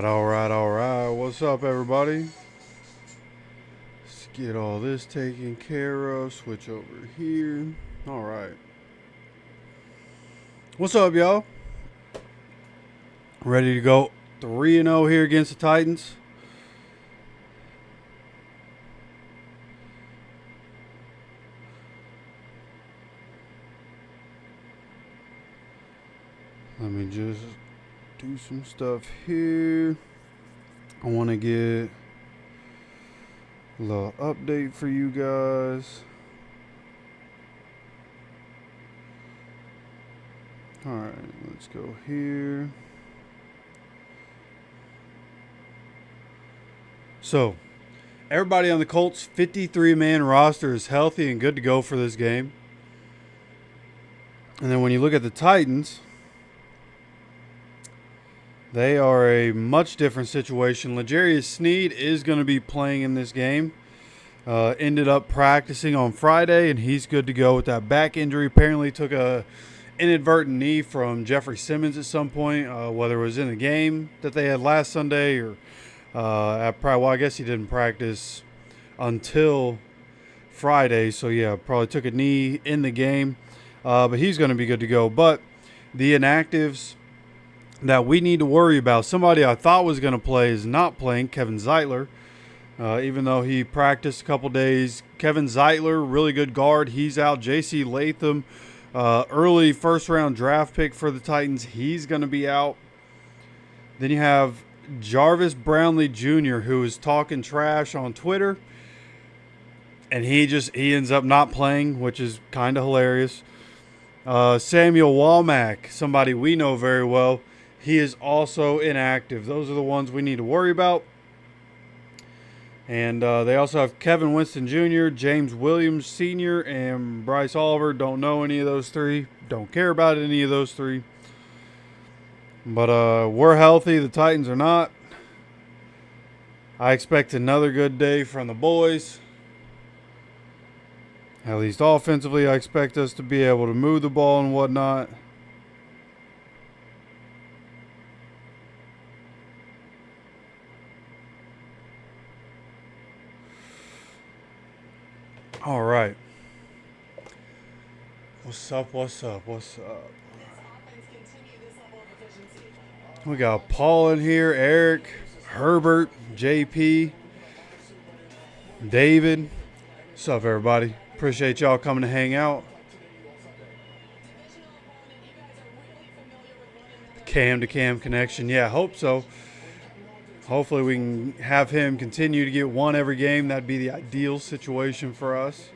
All right. What's up, everybody? Let's get all this taken care of. Switch over here. All right. What's up, y'all? Ready to go 3-0 here against the Titans. Let me just do some stuff here. I want to get a little update for you guys. All right, let's go here. So, everybody on the Colts 53-man roster is healthy and good to go for this game. And then when you look at the Titans, they are a much different situation. L'Jarius Sneed is going to be playing in this game. Ended up practicing on Friday, and he's good to go with that back injury. Apparently took a inadvertent knee from Jeffrey Simmons at some point, whether it was in the game that they had last Sunday or I guess he didn't practice until Friday. So, yeah, probably took a knee in the game. But he's going to be good to go. But the inactives that we need to worry about, somebody I thought was going to play is not playing, Kevin Zeitler. Even though he practiced a couple days. Kevin Zeitler, really good guard. He's out. J.C. Latham, early first-round draft pick for the Titans. He's going to be out. Then you have Jarvis Brownlee Jr., who is talking trash on Twitter. And he ends up not playing, which is kind of hilarious. Samuel Womack, somebody we know very well. He is also inactive. Those are the ones we need to worry about. And they also have Kevin Winston Jr., James Williams Sr., and Bryce Oliver. Don't know any of those three. Don't care about any of those three. But we're healthy. The Titans are not. I expect another good day from the boys. At least offensively, I expect us to be able to move the ball and whatnot. All right. What's up? We got Paul in here, Eric, Herbert, JP, David. What's up, everybody? Appreciate y'all coming to hang out. Cam to cam connection. Yeah, hope so. Hopefully we can have him continue to get one every game. That'd be the ideal situation for us.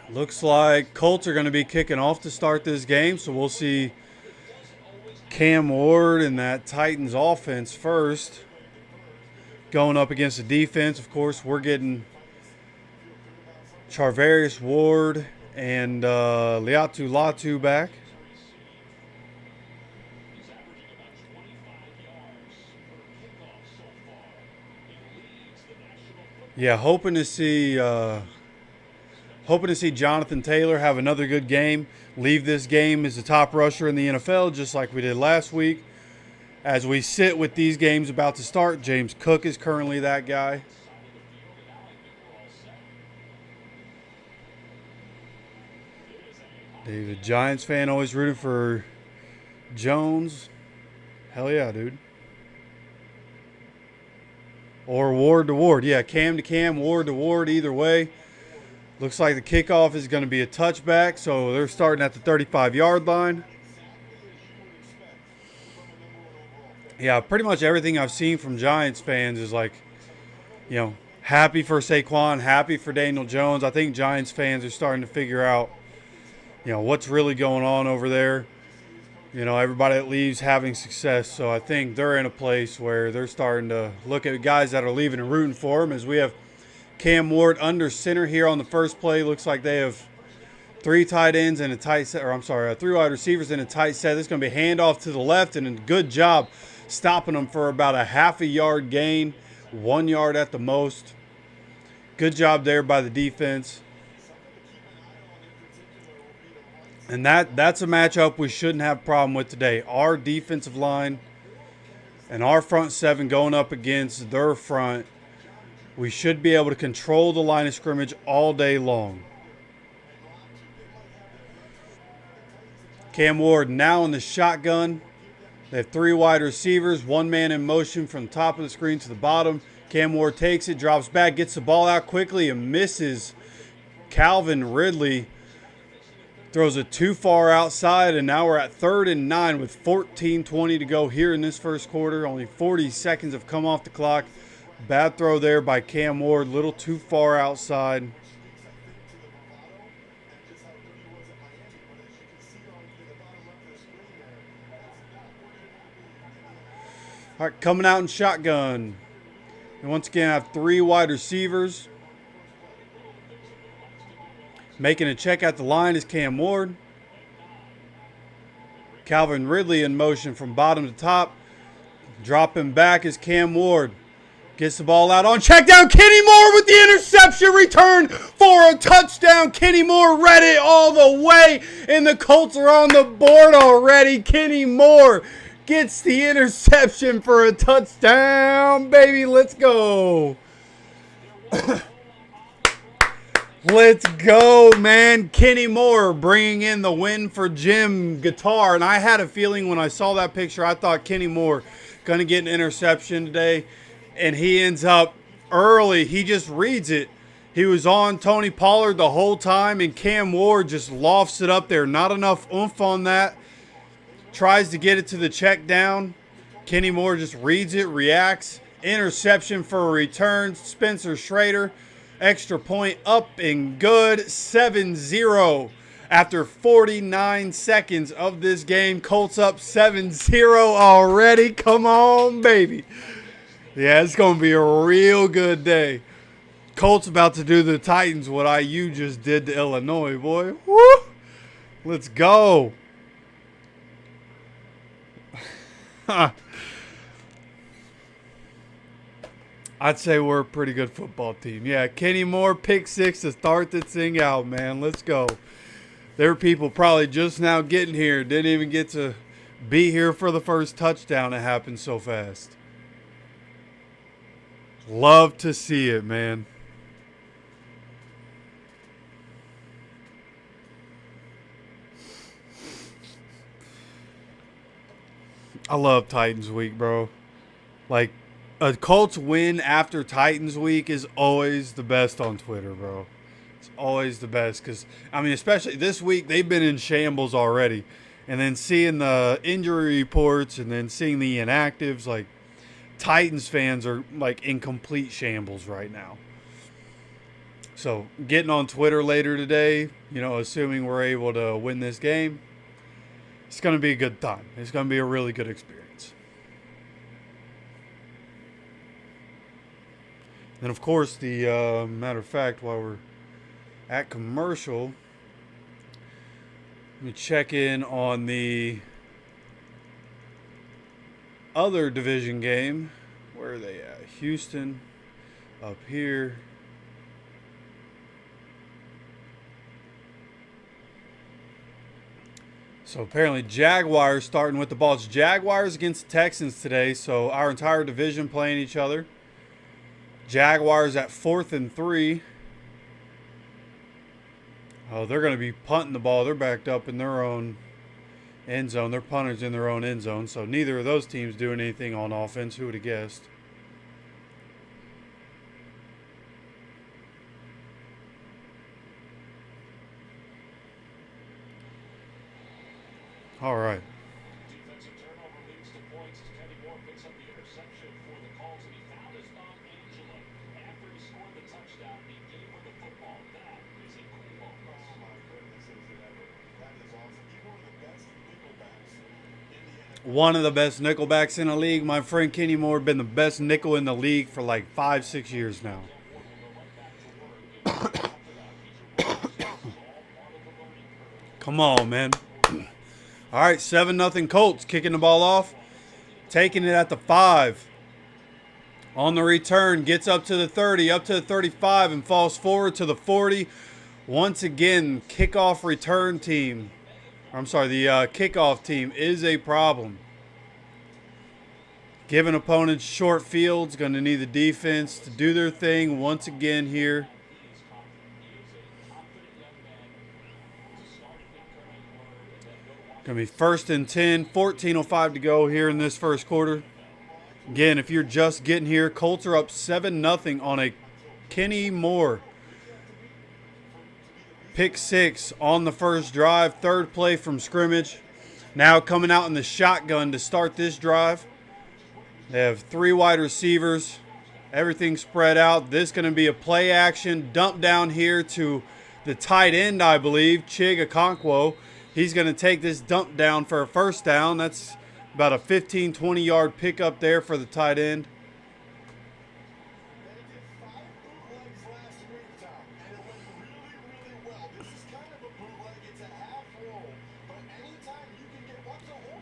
Looks like Colts are going to be kicking off to start this game, so we'll see Cam Ward and that Titans offense first. Going up against the defense, of course, we're getting Charvarius Ward and Liatu Latu back. Yeah, hoping to see Jonathan Taylor have another good game. Leave this game as the top rusher in the NFL, just like we did last week. As we sit with these games about to start, James Cook is currently that guy. David, Giants fan, always rooting for Jones. Hell yeah, dude. Or Ward to Ward. Yeah, Cam to Cam, Ward to Ward, either way. Looks like the kickoff is going to be a touchback, so they're starting at the 35-yard line. Yeah, pretty much everything I've seen from Giants fans is like, happy for Saquon, happy for Daniel Jones. I think Giants fans are starting to figure out, what's really going on over there. Everybody that leaves having success. So I think they're in a place where they're starting to look at guys that are leaving and rooting for them. As we have Cam Ward under center here on the first play. Looks like they have three tight ends and a tight set, three wide receivers in a tight set. This is going to be a handoff to the left, and a good job stopping them for about a half a yard gain, 1 yard at the most. Good job there by the defense. And that's a matchup we shouldn't have a problem with today. Our defensive line and our front seven going up against their front. We should be able to control the line of scrimmage all day long. Cam Ward now in the shotgun. They have 3 wide receivers, 1 man in motion from the top of the screen to the bottom. Cam Ward takes it, drops back, gets the ball out quickly and misses. Calvin Ridley throws it too far outside, and now we're at 3rd and 9 with 14:20 to go here in this first quarter. Only 40 seconds have come off the clock. Bad throw there by Cam Ward, a little too far outside. All right, coming out in shotgun. And once again, I have 3 wide receivers. Making a check at the line is Cam Ward. Calvin Ridley in motion from bottom to top. Dropping back is Cam Ward. Gets the ball out on check down. Kenny Moore with the interception return for a touchdown. Kenny Moore read it all the way, and the Colts are on the board already. Kenny Moore gets the interception for a touchdown, baby. Let's go. Let's go, man. Kenny Moore bringing in the win for Jim Guitar. And I had a feeling when I saw that picture, I thought Kenny Moore going to get an interception today. And he ends up early. He just reads it. He was on Tony Pollard the whole time, and Cam Ward just lofts it up there. Not enough oomph on that. Tries to get it to the check down. Kenny Moore just reads it, reacts. Interception for a return. Spencer Schrader. Extra point up and good. 7-0 after 49 seconds of this game. Colts up 7-0 already. Come on, baby. Yeah, it's going to be a real good day. Colts about to do to the Titans what IU just did to Illinois, boy. Woo! Let's go. I'd say we're a pretty good football team. Yeah, Kenny Moore, pick 6 to start this thing out, man. Let's go. There are people probably just now getting here. Didn't even get to be here for the first touchdown. It happened so fast. Love to see it, man. I love Titans week, bro. Like, a Colts win after Titans week is always the best on Twitter, bro. It's always the best because, I mean, especially this week, they've been in shambles already. And then seeing the injury reports and then seeing the inactives, like, Titans fans are, like, in complete shambles right now. So, getting on Twitter later today, you know, assuming we're able to win this game, it's going to be a good time. It's going to be a really good experience. And, of course, the matter of fact, while we're at commercial, let me check in on the other division game. Where are they at? Houston, up here. So, apparently, Jaguars starting with the ball. It's Jaguars against the Texans today, so our entire division playing each other. Jaguars at 4th and 3. Oh, they're going to be punting the ball. They're backed up in their own end zone. Their punters in their own end zone. So neither of those teams doing anything on offense. Who would have guessed? All right. One of the best nickelbacks in the league. My friend Kenny Moore been the best nickel in the league for like 5-6 years now. Come on, man. All right, 7-0 Colts kicking the ball off. Taking it at the 5. On the return, gets up to the 30, up to the 35, and falls forward to the 40. Once again, kickoff return team I'm sorry, the kickoff team is a problem. Giving opponents short fields, going to need the defense to do their thing once again here. Going to be 1st and 10, 14:05 to go here in this first quarter. Again, if you're just getting here, Colts are up 7-0 on a Kenny Moore pick 6 on the first drive, third play from scrimmage. Now coming out in the shotgun to start this drive. They have 3 wide receivers, everything spread out. This is going to be a play action dump down here to the tight end, I believe, Chig Okonkwo. He's going to take this dump down for a first down. That's about a 15, 20-yard pickup there for the tight end.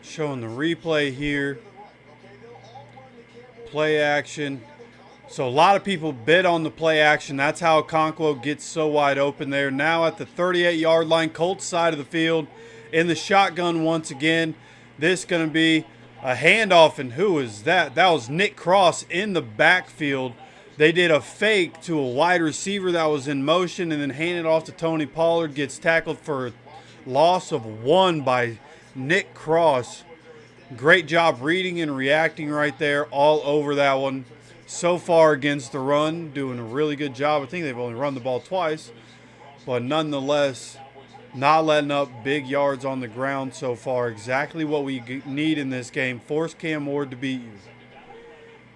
Showing the replay here. Play action. So a lot of people bid on the play action. That's how Okonkwo gets so wide open there. Now at the 38-yard line, Colts side of the field, in the shotgun once again. This is going to be a handoff, and who is that? That was Nick Cross in the backfield. They did a fake to a wide receiver that was in motion and then handed off to Tony Pollard. Gets tackled for a loss of 1 by Nick Cross. Great job reading and reacting right there all over that one. So far against the run, doing a really good job. I think they've only run the ball twice, but nonetheless, not letting up big yards on the ground so far. Exactly what we need in this game. Force Cam Ward to beat you.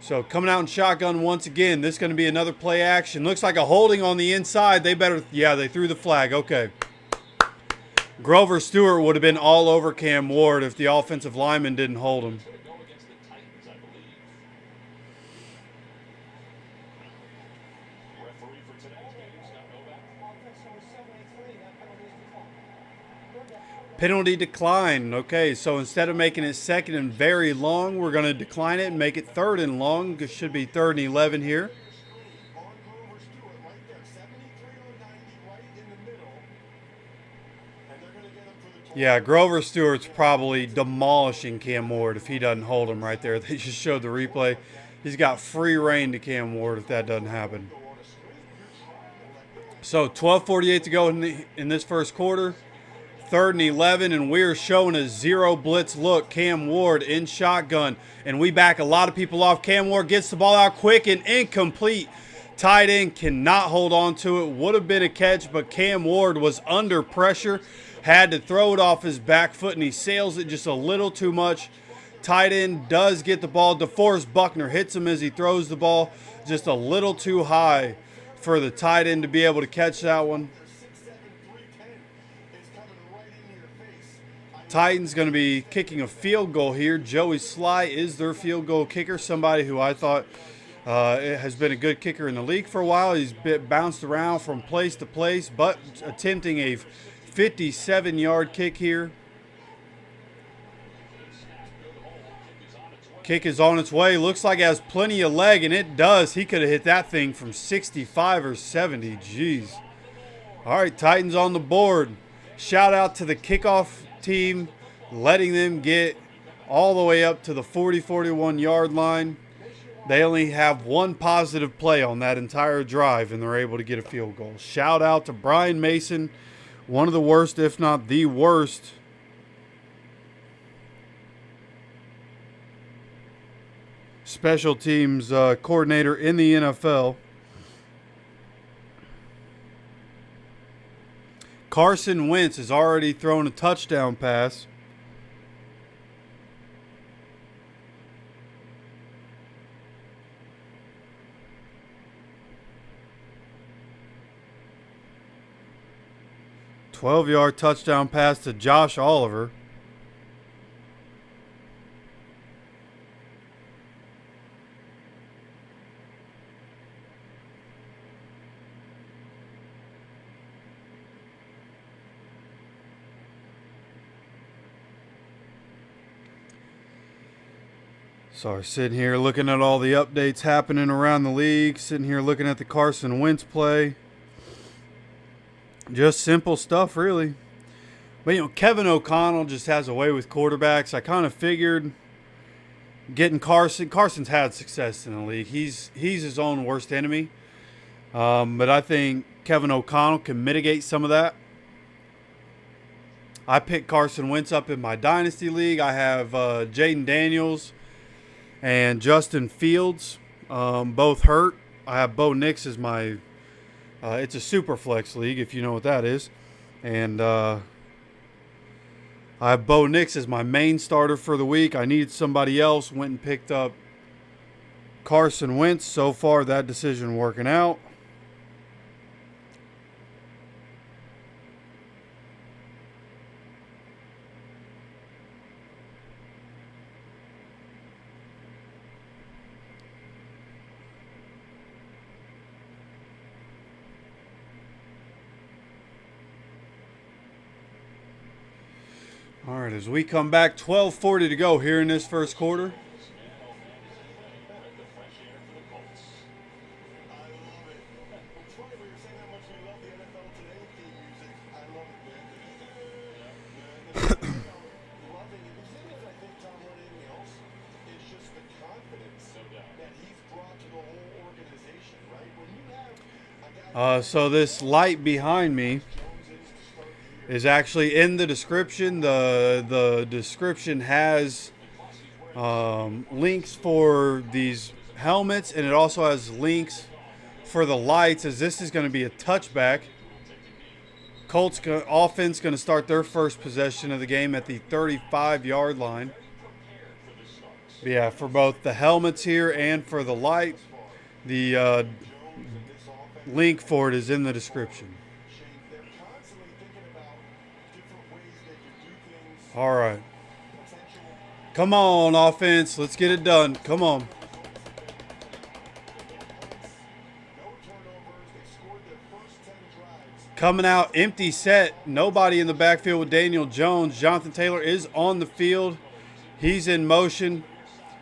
So coming out in shotgun once again. This is going to be another play action. Looks like a holding on the inside. They threw the flag. Okay. Grover Stewart would have been all over Cam Ward if the offensive lineman didn't hold him. Penalty decline. Okay, so instead of making it 2nd and very long, we're going to decline it and make it 3rd and long. It should be 3rd and 11 here. Yeah, Grover Stewart's probably demolishing Cam Ward if he doesn't hold him right there. They just showed the replay. He's got free reign to Cam Ward if that doesn't happen. So 12:48 to go in this first quarter. 3rd and 11, and we're showing a zero blitz look. Cam Ward in shotgun, and we back a lot of people off. Cam Ward gets the ball out quick and incomplete. Tight end cannot hold on to it. Would have been a catch, but Cam Ward was under pressure. Had to throw it off his back foot, and he sails it just a little too much. Tight end does get the ball. DeForest Buckner hits him as he throws the ball. Just a little too high for the tight end to be able to catch that one. Titans going to be kicking a field goal here. Joey Sly is their field goal kicker, somebody who I thought has been a good kicker in the league for a while. He's bounced around from place to place, but attempting a 57-yard kick here. Kick is on its way. Looks like it has plenty of leg, and it does. He could have hit that thing from 65 or 70. Jeez. All right, Titans on the board. Shout out to the kickoff team, letting them get all the way up to the 40-41 yard line. They only have one positive play on that entire drive, and they're able to get a field goal. Shout out to Brian Mason, one of the worst, if not the worst, special teams coordinator in the NFL. Carson Wentz has already thrown a touchdown pass. "12-yard touchdown pass to Josh Oliver." Sorry, sitting here looking at all the updates happening around the league. Sitting here looking at the Carson Wentz play. Just simple stuff, really. But, you know, Kevin O'Connell just has a way with quarterbacks. I kind of figured getting Carson. Carson's had success in the league. He's his own worst enemy. But I think Kevin O'Connell can mitigate some of that. I picked Carson Wentz up in my Dynasty League. I have Jaden Daniels and Justin Fields, both hurt. I have Bo Nix as my it's a super flex league, if you know what that is. And I have Bo Nix as my main starter for the week. I needed somebody else. Went and picked up Carson Wentz. So far, that decision working out. All right, as we come back, 12:40 to go here in this first quarter. So this light behind me is actually in the description. The description has links for these helmets, and it also has links for the lights, as this is going to be a touchback. Colts offense going to start their first possession of the game at the 35-yard line. But yeah, for both the helmets here and for the light, the link for it is in the description. All right. Come on, offense. Let's get it done. Come on. Coming out, empty set. Nobody in the backfield with Daniel Jones. Jonathan Taylor is on the field. He's in motion.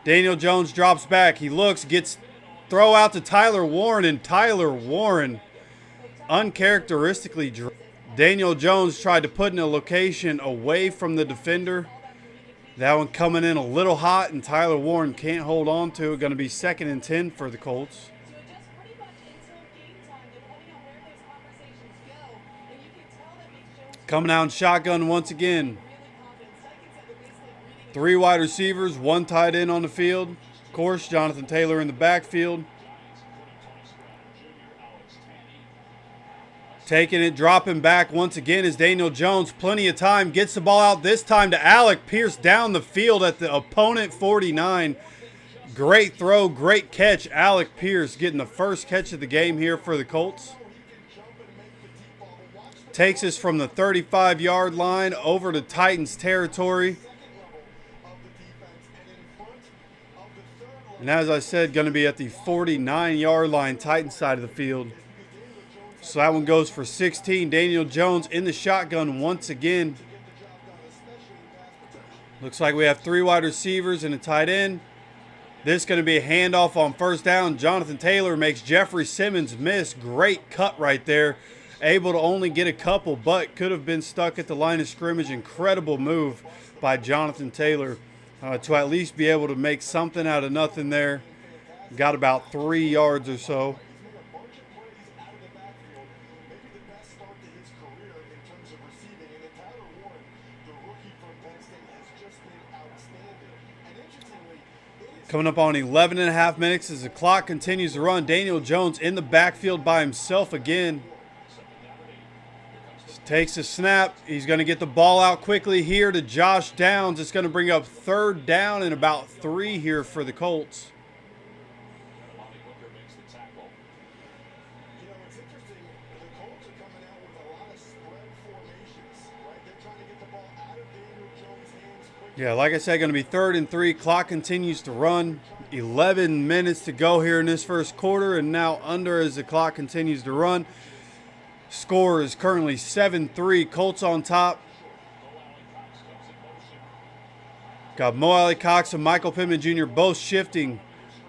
Daniel Jones drops back. He looks, gets throw out to Tyler Warren, and Tyler Warren uncharacteristically. Daniel Jones tried to put in a location away from the defender. That one coming in a little hot, and Tyler Warren can't hold on to it. Going to be 2nd and 10 for the Colts. Coming out in shotgun once again. 3 wide receivers, 1 tight end on the field. Of course, Jonathan Taylor in the backfield. Taking it, dropping back once again is Daniel Jones. Plenty of time. Gets the ball out this time to Alec Pierce down the field at the opponent 49. Great throw, great catch. Alec Pierce getting the first catch of the game here for the Colts. Takes us from the 35-yard line over to Titans territory. And as I said, going to be at the 49-yard line, Titans side of the field. So that one goes for 16. Daniel Jones in the shotgun once again. Looks like we have 3 wide receivers and a tight end. This is going to be a handoff on first down. Jonathan Taylor makes Jeffrey Simmons miss. Great cut right there. Able to only get a couple, but could have been stuck at the line of scrimmage. Incredible move by Jonathan Taylor to at least be able to make something out of nothing there. Got about 3 yards or so. Coming up on 11 and a half minutes as the clock continues to run. Daniel Jones in the backfield by himself again. Takes a snap. He's going to get the ball out quickly here to Josh Downs. It's going to bring up 3rd down and about 3 here for the Colts. Yeah, like I said, going to be 3rd and 3. Clock continues to run. 11 minutes to go here in this first quarter, and now under as the clock continues to run. Score is currently 7-3. Colts on top. Got Mo Alley-Cox and Michael Pittman Jr. both shifting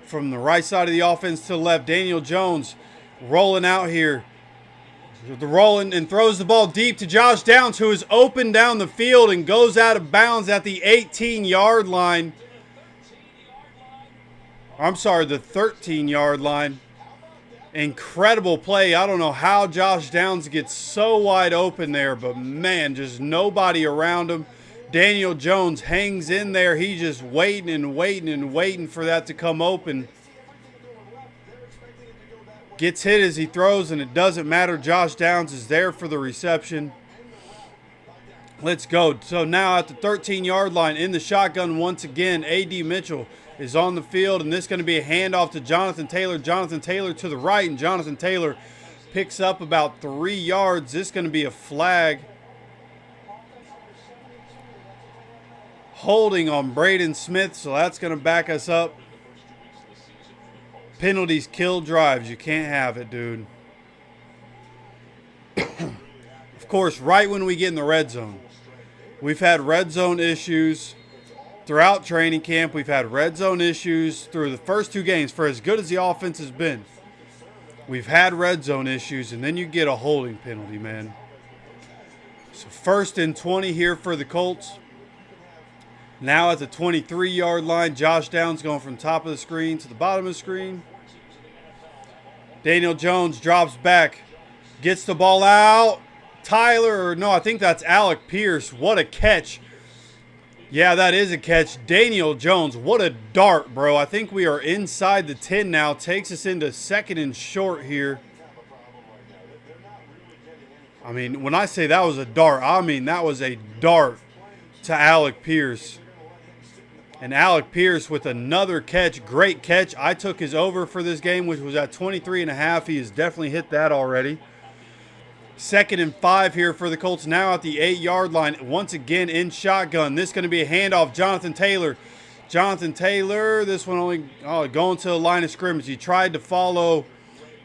from the right side of the offense to the left. Daniel Jones rolling out here. The rolling and throws the ball deep to Josh Downs, who is open down the field and goes out of bounds at the 18-yard line. I'm sorry, the 13-yard line. Incredible play. I don't know how Josh Downs gets so wide open there, but man, just nobody around him. Daniel Jones hangs in there. He's just waiting and waiting and waiting for that to come open. Gets hit as he throws, and it doesn't matter. Josh Downs is there for the reception. Let's go. So now at the 13-yard line in the shotgun once again, A.D. Mitchell is on the field, and this is going to be a handoff to Jonathan Taylor. Jonathan Taylor to the right, and Jonathan Taylor picks up about 3 yards. This is going to be a flag. Holding on Braden Smith, so that's going to back us up. Penalties kill drives. You can't have it, dude. Of course, right when we get in the red zone. We've had red zone issues throughout training camp. We've had red zone issues through the first 2 games. For as good as the offense has been, we've had red zone issues, and then you get a holding penalty, man. So 1st and 20 here for the Colts. Now at the 23-yard line, Josh Downs going from top of the screen to the bottom of the screen. Daniel Jones drops back, gets the ball out. I think that's Alec Pierce. What a catch. Yeah, that is a catch. Daniel Jones, what a dart, bro. I think we are inside the 10 now. Takes us into 2nd and short here. I mean, when I say that was a dart, I mean that was a dart to Alec Pierce. And Alec Pierce with another catch. Great catch. I took his over for this game, which was at 23.5. He has definitely hit that already. 2nd and 5 here for the Colts. Now at the 8-yard line. Once again in shotgun. This is going to be a handoff. Jonathan Taylor. Jonathan Taylor. This one only going to the line of scrimmage. He tried to follow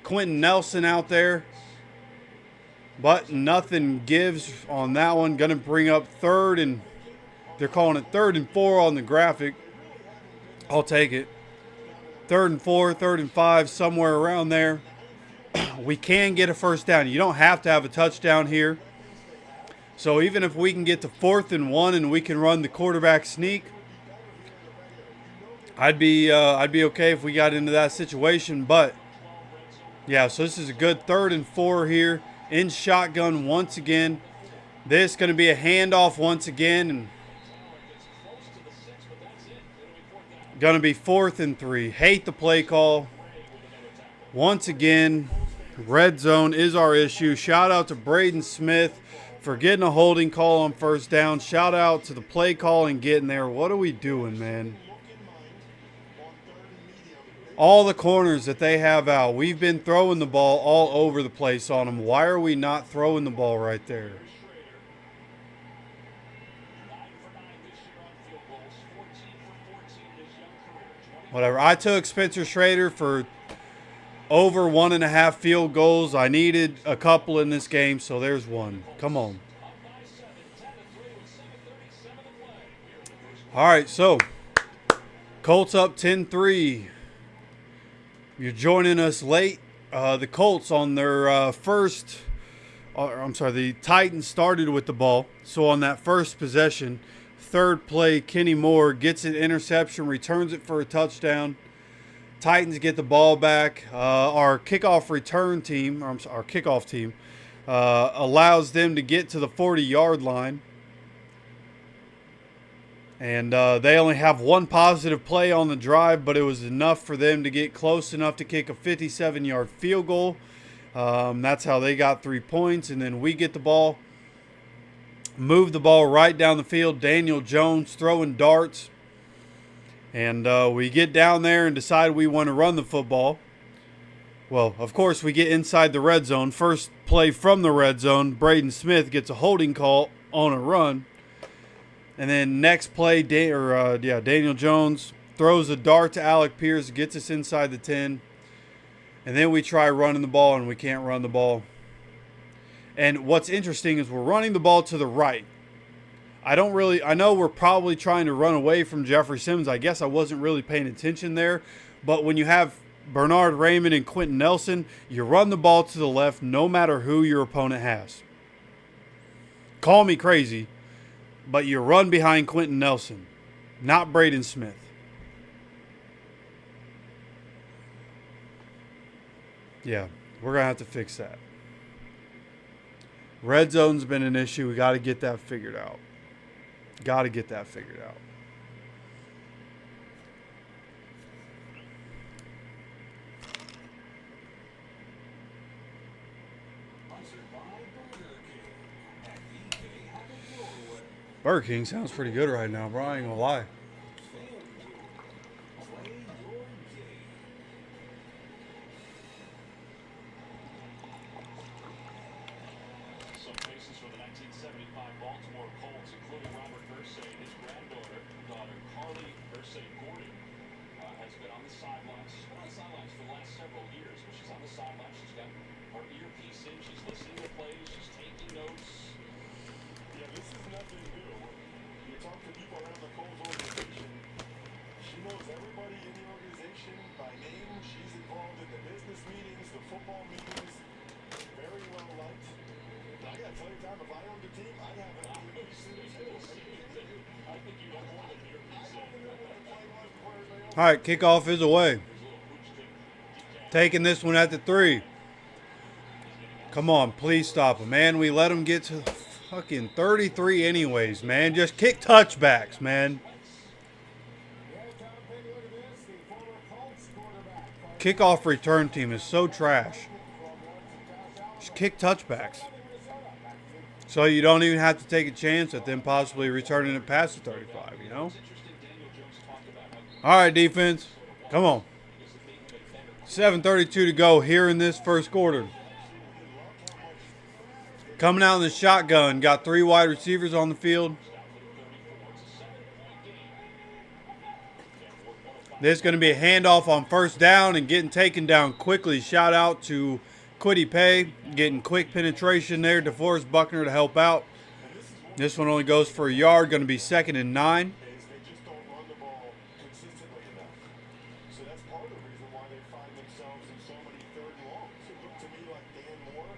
Quentin Nelson out there, but nothing gives on that one. Going to bring up 3rd and... They're calling it 3rd and 4 on the graphic. I'll take it. 3rd and 4, 3rd and 5, somewhere around there. We can get a first down. You don't have to have a touchdown here. So even if we can get to 4th and 1 and we can run the quarterback sneak, I'd be okay if we got into that situation. But yeah, so this is a good 3rd and 4 here in shotgun once again. This is going to be a handoff once again, and going to be 4th and 3. Hate the play call. Once again, red zone is our issue. Shout out to Braden Smith for getting a holding call on 1st down. Shout out to the play call and getting there. What are we doing, man? All the corners that they have out. We've been throwing the ball all over the place on them. Why are we not throwing the ball right there? Whatever. I took Spencer Schrader for over 1.5 field goals. I needed a couple in this game, so there's one. Come on. All right, so Colts up 10-3. You're joining us late. The Colts on their the Titans started with the ball. So on that first possession, 3rd play, Kenny Moore gets an interception, returns it for a touchdown. Titans get the ball back. Our kickoff team allows them to get to the 40-yard line. And they only have one positive play on the drive, but it was enough for them to get close enough to kick a 57-yard field goal. That's how they got 3 points. And then we get the ball. Move the ball right down the field. Daniel Jones throwing darts. And we get down there and decide we want to run the football. Well, of course, we get inside the red zone. First play from the red zone, Braden Smith gets a holding call on a run. And then next play, Daniel Jones throws a dart to Alec Pierce, gets us inside the 10. And then we try running the ball, and we can't run the ball. And what's interesting is we're running the ball to the right. I know we're probably trying to run away from Jeffrey Simmons. I guess I wasn't really paying attention there. But when you have Bernard Raymond and Quentin Nelson, you run the ball to the left no matter who your opponent has. Call me crazy, but you run behind Quentin Nelson, not Braden Smith. Yeah, we're going to have to fix that. Red zone's been an issue. We got to get that figured out. Got to get that figured out. Burger King sounds pretty good right now, bro. I ain't gonna lie. Some faces for the 1975 Baltimore Colts, including Robert Irsay and his granddaughter, Carly Irsay-Gordon, has been on the sidelines. She's been on the sidelines for the last several years, but she's on the sidelines. She's got her earpiece in. She's listening to plays. She's taking notes. Yeah, this is nothing new. You talk to people around the Colts organization, she knows everybody in the organization by name. She's involved in the business meetings, the football meetings. Very well liked. I gotta tell you, Tom, if I owned the team, I'd have an earpiece in too. I think you have more than earpiece in. All right, kickoff is away. Taking this one at the 3. Come on, please stop him, man. We let him get to fucking 33 anyways, man. Just kick touchbacks, man. Kickoff return team is so trash. Just kick touchbacks. So you don't even have to take a chance at them possibly returning it past the 35, you know? All right, defense. Come on. 7:32 to go here in this first quarter. Coming out in the shotgun. Got 3 wide receivers on the field. This is going to be a handoff on first down and getting taken down quickly. Shout out to Kwity Paye. Getting quick penetration there. DeForest Buckner to help out. This one only goes for a yard. Going to be 2nd and 9. They just don't run the ball consistently enough. So that's part of the reason why they find themselves in so many 3rd and longs. It looked to me like Dan Moore,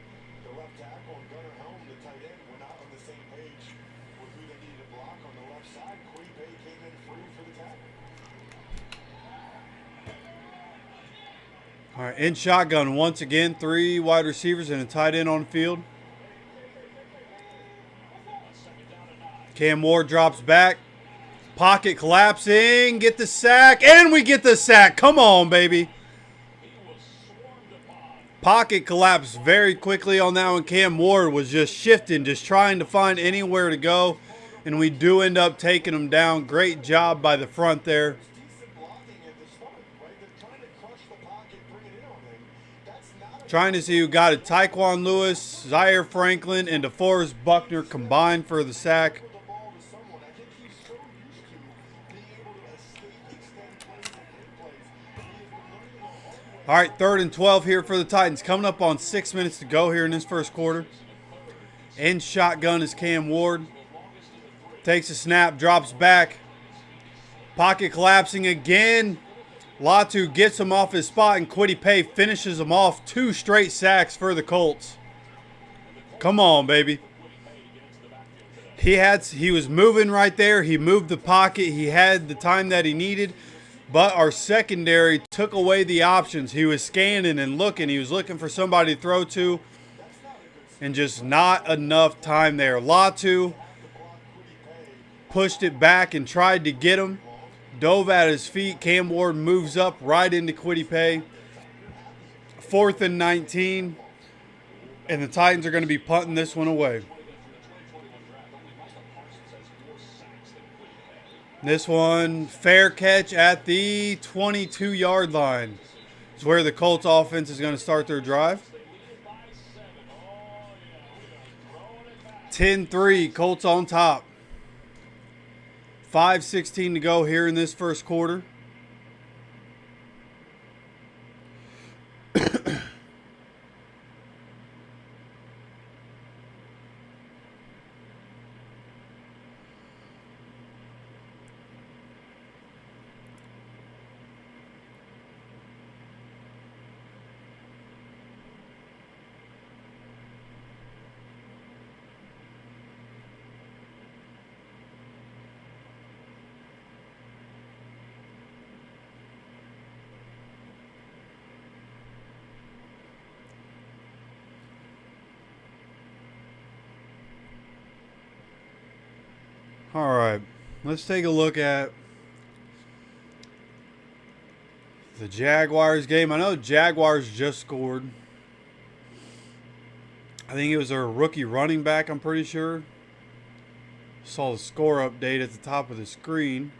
the left tackle, and Gunnar Helm, the tight end, were not on the same page with who they needed to block on the left side. Kwity Paye came in free for the tackle. All right, in shotgun once again. 3 wide receivers and a tight end on the field. Cam Ward drops back. Pocket collapsing. Get the sack. And we get the sack. Come on, baby. Pocket collapsed very quickly on that one. Cam Ward was just shifting, just trying to find anywhere to go. And we do end up taking him down. Great job by the front there. Decent blocking at the start, right? They're trying to crush the pocket, bring it in on him. That's not a Trying to see who got it. Tyquan Lewis, Zaire Franklin, and DeForest Buckner combined for the sack. the ball to someone. I think he's so used to being able to escape, extend plays, and hit plays. He has been learning the hard way. All right, 3rd and 12 here for the Titans. Coming up on 6 minutes to go here in this first quarter. In shotgun is Cam Ward. Takes a snap, drops back. Pocket collapsing again. Latu gets him off his spot, and Kwity Paye finishes him off. 2 straight sacks for the Colts. Come on, baby. He was moving right there. He moved the pocket. He had the time that he needed. But our secondary took away the options. He was scanning and looking. He was looking for somebody to throw to. And just not enough time there. Latu pushed it back and tried to get him. Dove at his feet. Cam Ward moves up right into Kwity Paye. 4th and 19. And the Titans are going to be punting this one away. This one, fair catch at the 22-yard line. It's where the Colts offense is going to start their drive. 10-3, Colts on top. 5:16 to go here in this first quarter. All right, let's take a look at the Jaguars game. I know Jaguars just scored. I think it was their rookie running back, I'm pretty sure. Saw the score update at the top of the screen.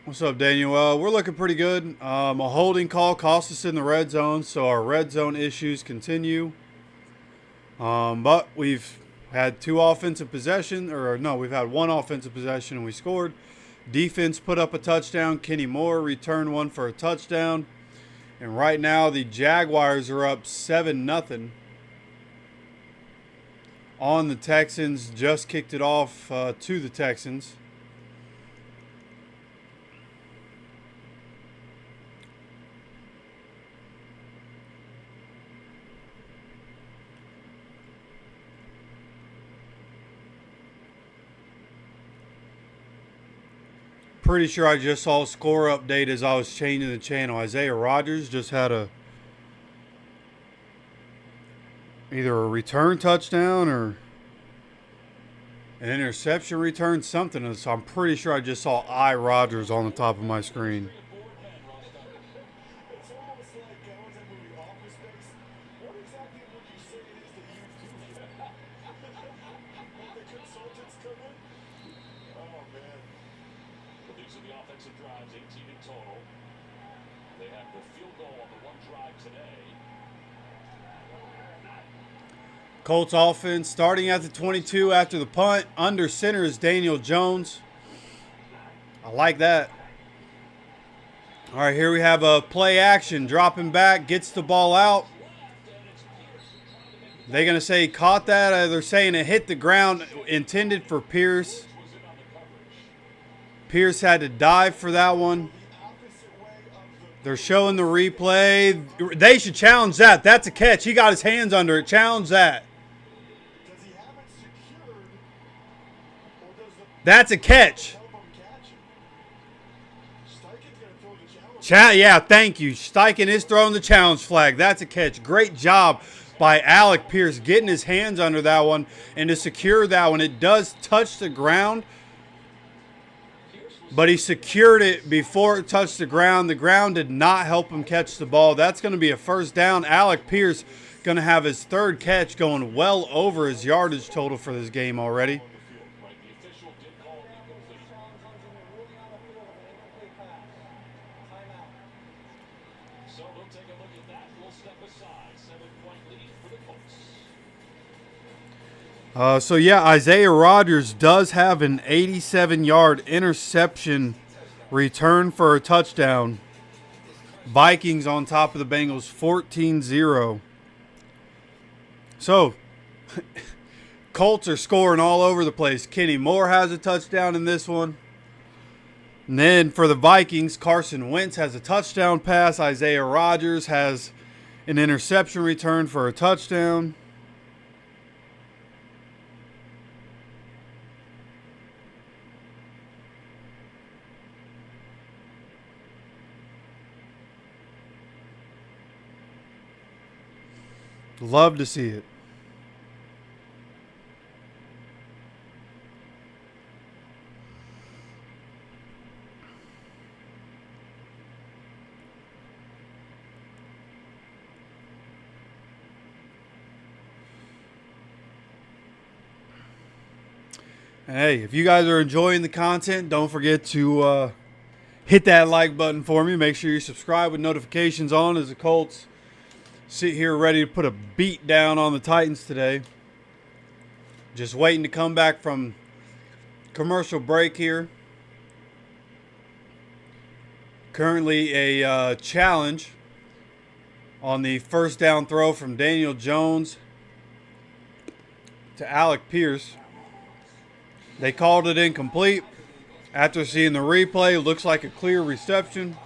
What's up, Daniel? We're looking pretty good. A holding call cost us in the red zone, so our red zone issues continue. But we've had two offensive possession, or no, we've had one offensive possession and we scored. Defense put up a touchdown. Kenny Moore returned one for a touchdown. And right now the Jaguars are up 7-0 on the Texans. Just kicked it off to the Texans. Pretty sure I just saw a score update as I was changing the channel. Isaiah Rodgers just had either a return touchdown or an interception return, something. So I'm pretty sure I just saw Rodgers on the top of my screen. It's almost like, what's that movie, Office Space? What exactly would you say it is that you do here? When the consultants come in? Oh, man. But these are the offensive drives, 18 in total. They have the field goal on the one drive today. Colts offense starting at the 22 after the punt. Under center is Daniel Jones. I like that. All right, here we have a play action. Dropping back, gets the ball out. They're going to say he caught that. They're saying it hit the ground, intended for Pierce. Pierce had to dive for that one. They're showing the replay. They should challenge that. That's a catch. He got his hands under it. Challenge that. Does he have it secured? Or does the That's a catch. help him catch it? Steichen going to throw the challenge. Yeah, thank you. Steichen is throwing the challenge flag. That's a catch. Great job by Alec Pierce getting his hands under that one and to secure that one. It does touch the ground, but he secured it before it touched the ground. The ground did not help him catch the ball. That's going to be a first down. Alec Pierce going to have his third catch, going well over his yardage total for this game already. Right, the official did call it incomplete. So they'll take a look at that. We'll step aside. 7-point lead for the Colts. So yeah, Isaiah Rodgers does have an 87-yard interception return for a touchdown. Vikings on top of the Bengals 14-0. So, Colts are scoring all over the place. Kenny Moore has a touchdown in this one. And then for the Vikings, Carson Wentz has a touchdown pass. Isaiah Rodgers has an interception return for a touchdown. Love to see it. And hey, if you guys are enjoying the content, don't forget to hit that like button for me. Make sure you subscribe with notifications on as the Colts sit here ready to put a beat down on the Titans today. Just waiting to come back from commercial break here. Currently a challenge on the first down throw from Daniel Jones to Alec Pierce. They called it incomplete. After seeing the replay, it looks like a clear reception.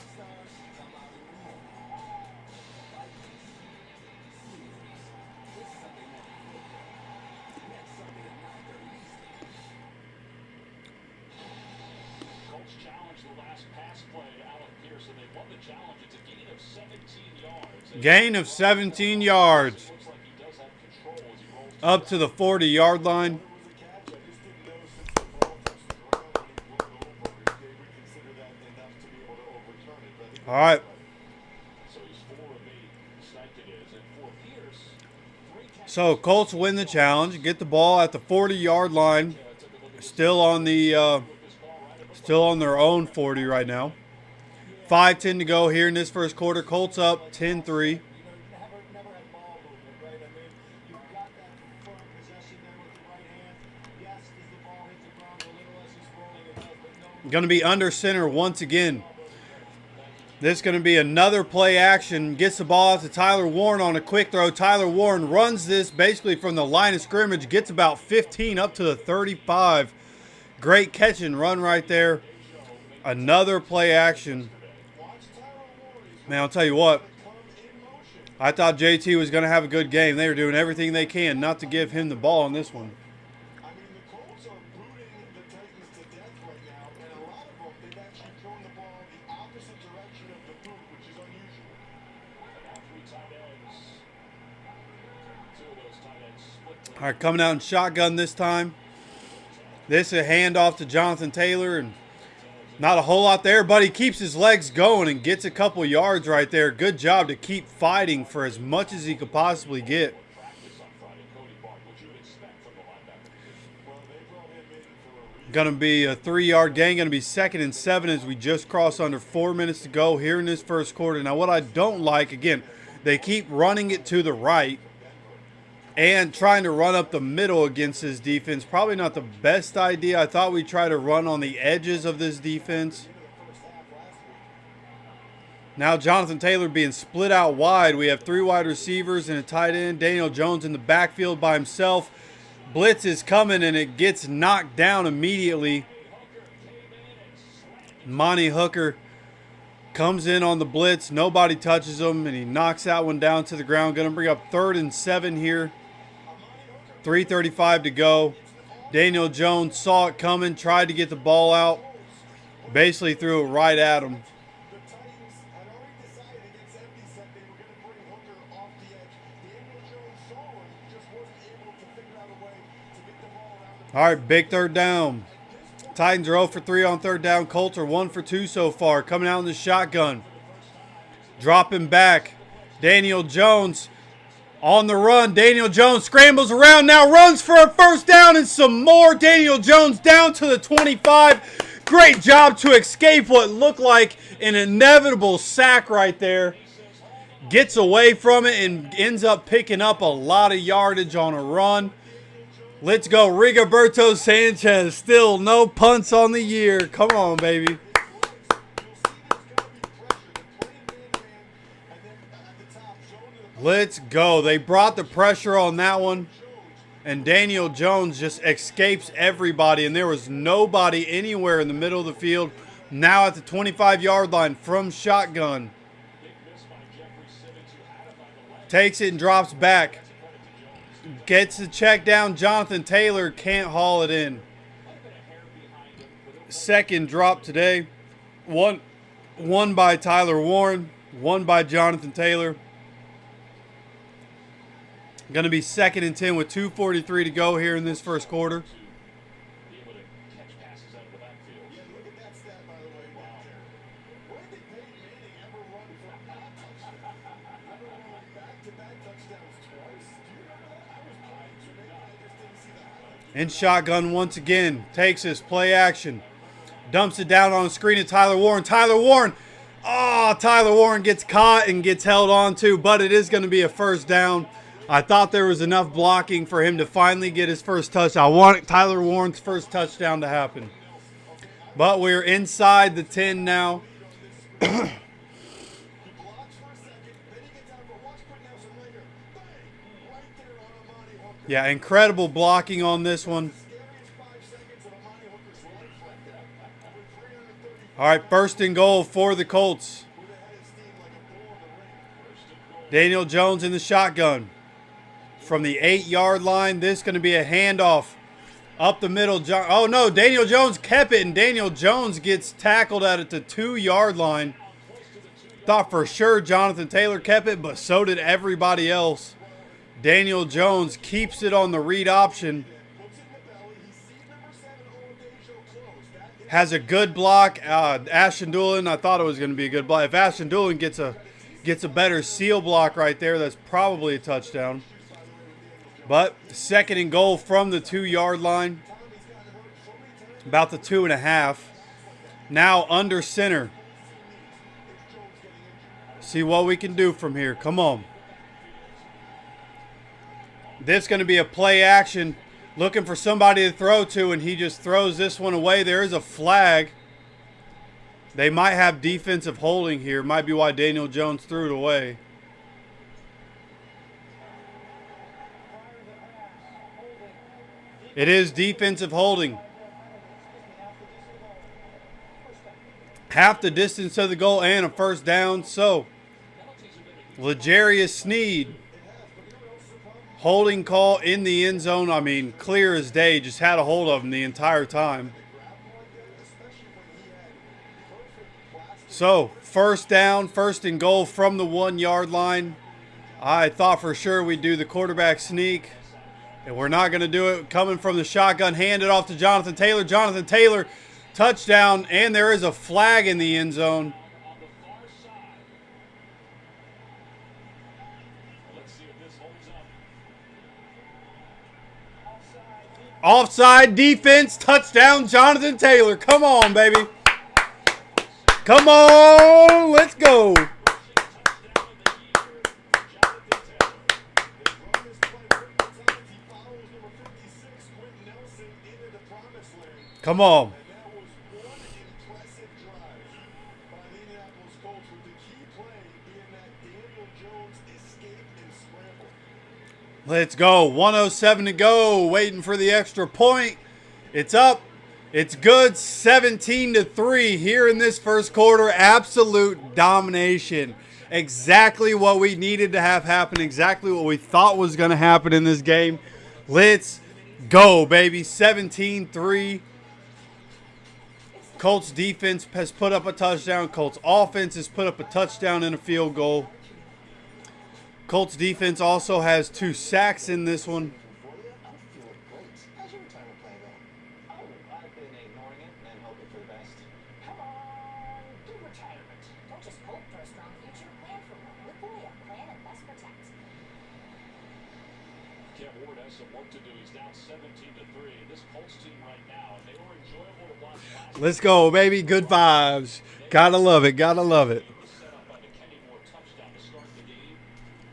challenge the last pass play to Alec Pierce, and they won the challenge. It's a gain of 17 yards. Gain of 17 yards. Looks like he does have control as he rolls Up to the 40-yard line. All right. So he's 4 of 8. Syndicate is, and for Pierce, 3 catches. So Colts win the challenge, get the ball at the 40-yard line. Still on their own 40 right now. 5:10 to go here in this first quarter. Colts up 10-3. Never had ball movement, right? I mean, you've got that firm possession there with the right hand. Yes, does the ball hit the ground a little as he's rolling it does, but no. Going to be under center once again. This is going to be another play action. Gets the ball out to Tyler Warren on a quick throw. Tyler Warren runs this basically from the line of scrimmage. Gets about 15 up to the 35. Great catch and run right there. Another play action. Man, I'll tell you what. I thought JT was going to have a good game. They were doing everything they can not to give him the ball on this one. I mean, the Colts are booting the Titans to death right now, and a lot of them, they've actually thrown the ball the opposite direction of the boot, which is unusual. And now 3 tight ends. 2 of those tight ends split. All right, coming out in shotgun this time. This is a handoff to Jonathan Taylor, and not a whole lot there, but he keeps his legs going and gets a couple yards right there. Good job to keep fighting for as much as he could possibly get. Practice on Friday. Cody Bark, what you would expect from the linebacker position. Well, they brought him in for a reason. Going to be a 3-yard gain. Going to be 2nd and 7 as we just cross under 4 minutes to go here in this first quarter. Now, what I don't like, again, they keep running it to the right and trying to run up the middle against this defense. Probably not the best idea. I thought we'd try to run on the edges of this defense. Now Jonathan Taylor being split out wide. We have 3 wide receivers and a tight end. Daniel Jones in the backfield by himself. Blitz is coming and it gets knocked down immediately. Monty Hooker comes in on the blitz. Nobody touches him and he knocks that one down to the ground. Going to bring up 3rd and 7 here. 3:35 to go. Daniel Jones saw it coming, tried to get the ball out. Basically threw it right at him. The Titans had already decided against empty set they were going to bring Hooker off the edge. Daniel Jones saw him, just wasn't able to figure out a way to get the ball around the All right, big 3rd down. Titans are 0 for 3 on 3rd down. Colts are 1 for 2 so far. Coming out in the shotgun. Dropping back. Daniel Jones on the run. Daniel Jones scrambles around now. Runs for a 1st down and some more. Daniel Jones down to the 25. Great job to escape what looked like an inevitable sack right there. Gets away from it and ends up picking up a lot of yardage on a run. Let's go, Rigoberto Sanchez. Still no punts on the year. Come on, baby. Let's go. They brought the pressure on that one. And Daniel Jones just escapes everybody. And there was nobody anywhere in the middle of the field. Now at the 25-yard line from shotgun. Takes it and drops back. Gets the check down. Jonathan Taylor can't haul it in. 2nd drop today. One by Tyler Warren. 1 by Jonathan Taylor. Going to be 2nd and 10 with 2:43 to go here in this first quarter. Be able to catch passes out of the backfield. Yeah, look at that stat, by the way, right there. When did Peyton Manning ever run for a touchdown? Never run back-to-back touchdowns twice. Do you remember that? I was blind, so maybe I just didn't see that. In shotgun once again. Takes his play action. Dumps it down on the screen to Tyler Warren. Tyler Warren. Oh, Tyler Warren gets caught and gets held on to, but it is going to be a 1st down. I thought there was enough blocking for him to finally get his first touchdown. I want Tyler Warren's first touchdown to happen. But we're inside the 10 now. He blocks for a second, then he gets out for watch quick now, so right here. Bang! Right there on Amani Hooker. Yeah, incredible blocking on this one. Scariest 5 seconds of Amani Hooker's life right there. Over 330 All right, 1st and goal for the Colts. would have had his team like a bull in the ring. Daniel Jones in the shotgun. From the 8-yard line, this is going to be a handoff Up the middle. Oh, no. Daniel Jones kept it, and Daniel Jones gets tackled at the 2-yard line. Thought for sure Jonathan Taylor kept it, but so did everybody else. Daniel Jones keeps it on the read option. Has a good block. Ashton Doolin, I thought it was going to be a good block. If Ashton Doolin gets a better seal block right there, that's probably a touchdown. But 2nd and goal from the 2-yard line. About the 2.5. Now under center. See what we can do from here. Come on. This is going to be a play action. Looking for somebody to throw to, and he just throws this one away. There is a flag. They might have defensive holding here. Might be why Daniel Jones threw it away. It is defensive holding. Half the distance to the goal and a first down. So, L'Jarius Sneed. Holding call in the end zone. I mean, clear as day. Just had a hold of him the entire time. So, first down, 1st and goal from the 1-yard line. I thought for sure we'd do the quarterback sneak. And we're not going to do it. Coming from the shotgun, handed off to Jonathan Taylor. Jonathan Taylor, touchdown. And there is a flag in the end zone. Offside defense, touchdown, Jonathan Taylor. Come on, baby. Come on, let's go. Come on. And that was one impressive drive by the Indianapolis Colts, with the key play being that Daniel Jones escape and scramble. Let's go. 1:07 to go. Waiting for the extra point. It's up. It's good. 17-3 here in this first quarter. Absolute domination. Exactly what we needed to have happen. Exactly what we thought was going to happen in this game. Let's go, baby. 17-3. Colts defense has put up a touchdown. Colts offense has put up a touchdown and a field goal. Colts defense also has 2 sacks in this one. How's your retirement plan going? Oh, I've been ignoring it and hoping for the best. Come on, do retirement. Don't just hope for a strong future, plan for one. With Boya, plan and best protect. Cam Ward has some work to do. He's down 17-3. This Colts team right now, they were enjoyable to watch last. Let's go, baby. Good vibes. Gotta love it. Gotta love it. Set up by the Kenny Moore touchdown to start the game,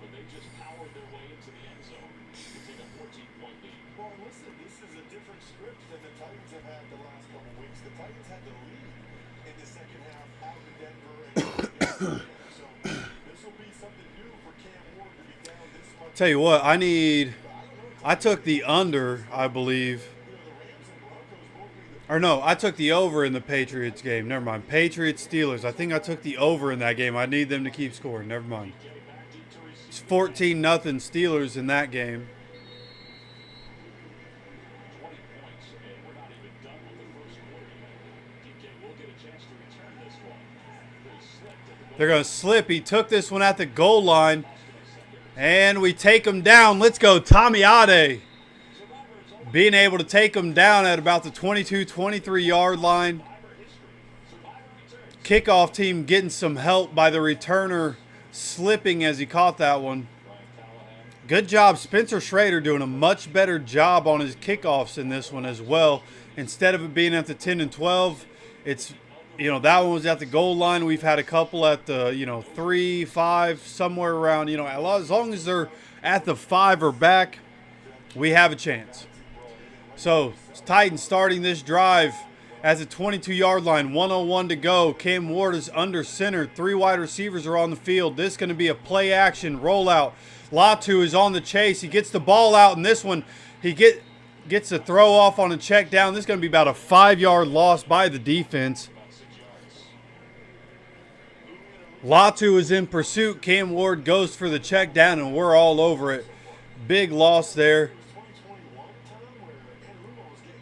but they just powered their way into the end zone to take a 14-point lead. Well, listen, this is a different script than the Titans have had the last couple weeks. The Titans had the lead in the second half out in Denver. And so this will be something new for Cam Ward to be down this much. Tell you what, I took the under, I believe. Or no, I took the over in the Patriots game. Never mind. Patriots Steelers. I think I took the over in that game. I need them to keep scoring. Never mind. It's 14-0 Steelers in that game. 20 points, and we're not even done with the first quarter yet. DK will get a chance to return this one. They slipped at the goal. They're going to slip. He took this one at the goal line. And we take him down. Let's go, Tommy Ade. Being able to take him down at about the 22, 23-yard line. Kickoff team getting some help by the returner slipping as he caught that one. Good job. Spencer Schrader doing a much better job on his kickoffs in this one as well. Instead of it being at the 10 and 12, it's, that one was at the goal line. We've had a couple at the, 3, 5, somewhere around, as long as they're at the 5 or back, we have a chance. So, Titans starting this drive at the 22-yard line, 1:01 to go. Cam Ward is under center. 3 wide receivers are on the field. This is going to be a play action rollout. Latu is on the chase. He gets the ball out, and this one he gets a throw off on a check down. This is going to be about a 5-yard loss by the defense. Latu is in pursuit. Cam Ward goes for the check down, and we're all over it. Big loss there. 2021 time where Andrew was getting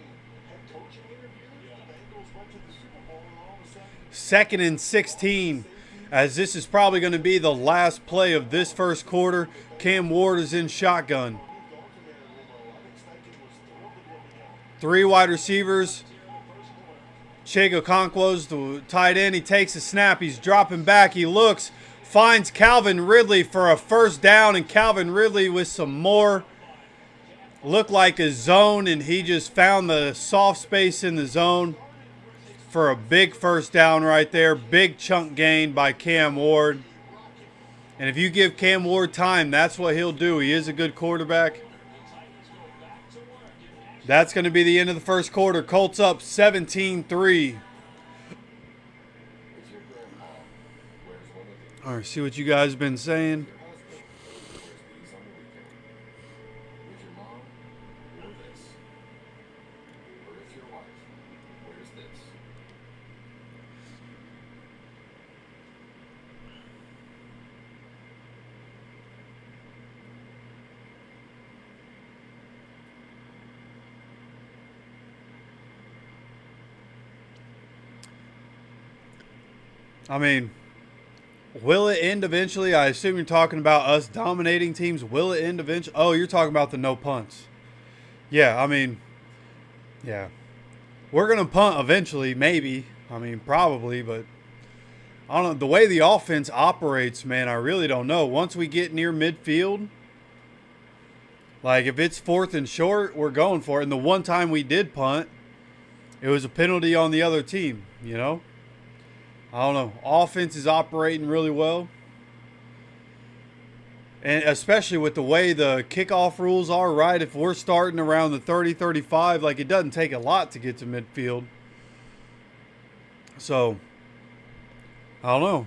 went to the Super Bowl and all of a sudden, 2nd and 16, as this is probably going to be the last play of this first quarter. Cam Ward is in shotgun. moved on from there a little low. I think Syndicate was thrilled to be able to get 3 wide receivers. Chig Okonkwo's the tight end. He takes a snap. He's dropping back. He looks, finds Calvin Ridley for a first down, and Calvin Ridley with some more. Looked like a zone, and he just found the soft space in the zone for a big first down right there. Big chunk gain by Cam Ward. And if you give Cam Ward time, that's what he'll do. He is a good quarterback. That's going to be the end of the first quarter. Colts up 17-3. All right, see what you guys have been saying. I mean, will it end eventually? I assume you're talking about us dominating teams. Will it end eventually? Oh, you're talking about the no punts. Yeah, I mean, yeah. We're going to punt eventually, maybe. I mean, probably, but I don't know. The way the offense operates, man, I really don't know. Once we get near midfield, like if it's 4th and short, we're going for it. And the one time we did punt, it was a penalty on the other team, you know? I don't know. Offense is operating really well. And especially with the way the kickoff rules are, right? If we're starting around the 30-35, like it doesn't take a lot to get to midfield. So, I don't know.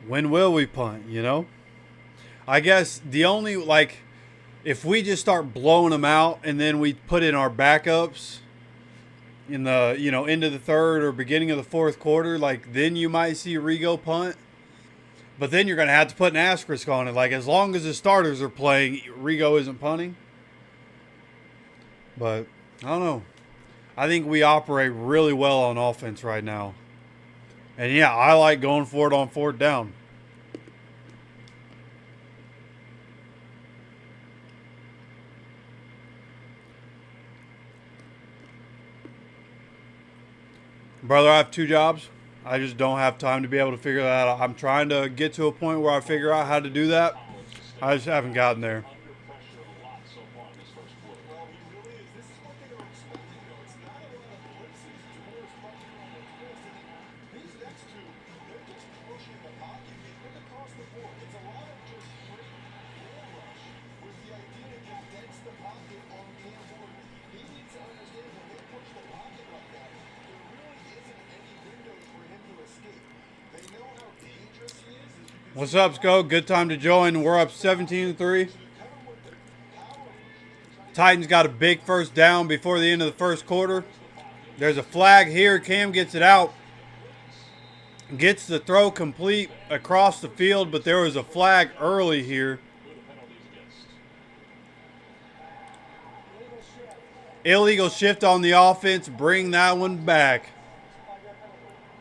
When will we punt, you know? I guess the only, like, if we just start blowing them out and then we put in our backups in the, you know, into the third or beginning of the fourth quarter, like then you might see Rigo punt. But then you're going to have to put an asterisk on it. Like as long as the starters are playing, Rigo isn't punting. But I don't know. I think we operate really well on offense right now. And yeah, I like going for it on 4th down. Brother, I have 2 jobs. I just don't have time to be able to figure that out. I'm trying to get to a point where I figure out how to do that. I just haven't gotten there. Under pressure a lot so far in this first quarter. well, he really is. This is what they were expecting. You know, it's not a lot of blitzes. It's more pressure on the twist. And these next two, they're just pushing the pocket. They look across the board. It's a lot of just straight bull rush with the idea to condense the pocket on Cam Ward. He needs to understand when they push the pocket like that, there really isn't any windows for him to escape. They know how dangerous he is. As you can What's up, Sco? Good time to join. We're up 17-3. Titans got a big first down before the end of the first quarter. There's a flag here. Cam gets it out. Gets the throw complete across the field, but there was a flag early here. Illegal shift on the offense. Bring that one back. There are 23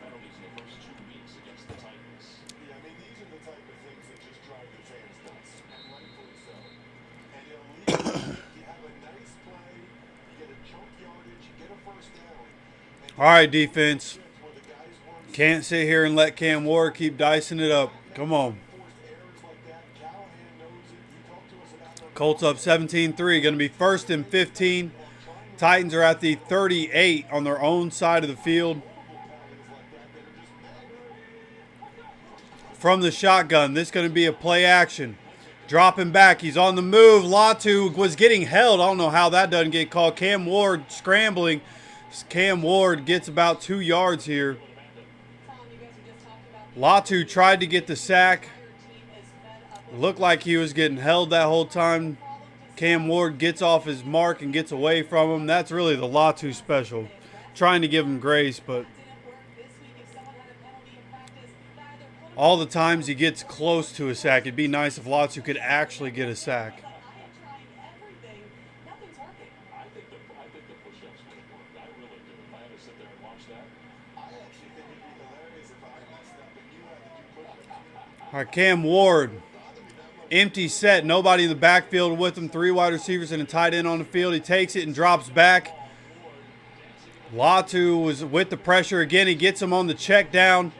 penalties in the first 2 weeks against the Titans. Yeah, I mean, these are the type of things that just drive the fans nuts, and rightfully so. And illegally, you have a nice play, you get a chunk yardage, you get a first down. And All right, defense. where the guys weren't Can't sit here and let Cam Ward keep dicing it up. Come on. forced errors like that. Callahan knows it. He talked to us about it. Colts up 17-3. Going to be 1st and 15. Titans are at the 38 on their own side of the field. From the shotgun, this is going to be a play action. Dropping back, he's on the move. Latu was getting held. I don't know how that doesn't get called. Cam Ward scrambling. Cam Ward gets about 2 yards here. Latu tried to get the sack. Looked like he was getting held that whole time. Cam Ward gets off his mark and gets away from him. That's really the Latu special. Trying to give him grace, but all the times he gets close to a sack, it'd be nice if Latu could actually get a sack. I sit there and watch that. I actually think it'd be hilarious if I messed up and you had to do push-ups. All right, Cam Ward. Empty set. Nobody in the backfield with him. 3 wide receivers and a tight end on the field. He takes it and drops back. Latu was with the pressure again. He gets him on the check down.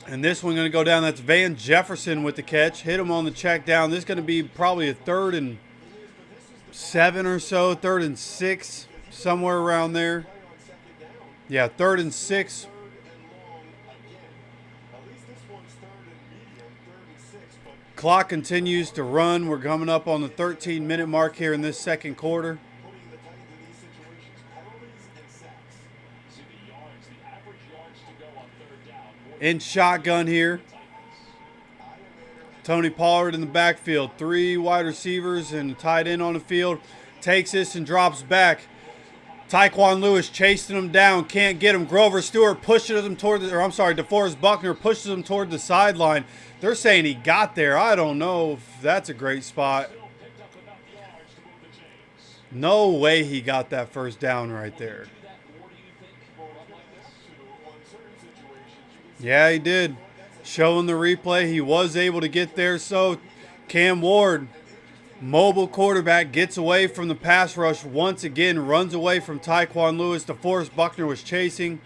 And this one going to go down. That's Van Jefferson with the catch. Hit him on the check down. This is going to be probably a 3rd and 7 or so. 3rd and 6. Somewhere around there. Yeah, 3rd and 6. Clock continues to run. We're coming up on the 13-minute mark here in this second quarter. Putting the Titans in these situations, penalties and sacks. See the yards, the average yards to go on 3rd down. More In shotgun here. Tony Pollard in the backfield. 3 wide receivers and a tight end on the field. Takes this and drops back. Tyquan Lewis chasing him down. Can't get him. Grover Stewart pushes him toward the, or I'm sorry, DeForest Buckner pushes him toward the sideline. They're saying he got there. I don't know if that's a great spot. picked up enough yards to move the chains. No way he got that first down right there. Do that more, do you think, for a run like this? On certain situations, you can Yeah, he did. Showing the replay, he was able to get there. So Cam Ward, mobile quarterback, gets away from the pass rush once again, runs away from Tyquan Lewis. DeForest Buckner was chasing,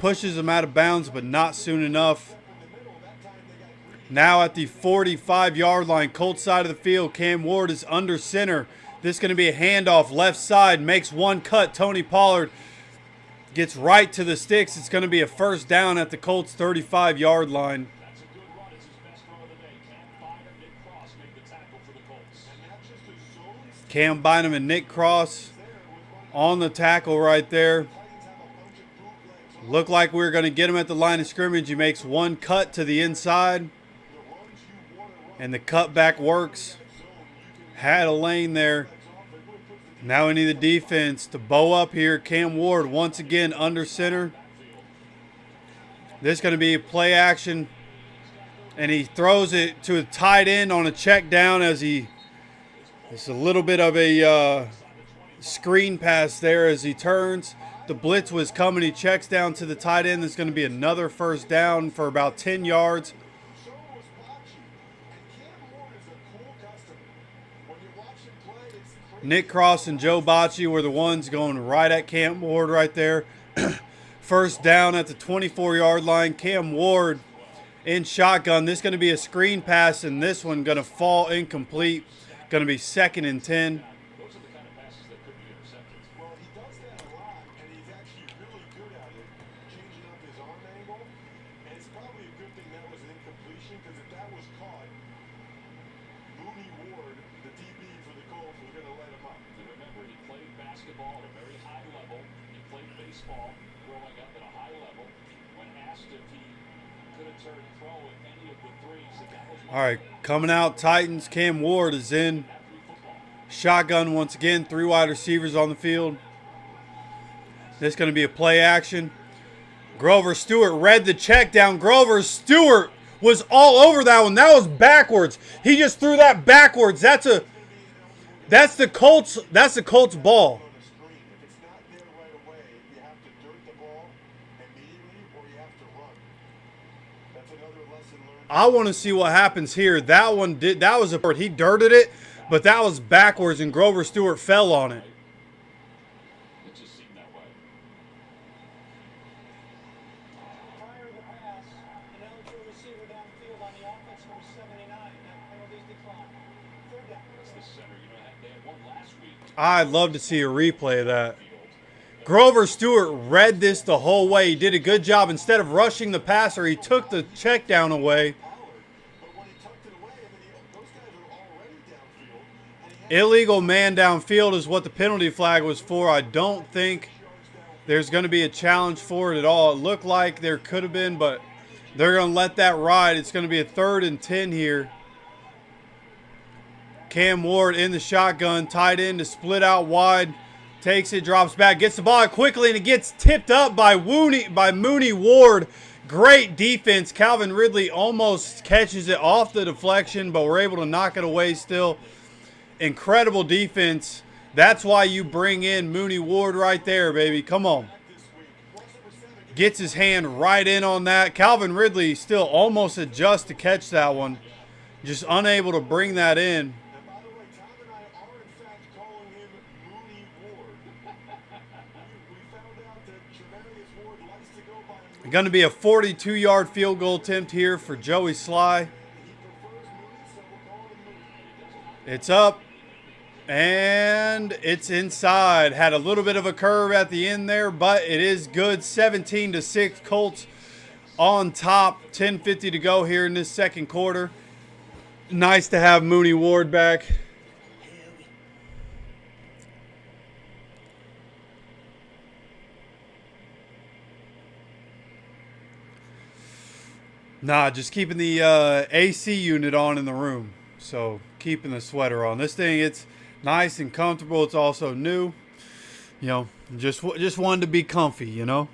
pushes him out of bounds, but not soon enough. Now at the 45-yard line, Colts side of the field, Cam Ward is under center. This is going to be a handoff, left side, makes one cut. Tony Pollard gets right to the sticks. It's going to be a first down at the Colts 35-yard line. That's a good run. It's his best run of the day. Cam Bynum, Nick Cross make the tackle for the Colts. and not just as solely Cam Bynum and Nick Cross on the tackle right there. Titans have a bunch of bootlegs. Looked like we were going to get him at the line of scrimmage. He makes one cut to the inside, The runs you want to run and the cutback works. Had a lane there. Now we need the defense to bow up here. Cam Ward once again under center. This is going to be a play action. And he throws it to a tight end on a check down as he... It's a little bit of a screen pass there as he turns. The blitz was coming. He checks down to the tight end. There's going to be another first down for about 10 yards. So was Bochy. And Cam Ward is a cool customer. When you watch him play, it's crazy. Nick Cross and Joe Bocci were the ones going right at Cam Ward right there. First down at the 24-yard line. Cam Ward in shotgun. This is going to be a screen pass, and this one going to fall incomplete. Going to be 2nd and 10. Those are the kind of passes that could be interceptions. Well, he does that a lot, and he's actually really good at it, changing up his arm angle. And it's probably a good thing that was an incompletion, because if that was caught, Mooney Ward, the DB for the Colts, was going to let him up. And remember, he played basketball at a very high level. He played baseball growing up at a high level. When asked if he could have turned pro at any of the 3, he said that was All right, coming out Titans. Cam Ward is in. Shotgun once again. 3 wide receivers on the field. This is going to be a play action. Grover Stewart read the check down. Grover Stewart was all over that one. That was backwards. He just threw that backwards. That's the Colts. That's the Colts ball. On the screen, if it's not there right away, you have to dirt the ball immediately, or you have to run. That's another lesson learned. I want to see what happens here. That one did. That was a. He dirted it, but that was backwards, and Grover Stewart fell on it. It just seemed that way. Prior to the pass, an eligible receiver downfield on the offense was 79. Now penalties decline. 3rd down. That's the center. You know, they had one last week. I'd love to see a replay of that. Grover Stewart read this the whole way. He did a good job. Instead of rushing the passer, he took the check down away. But when he tucked it away, I mean, those guys are already downfield. And he had Illegal man downfield is what the penalty flag was for. I don't think there's going to be a challenge for it at all. It looked like there could have been, but they're going to let that ride. It's going to be a 3rd and 10 here. Cam Ward in the shotgun, tight end to split out wide. Takes it, drops back, gets the ball out quickly, and it gets tipped up by Mooney Ward. Great defense. Calvin Ridley almost catches it off the deflection, but we're able to knock it away still. Incredible defense. That's why you bring in Mooney Ward right there, baby. Come on. this week, Gets his hand right in on that. Calvin Ridley still almost adjusts to catch that one. Just unable to bring that in. And by the way, Tom and I are in fact calling him Mooney Ward. We found out that Trevarius Ward likes to go by Mooney. Going to be a 42-yard field goal attempt here for Joey Sly. He prefers Mooney, so we'll call him Mooney. It's up. And it's inside. Had a little bit of a curve at the end there, but it is good. 17-6 Colts on top. 10:50 to go here in this second quarter. Nice to have Mooney Ward back. Nah, just keeping the AC unit on in the room. So keeping the sweater on. This thing, it's nice and comfortable. It's also new. You know, just wanted to be comfy, you know.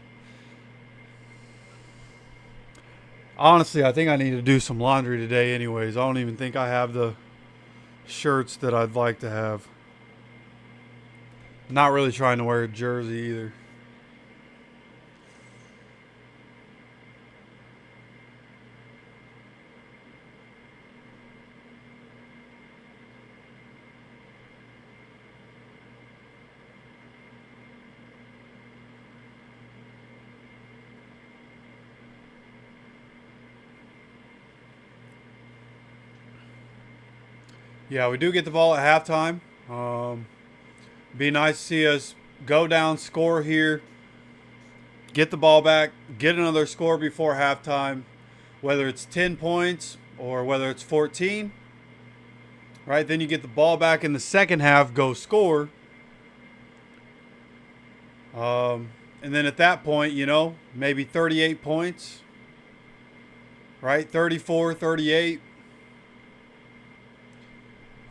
Honestly, I think I need to do some laundry today anyways. I don't even think I have the shirts that I'd like to have. Not really trying to wear a jersey either. Yeah, we do get the ball at halftime. Be nice to see us go down, score here, get the ball back, get another score before halftime, whether it's 10 points or whether it's 14. Right, then you get the ball back in the second half, go score. And then at that point, you know, maybe 38 points. Right, 34, 38.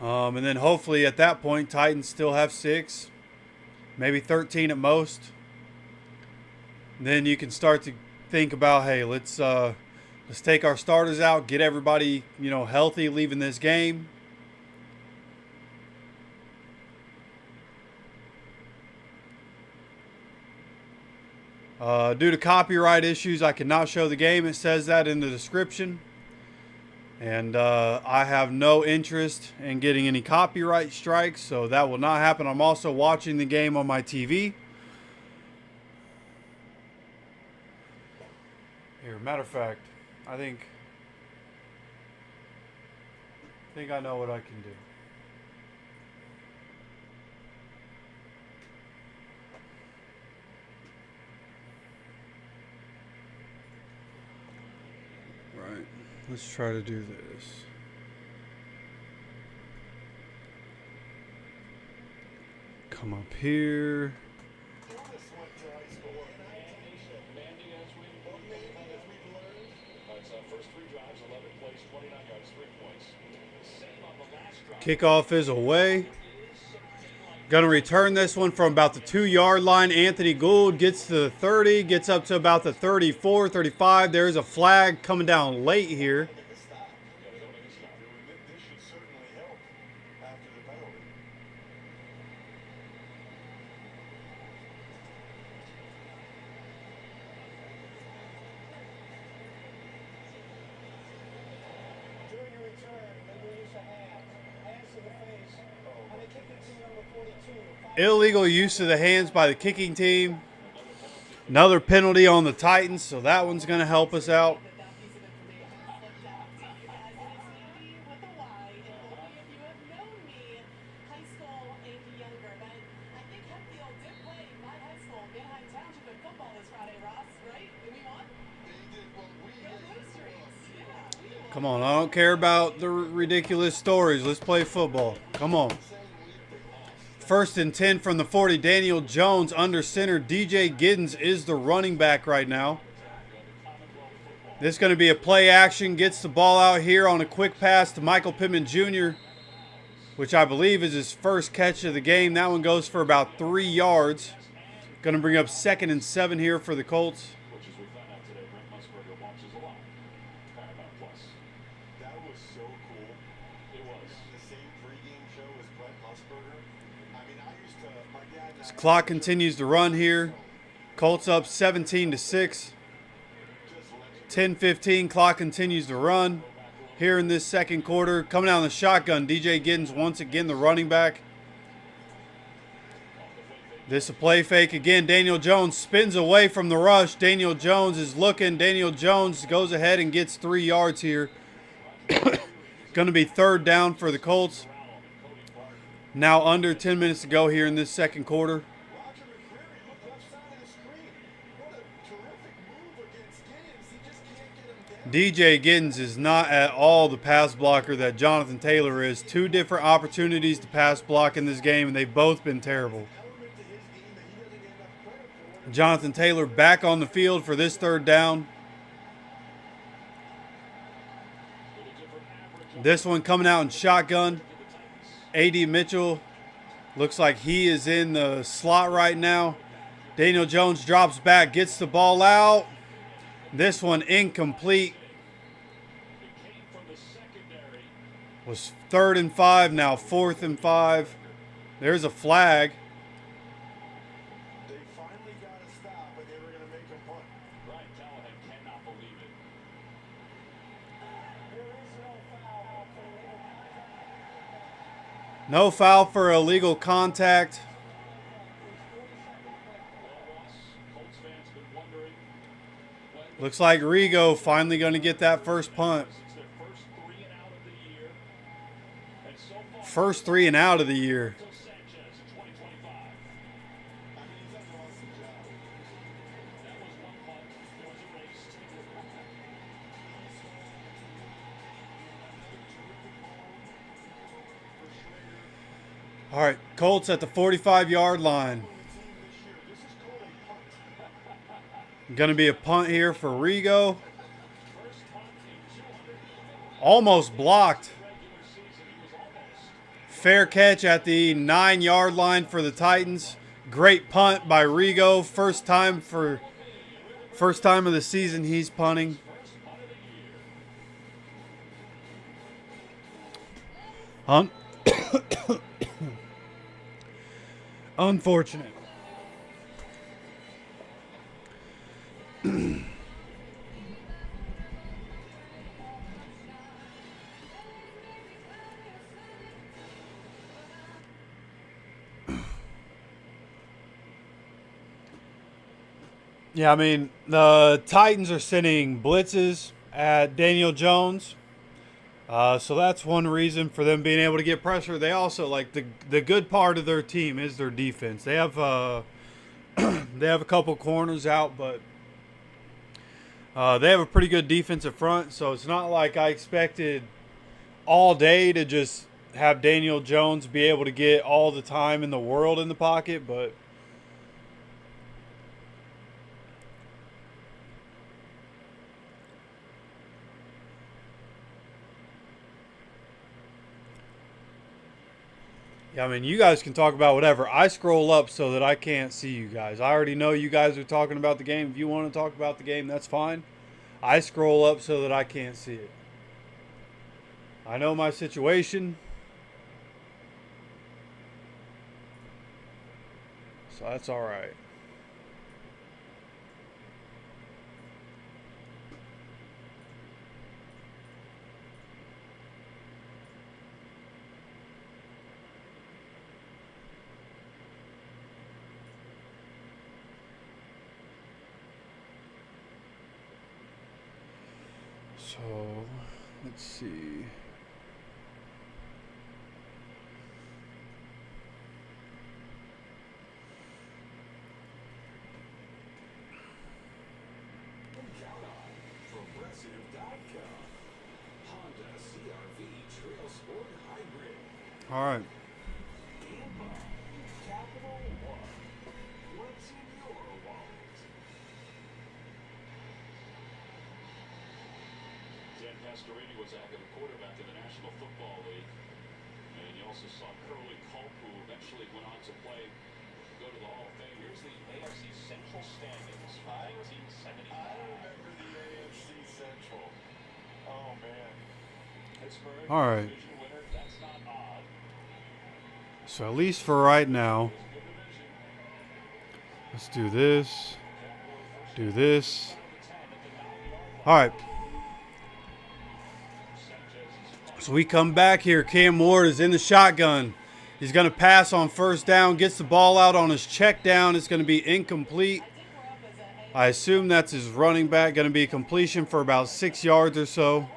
And then hopefully at that point, Titans still have 6, maybe 13 at most. And then you can start to think about, hey, let's take our starters out, get everybody, you know, healthy leaving this game. Due to copyright issues, I cannot show the game. It says that in the description. And I have no interest in getting any copyright strikes, so that will not happen. I'm also watching the game on my TV. Here, matter of fact, I think I know what I can do. Right. Let's try to do this. Come up here. Thomas went to high school in Mandy, as we've learned. it's first 3 drives, 11 plays, 29 yards, 3 points. Same on the last drive. Kickoff is away. Going to return this one from about the 2-yard line. Anthony Gould gets to the 30, gets up to about the 34, 35. There's a flag coming down late here. This should certainly help after the penalty. During your return, remember use of hands. Hands to the face. On the kicking team number 42. Illegal use of the hands by the kicking team. Another penalty on the Titans, so that one's going to help us out. Come on, I don't care about the ridiculous stories. Let's play football. Come on. First and 10 from the 40. Daniel Jones under center. DJ Giddens is the running back right now. This is going to be a play action. Gets the ball out here on a quick pass to Michael Pittman Jr., which I believe is his first catch of the game. That one goes for about 3 yards. Going to bring up 2nd and 7 here for the Colts. Which, as we found out today, Brent Musburger watches a lot. Paramount Plus. That was so cool. It was. The same pregame show as Brent Musburger. I mean, I used to, my dad and I. Clock continues to run here. Colts up 17-6. 10:15. Clock continues to run here in this second quarter. Coming out in the shotgun, DJ Giddens once again the running back. This a play fake again. Daniel Jones spins away from the rush. Daniel Jones is looking. Daniel Jones goes ahead and gets 3 yards here. Going to be third down for the Colts. Now under 10 minutes to go here in this second quarter. Roger McCreary, look left side of the screen. What a terrific move against Giddens. He just can't get him down. DJ Giddens is not at all the pass blocker that Jonathan Taylor is. 2 different opportunities to pass block in this game, and they've both been terrible. Element to his game that he doesn't get enough credit for. Jonathan Taylor back on the field for this third down. This one coming out in shotgun. A.D. Mitchell looks like he is in the slot right now. Daniel Jones drops back, gets the ball out. This one incomplete. Was 3rd and 5, now 4th and 5. There's a flag. They finally got to stop, but they were going to make him punt. Brian Callahan cannot believe it. No foul for illegal contact. Colts fans been wondering when Looks like Rigo finally going to get that first punt. it's their first 3 and out of the year. And so far, First 3 and out of the year. Sanchez in 2025. I mean, he's done an awesome job. That was one punt. It was erased. All right, Colts at the 45-yard line. This is called a punt. Going to be a punt here for Rigo. First punt in 200 Almost blocked. regular season. He was almost. Fair catch at the 9-yard line for the Titans. Great punt by Rigo. First time of the season he's punting. Unfortunate. Yeah, I mean, the Titans are sending blitzes at Daniel Jones. So that's one reason for them being able to get pressure. They also, like, the good part of their team is their defense. They have they have a couple corners out, but they have a pretty good defensive front. So it's not like I expected all day to just have Daniel Jones be able to get all the time in the world in the pocket, but yeah, I mean, you guys can talk about whatever. I scroll up so that I can't see you guys. I already know you guys are talking about the game. If you want to talk about the game, that's fine. I scroll up so that I can't see it. I know my situation. So that's all right. So, let's see. Progressive.com. Honda CRV Trail Sport Hybrid. All right. Tampa. Capital One. What's in your wallet? Dan Pastorini was active quarterback in the National Football League. And you also saw Curly Culp, who eventually went on to go to the Hall of Fame. Here's the AFC Central standings for 1975. I remember the AFC Central. Oh, man. Pittsburgh, All right. division winner. That's not odd. So at least for right now, Good division. let's do this. Do this. All right. So we come back here. Cam Ward is in the shotgun. He's going to pass on first down. Gets the ball out on his check down. It's going to be incomplete. I assume that's his running back. Going to be a completion for about 6 yards or so.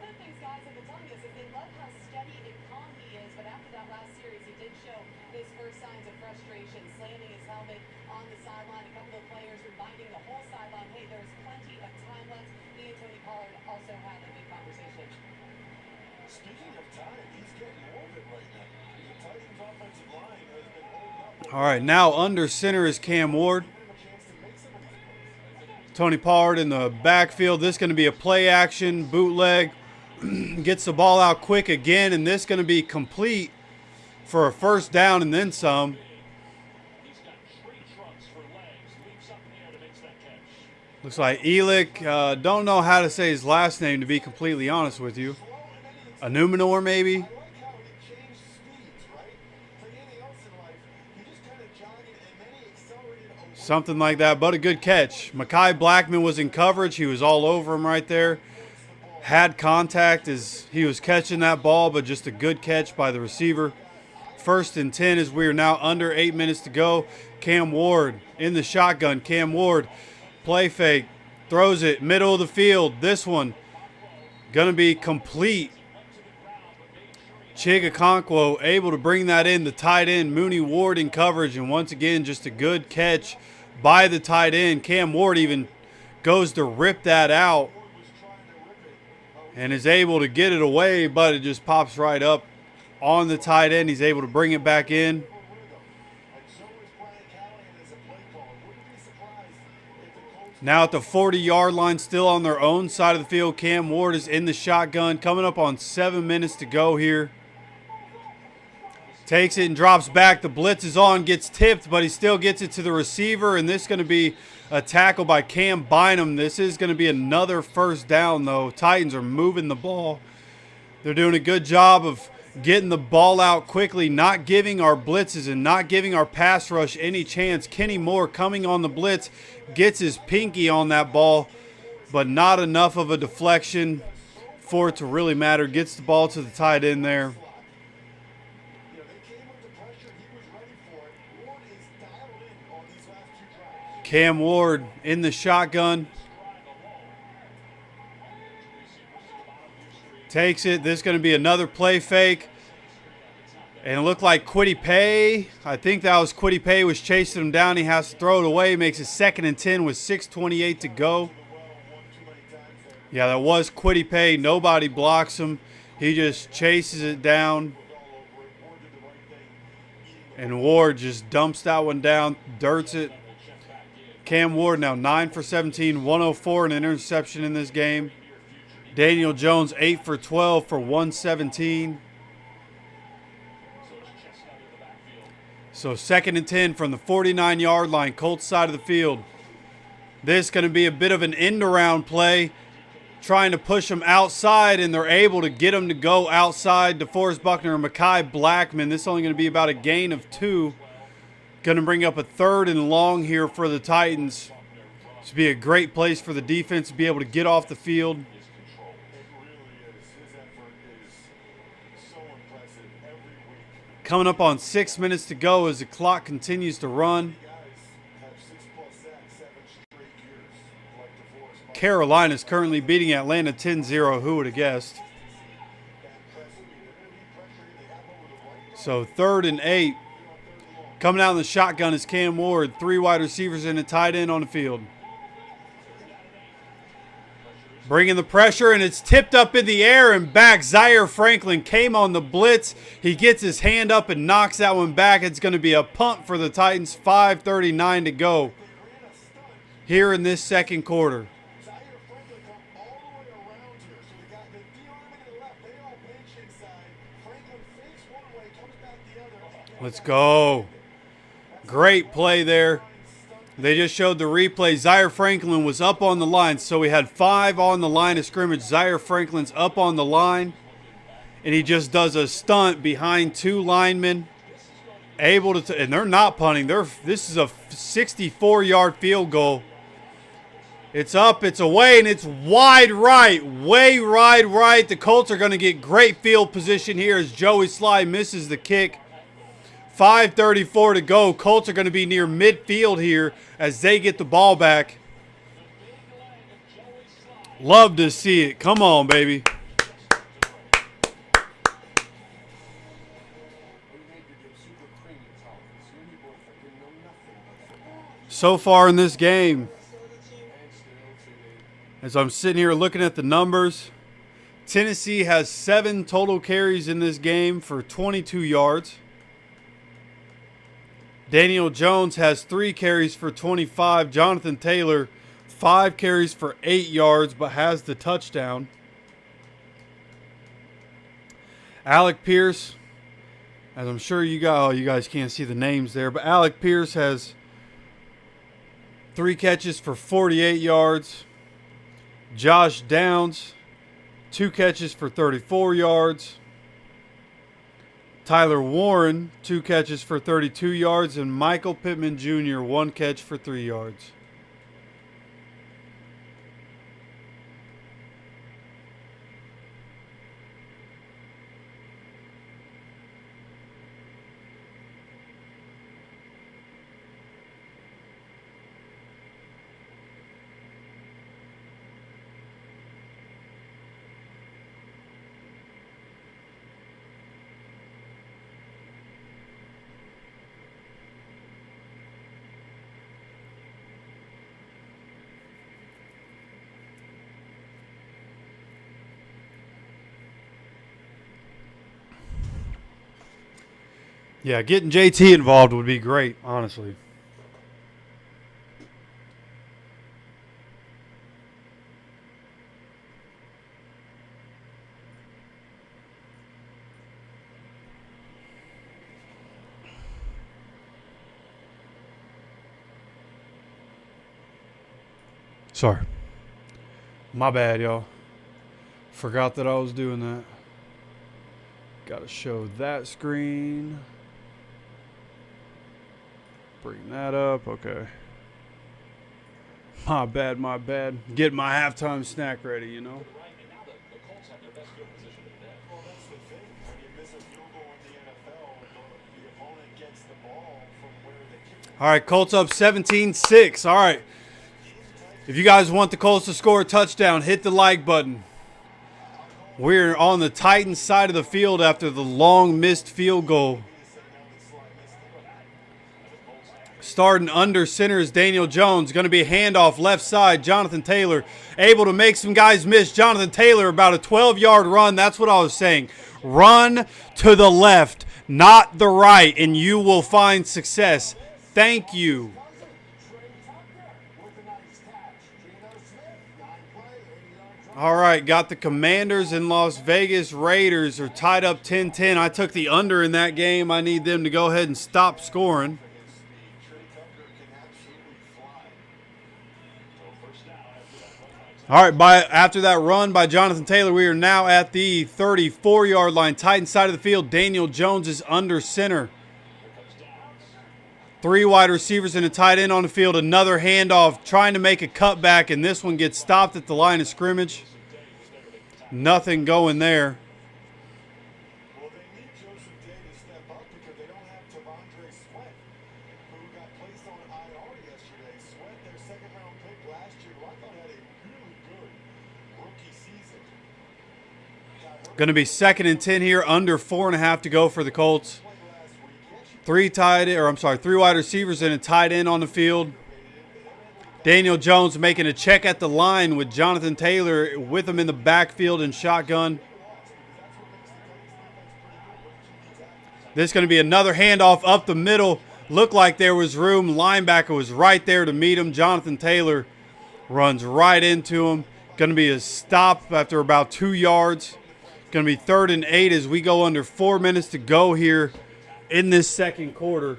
All right, now under center is Cam Ward. Tony Pollard in the backfield. This is going to be a play action, bootleg. Gets the ball out quick again, and this is going to be complete for a first down and then some. Looks like Elick. Don't know how to say his last name, to be completely honest with you. Anumanor, maybe? Something like that, but a good catch. Mekhi Blackman was in coverage. He was all over him right there. Had contact as he was catching that ball, but just a good catch by the receiver. 1st and 10 as we are now under 8 minutes to go. Cam Ward in the shotgun. Cam Ward, play fake, throws it, middle of the field. This one going to be complete. Chigakonkwo able to bring that in. The tight end, Mooney Ward in coverage, and once again, just a good catch by the tight end. Cam Ward even goes to rip that out and is able to get it away, but it just pops right up on the tight end. He's able to bring it back in. Now at the 40-yard line, still on their own side of the field. Cam Ward is in the shotgun, coming up on 7 minutes to go here. Takes it and drops back. The blitz is on, gets tipped, but he still gets it to the receiver, and this is going to be a tackle by Cam Bynum. This is going to be another first down, though. Titans are moving the ball. They're doing a good job of getting the ball out quickly, not giving our blitzes and not giving our pass rush any chance. Kenny Moore coming on the blitz, gets his pinky on that ball, but not enough of a deflection for it to really matter. Gets the ball to the tight end there. Cam Ward in the shotgun. Takes it. This is going to be another play fake. And it looked like Kwity Paye. I think that was Kwity Paye was chasing him down. He has to throw it away. Makes it 2nd and 10 with 6:28 to go. Yeah, that was Kwity Paye. Nobody blocks him. He just chases it down. And Ward just dumps that one down, dirts it. Cam Ward now 9 for 17, 104, and an interception in this game. Daniel Jones 8 for 12 for 117. So 2nd and 10 from the 49-yard line, Colts side of the field. This is going to be a bit of an end-around play, trying to push them outside, and they're able to get them to go outside. DeForest Buckner and Mekhi Blackman. This is only going to be about a gain of 2. Going to bring up a 3rd and long here for the Titans. This would be a great place for the defense to be able to get off the field. Coming up on 6 minutes to go as the clock continues to run. Carolina is currently beating Atlanta 10-0. Who would have guessed? So 3rd and 8. Coming out in the shotgun is Cam Ward. 3 wide receivers and a tight end on the field. Bringing the pressure, and it's tipped up in the air and back. Zaire Franklin came on the blitz. He gets his hand up and knocks that one back. It's going to be a punt for the Titans. 5:39 to go here in this second quarter. Let's go. Great play there. They just showed the replay. Zaire Franklin was up on the line. So we had 5 on the line of scrimmage. Zaire Franklin's up on the line. And he just does a stunt behind 2 linemen. Able to, and they're not punting. This is a 64-yard field goal. It's up, it's away, and it's wide right. Way wide right. The Colts are going to get great field position here as Joey Sly misses the kick. 5:34 to go. Colts are going to be near midfield here as they get the ball back. Love to see it. Come on, baby. So far in this game, as I'm sitting here looking at the numbers, Tennessee has 7 total carries in this game for 22 yards. Daniel Jones has 3 carries for 25. Jonathan Taylor, 5 carries for 8 yards, but has the touchdown. Alec Pierce, as I'm sure you guys can't see the names there, but Alec Pierce has 3 catches for 48 yards. Josh Downs, 2 catches for 34 yards. Tyler Warren, 2 catches for 32 yards. And Michael Pittman Jr., 1 catch for 3 yards. Yeah, getting JT involved would be great, honestly. Sorry. My bad, y'all. Forgot that I was doing that. Got to show that screen. Bring that up. Okay. My bad, my bad. Get my halftime snack ready, you know. Right, and now the Colts have their best field position of the day. Well, that's the thing. When you miss a field goal in the NFL, the opponent gets the ball from where the kicker. All right, Colts up 17-6. All right. If you guys want the Colts to score a touchdown, hit the like button. We're on the Titans side of the field after the long missed field goal. Starting under center is Daniel Jones. Going to be a handoff left side. Jonathan Taylor able to make some guys miss. Jonathan Taylor about a 12-yard run. That's what I was saying. Run to the left, not the right, and you will find success. Thank you. All right, got the Commanders and Las Vegas Raiders are tied up 10-10. I took the under in that game. I need them to go ahead and stop scoring. All right, after that run by Jonathan Taylor, we are now at the 34-yard line. Titans side of the field, Daniel Jones is under center. 3 wide receivers and a tight end on the field. Another handoff, trying to make a cutback, and this one gets stopped at the line of scrimmage. Nothing going there. Well, they need Joseph Day to step up because they don't have Tavondre Sweat, who got placed on IR yesterday. Sweat, their second-round pick last year, who I thought had a really good rookie season. Going to be 2nd and 10 here, under 4.5 to go for the Colts. 3 wide receivers and a tight end on the field. Daniel Jones making a check at the line with Jonathan Taylor with him in the backfield and shotgun. This is going to be another handoff up the middle. Looked like there was room. Linebacker was right there to meet him. Jonathan Taylor runs right into him. Going to be a stop after about 2 yards. Going to be 3rd and 8 as we go under 4 minutes to go here in this second quarter.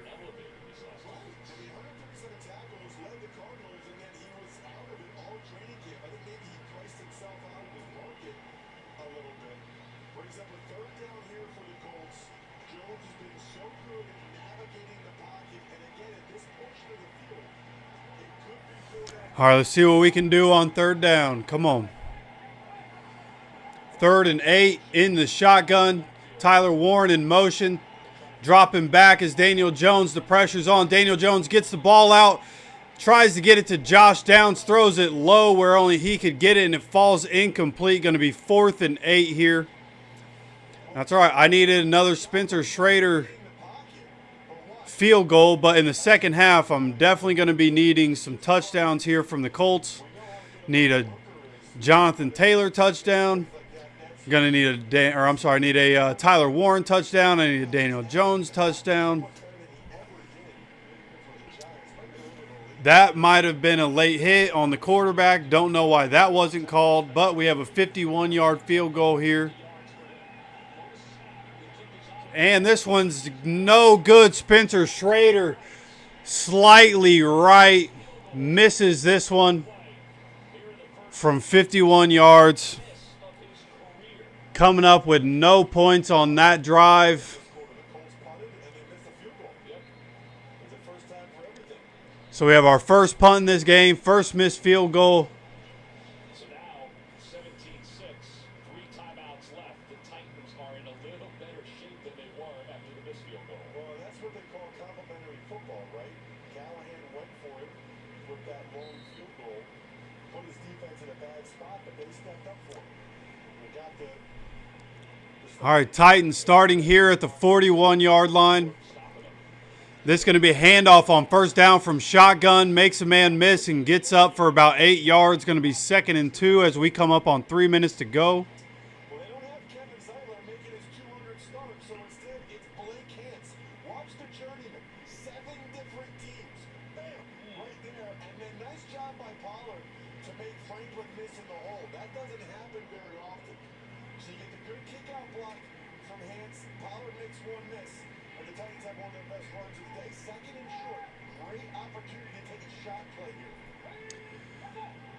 All right, let's see what we can do on third down. Come on. 3rd and 8 in the shotgun. Tyler Warren in motion. Dropping back as Daniel Jones. The pressure's on. Daniel Jones gets the ball out. Tries to get it to Josh Downs. Throws it low where only he could get it, and it falls incomplete. Going to be 4th and 8 here. That's all right. I needed another Spencer Schrader field goal, but in the second half, I'm definitely going to be needing some touchdowns here from the Colts. Need a Jonathan Taylor touchdown. Gonna need need a Tyler Warren touchdown. I need a Daniel Jones touchdown. That might have been a late hit on the quarterback. Don't know why that wasn't called, but we have a 51-yard field goal here. And this one's no good. Spencer Schrader slightly right. Misses this one from 51 yards. Coming up with no points on that drive. So we have our first punt in this game, first missed field goal. So now, 17-6, 3 timeouts left. The Titans are in a little better shape than they were after the missed field goal. Well, that's what they call complimentary football, right? Callahan went for it with that long field goal, put his defense in a bad spot, but they stepped up for him. We got the All right, Titans starting here at the 41-yard line. This is going to be a handoff on first down from shotgun. Makes a man miss and gets up for about 8 yards. Going to be 2nd and 2 as we come up on 3 minutes to go. Well, they don't have Kevin Zeitler making his 200 start, so instead it's Blake Hance. Watch the journeyman. 7 different teams. Bam! Right there. And then nice job by Pollard to make Franklin miss in the hole. That doesn't happen very often. So you get the good kick-out block from Hance. Pollard makes one miss. And the Titans have one of their best runs of the day. 2nd and short. Great opportunity to take a shot play here.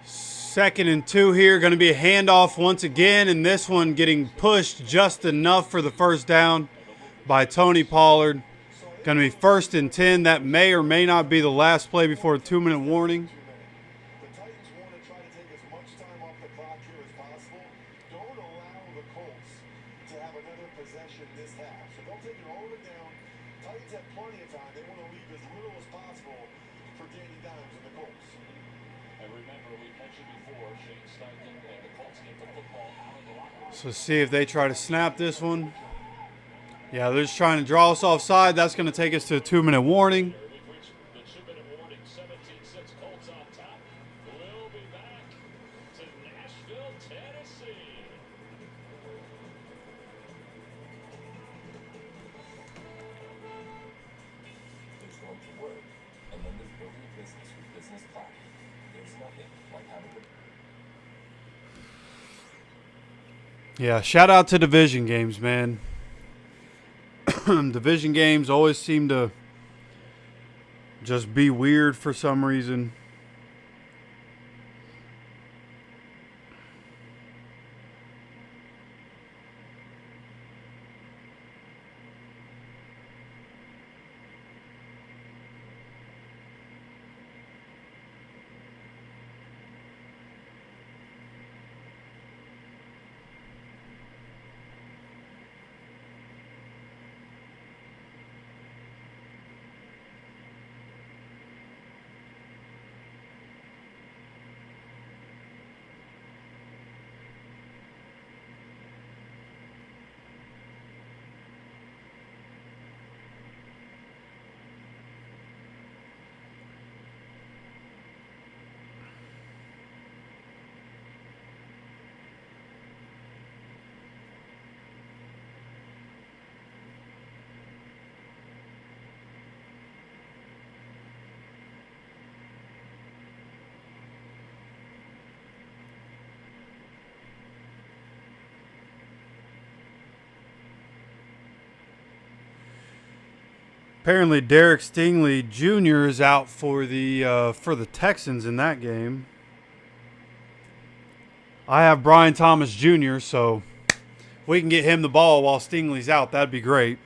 2nd and 2 here. Going to be a handoff once again, and this one getting pushed just enough for the first down by Tony Pollard. Going to be 1st and 10. That may or may not be the last play before a 2-minute warning. The Titans want to try to take as much time off the clock here as possible. Don't allow the Colts to have another possession this half. So don't take it all the way down. Titans have plenty of time. They want to leave as little as possible for Danny Dimes and the Colts. And remember, we mentioned before, Shane Steichen and the Colts get the football out of the locker room. So see if they try to snap this one. Yeah, they're just trying to draw us offside. That's going to take us to a 2-minute warning. We've reached the 2-minute warning. 17-6 Colts on top. We'll be back to Nashville, Tennessee. There's going to work, and then there's building a business with business planning. There's nothing like having the Yeah, shout out to division games, man. Division games always seem to just be weird for some reason. Apparently, Derek Stingley Jr. is out for the Texans in that game. I have Brian Thomas Jr., so if we can get him the ball while Stingley's out, that'd be great.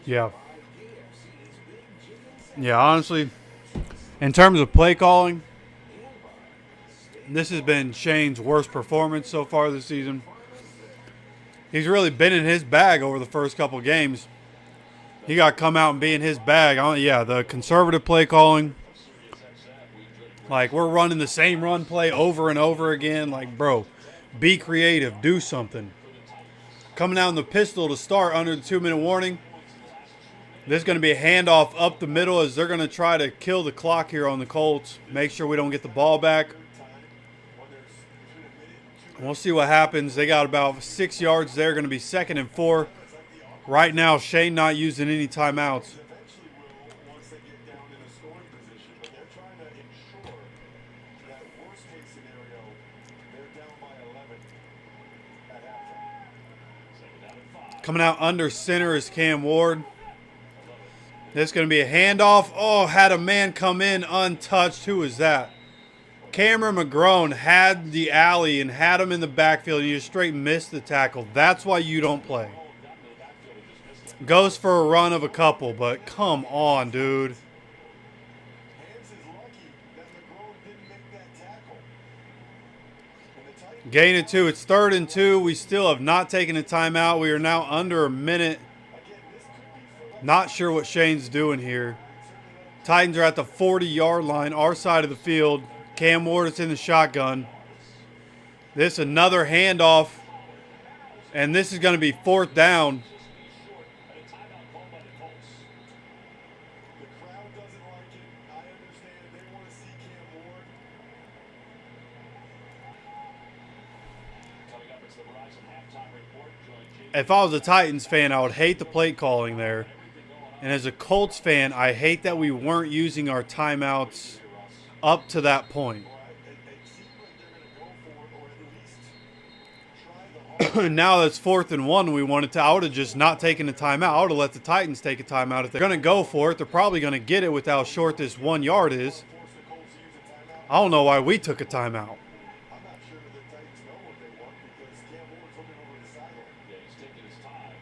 Yeah. Yeah, honestly, in terms of play calling, this has been Shane's worst performance so far this season. He's really been in his bag over the first couple games. He got to come out and be in his bag. Yeah, the conservative play calling. Like, we're running the same run play over and over again. Like, bro, be creative. Do something. Coming out in the pistol to start under the 2-minute warning. There's going to be a handoff up the middle as they're going to try to kill the clock here on the Colts. Make sure we don't get the ball back. We'll see what happens. They got about 6 yards there. Going to be 2nd and 4. Right now, Shane not using any timeouts. Eventually will once they get down in a scoring position, but they're trying to ensure that worst case scenario, they're down by 11 at halftime. Coming out under center is Cam Ward. This is going to be a handoff. Oh, had a man come in untouched. Who is that? Cameron McGrone had the alley and had him in the backfield. And you just straight missed the tackle. That's why you don't play. Goes for a run of a couple, but come on, dude. Hans is lucky that McGrone didn't make that tackle. And the Titans Gain of 2. It's 3rd and 2. We still have not taken a timeout. We are now under a minute. Not sure what Shane's doing here. Titans are at the 40-yard line, our side of the field. Cam Ward is in the shotgun. This another handoff. And this is going to be 4th down. The crowd doesn't like it. I understand. They want to see Cam Ward. Coming up, it's the Verizon halftime report. Join Jake If I was a Titans fan, I would hate the play calling there. And as a Colts fan, I hate that we weren't using our timeouts up to that point. It seems like they're going to go for it, or at least try the hard. Now that's 4th and 1. We wanted to. I would have just not taken a timeout. I would have let the Titans take a timeout. If they're going to go for it, they're probably going to get it with how short this 1 yard is. Force the Colts to use a timeout. I don't know why we took a timeout. I'm not sure the Titans know what they want because Cam Ward's looking over the sideline. Yeah, he's taking his time.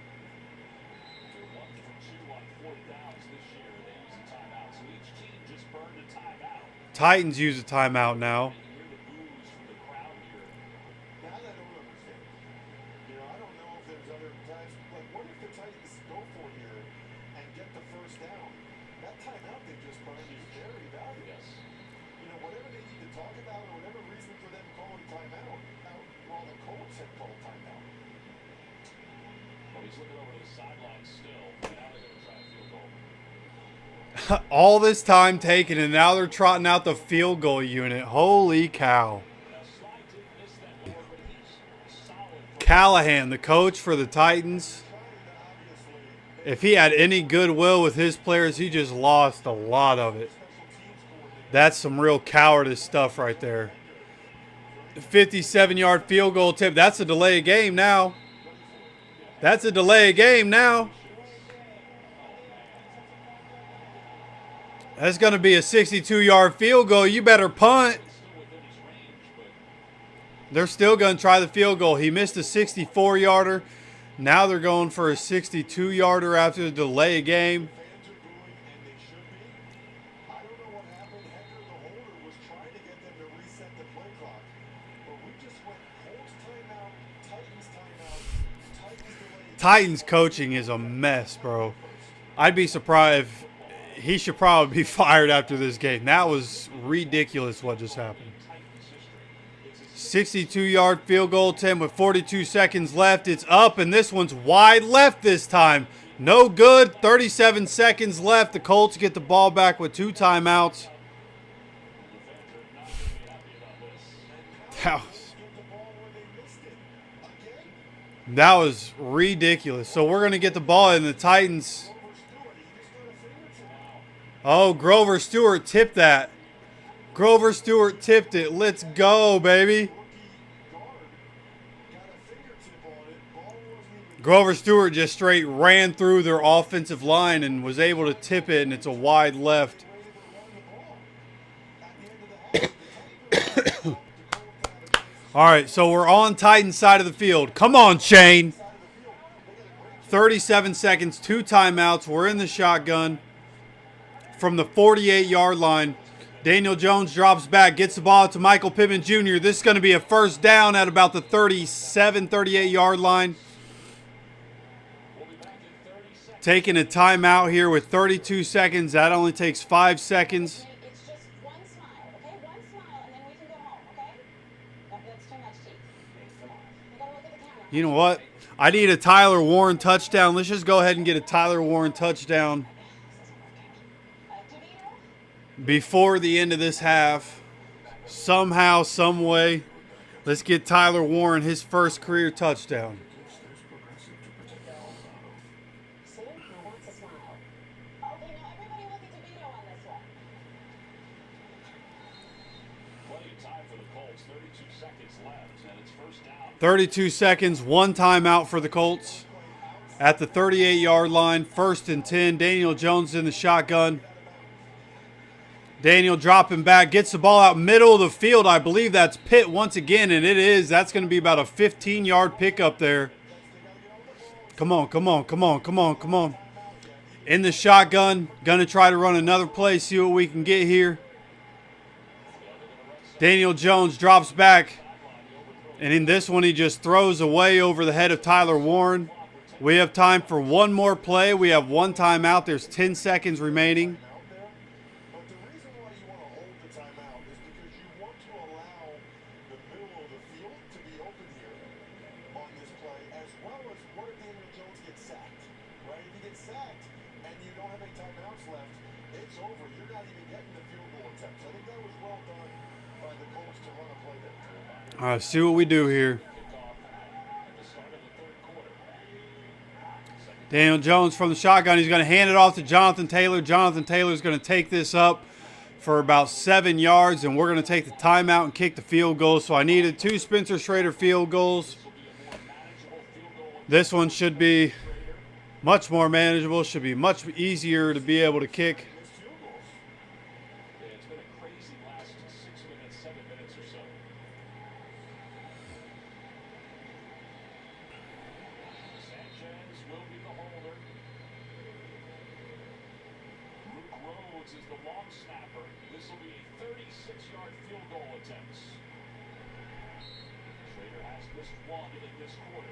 They're 1 for 2 on 4th downs this year. They use a timeout. So each team just burned a timeout. Titans use a timeout now. You hear the boos from the crowd here. That I don't understand. You know, I don't know if there's other times. Like, what if the Titans go for it here and get the first down? That timeout they just burned is very valuable. Yes. You know, whatever they need to talk about or whatever reason for them calling timeout, while the Colts had called timeout. Well, he's looking over the sideline still. Now they're going to try a field goal. All this time taken, and now they're trotting out the field goal unit. Holy cow. Callahan, the coach for the Titans. If he had any goodwill with his players, he just lost a lot of it. That's some real cowardice stuff right there. 57-yard field goal tip. That's a delay of game now. That's a delay of game now. That's going to be a 62-yard field goal. You better punt. They're still going to try the field goal. He missed a 64-yarder. Now they're going for a 62-yarder after the delay of game. Fans are booing, and they should be. I don't know what happened. Hector, the holder, was trying to get them to reset the play clock. But we just went Colts timeout, Titans timeout, Titans delay. Titans coaching is a mess, bro. I'd be surprised if he should probably be fired after this game. That was ridiculous what just happened. 62-yard field goal attempt with 42 seconds left. It's up, and this one's wide left this time. No good. 37 seconds left. The Colts get the ball back with 2 timeouts. That was ridiculous. So we're going to get the ball, and the Titans. Oh, Grover Stewart tipped that. Grover Stewart tipped it. Let's go, baby. Grover Stewart just straight ran through their offensive line and was able to tip it, and it's a wide left. All right, so we're on Titans side of the field. Come on, Shane. 37 seconds, 2 timeouts. We're in the shotgun from the 48-yard line. Daniel Jones drops back, gets the ball to Michael Pittman Jr. This is going to be a first down at about the 37, 38-yard line. Taking a timeout here with 32 seconds. That only takes 5 seconds. It's just one smile, okay? One smile, and then we can go home, okay? That's too much teeth. Come on. You gotta look at the camera. You know what? I need a Tyler Warren touchdown. Let's just go ahead and get a Tyler Warren touchdown before the end of this half. Somehow, some way. Let's get Tyler Warren his first career touchdown. See? Now that's a smile. Okay, now everybody look at DeVito on this one. Plenty of time for the Colts. 32 seconds left, and it's first down. 32 seconds, 1 timeout for the Colts. At the 38-yard line, 1st and 10. Daniel Jones in the shotgun. Daniel dropping back, gets the ball out middle of the field. I believe that's Pitt once again, and it is. That's going to be about a 15-yard pickup there. Come on, come on, come on, come on, come on. In the shotgun, going to try to run another play, see what we can get here. Daniel Jones drops back, and in this one he just throws away over the head of Tyler Warren. We have time for one more play. We have 1 timeout. There's 10 seconds remaining. But the reason why you want to hold the timeout is because you want to allow the middle of the field to be open here on this play, as well as what if Daniel Jones gets sacked, right? If he gets sacked and you don't have any timeouts left, it's over. You're not even getting the field goal attempt. So I think that was well done by the Colts to run a play there. All right, see what we do here. Daniel Jones from the shotgun. He's going to hand it off to Jonathan Taylor. Jonathan Taylor is going to take this up for about 7 yards, and we're going to take the timeout and kick the field goal. So I needed 2 Spencer Schrader field goals. This one should be much more manageable. Should be much easier to be able to kick. Yeah, it's been a crazy last 6 minutes, 7 minutes or so. Sanchez will be the holder. Luke Rhodes is the long snapper. This will be a 36-yard field goal attempt. Schrader has missed 1 in this quarter.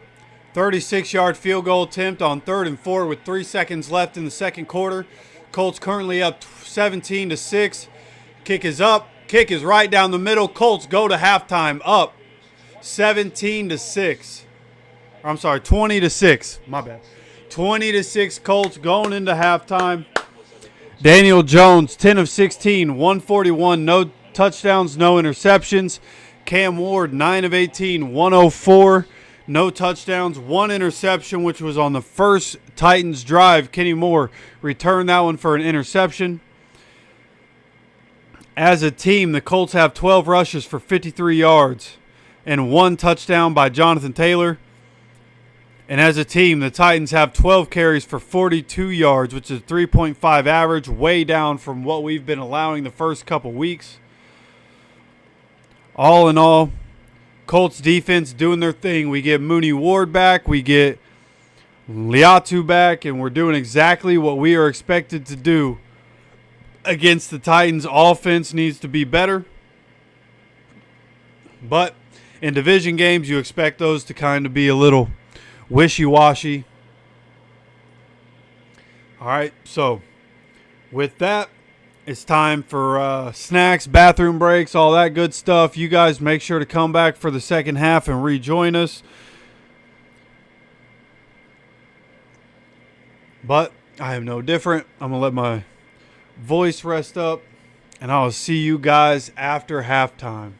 36-yard field goal attempt on 3rd and 4 with 3 seconds left in the second quarter. Colts currently up 17-6. Kick is up. Kick is right down the middle. Colts go to halftime up 17-6. I'm sorry, 20-6. My bad. 20-6 Colts going into halftime. Daniel Jones, 10 of 16, 141, no touchdowns, no interceptions. Cam Ward, 9 of 18, 104, no touchdowns, 1 interception, which was on the first Titans drive. Kenny Moore returned that one for an interception. As a team, the Colts have 12 rushes for 53 yards and 1 touchdown by Jonathan Taylor. And as a team, the Titans have 12 carries for 42 yards, which is a 3.5 average, way down from what we've been allowing the first couple weeks. All in all, Colts defense doing their thing. We get Mooney Ward back, we get Liatu back, and we're doing exactly what we are expected to do against the Titans. Offense needs to be better. But in division games, you expect those to kind of be a little wishy-washy. All right, so with that, it's time for snacks, bathroom breaks, all that good stuff. You guys make sure to come back for the second half and rejoin us. But I am no different. I'm going to let my voice rest up, and I'll see you guys after halftime.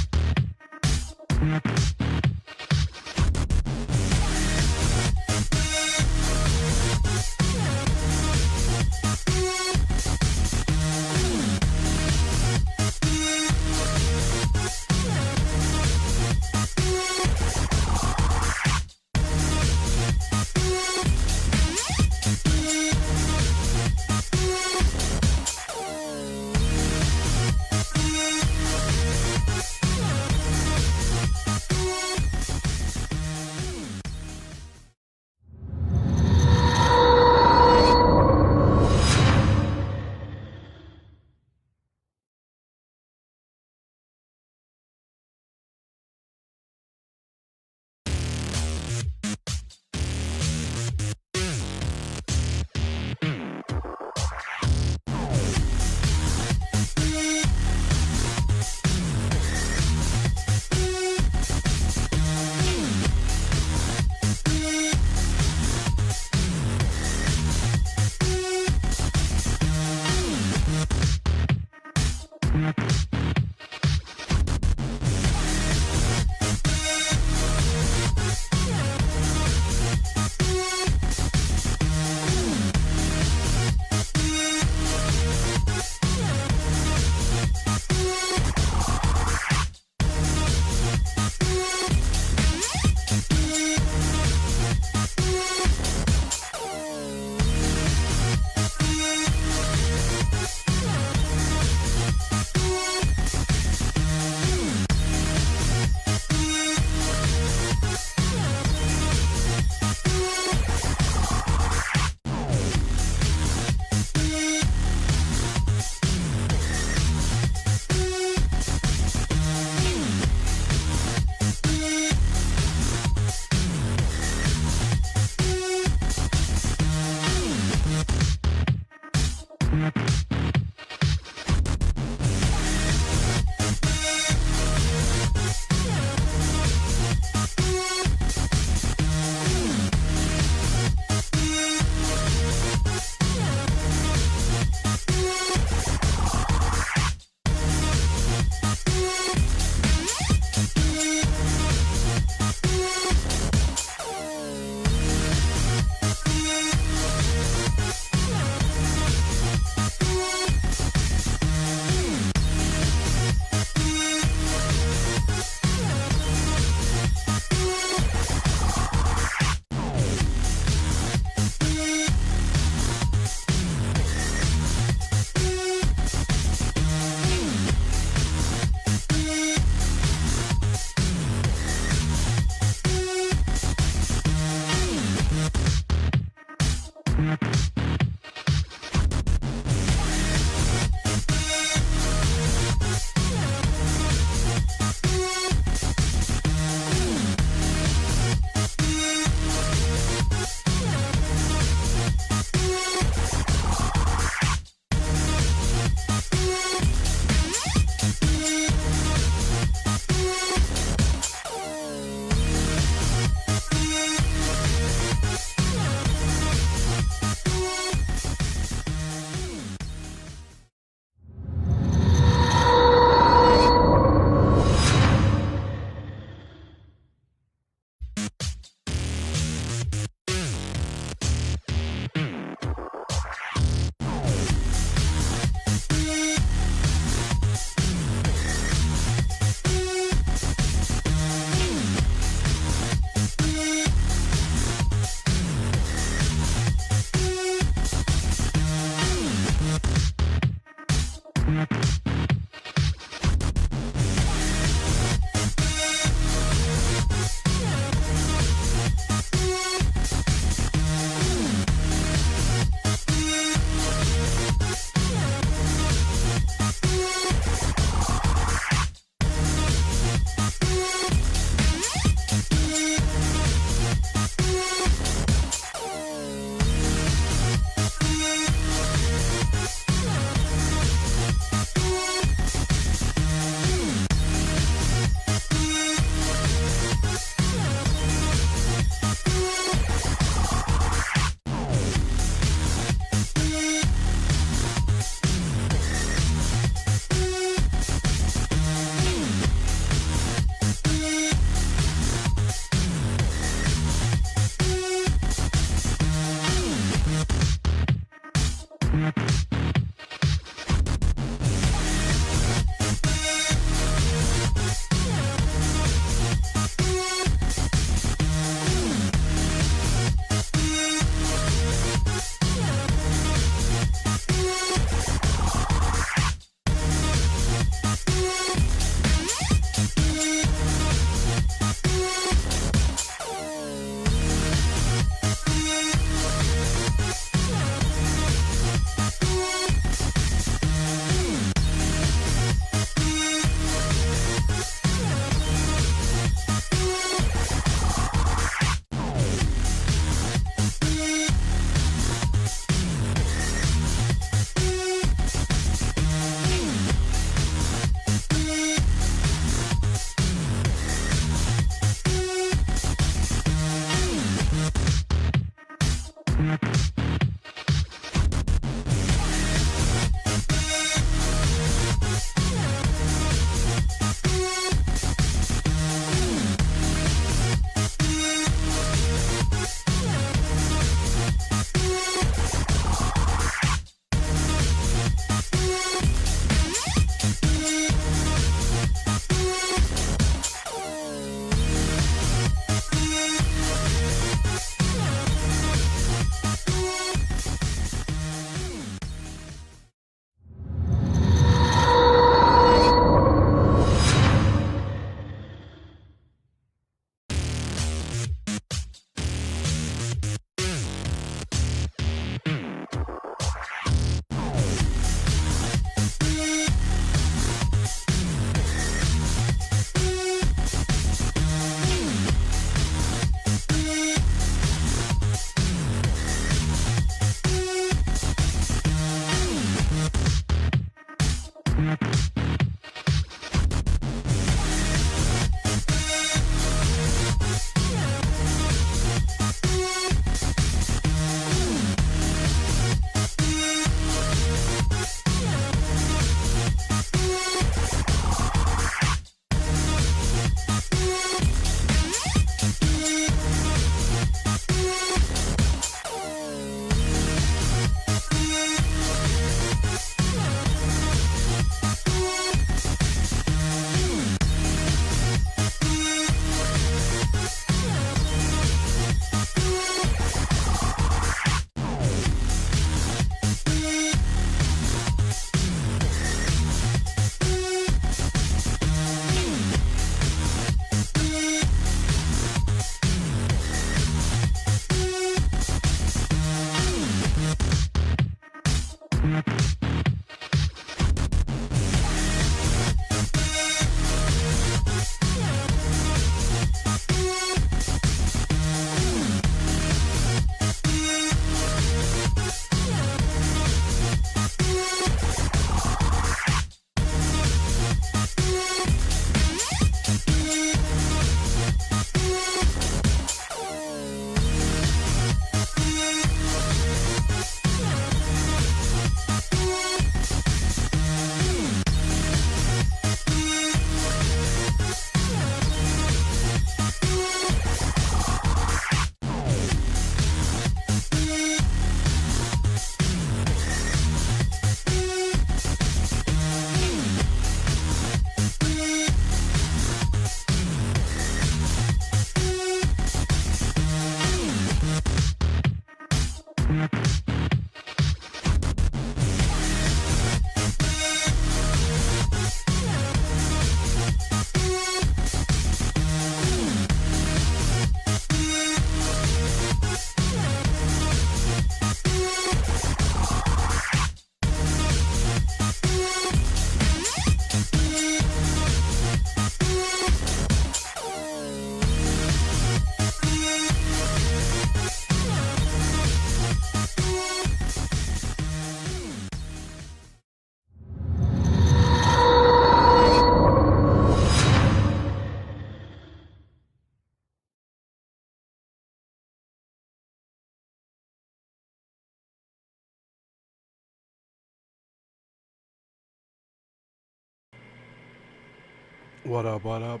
What up, what up?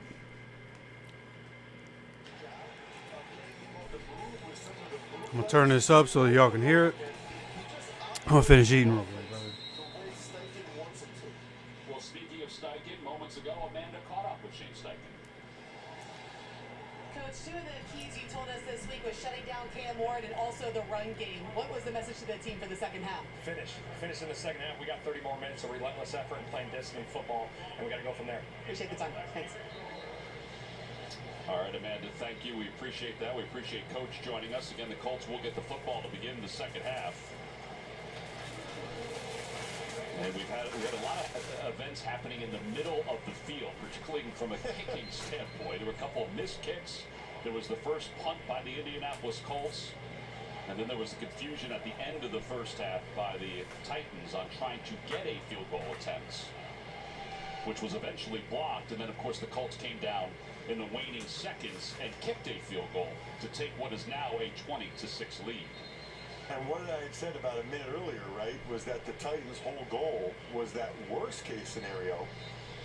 I'm gonna turn this up so y'all can hear it. I'm gonna finish eating real quick, brother. the way Steichen wants it to. Well, speaking of Syndicate, moments ago, Amanda caught up with Shane Steichen. Coach, two of the keys you told us this week was shutting down Cam Ward and also the run game. What was the message to the team for the second half? Finish in the second half. We got 30 more minutes of relentless effort and playing disciplined football, and we got to go from there. Appreciate the time. Thanks. All right, Amanda, thank you. We appreciate that. We appreciate Coach joining us. Again, the Colts will get the football to begin the second half. And we've had a lot of events happening in the middle of the field, particularly from a kicking standpoint. There were a couple of missed kicks. There was the first punt by the Indianapolis Colts. And then there was the confusion at the end of the first half by the Titans on trying to get a field goal attempt, which was eventually blocked. And then, of course, the Colts came down in the waning seconds and kicked a field goal to take what is now a 20-6 lead. And what I had said about a minute earlier, right, was that the Titans' whole goal was that worst case scenario.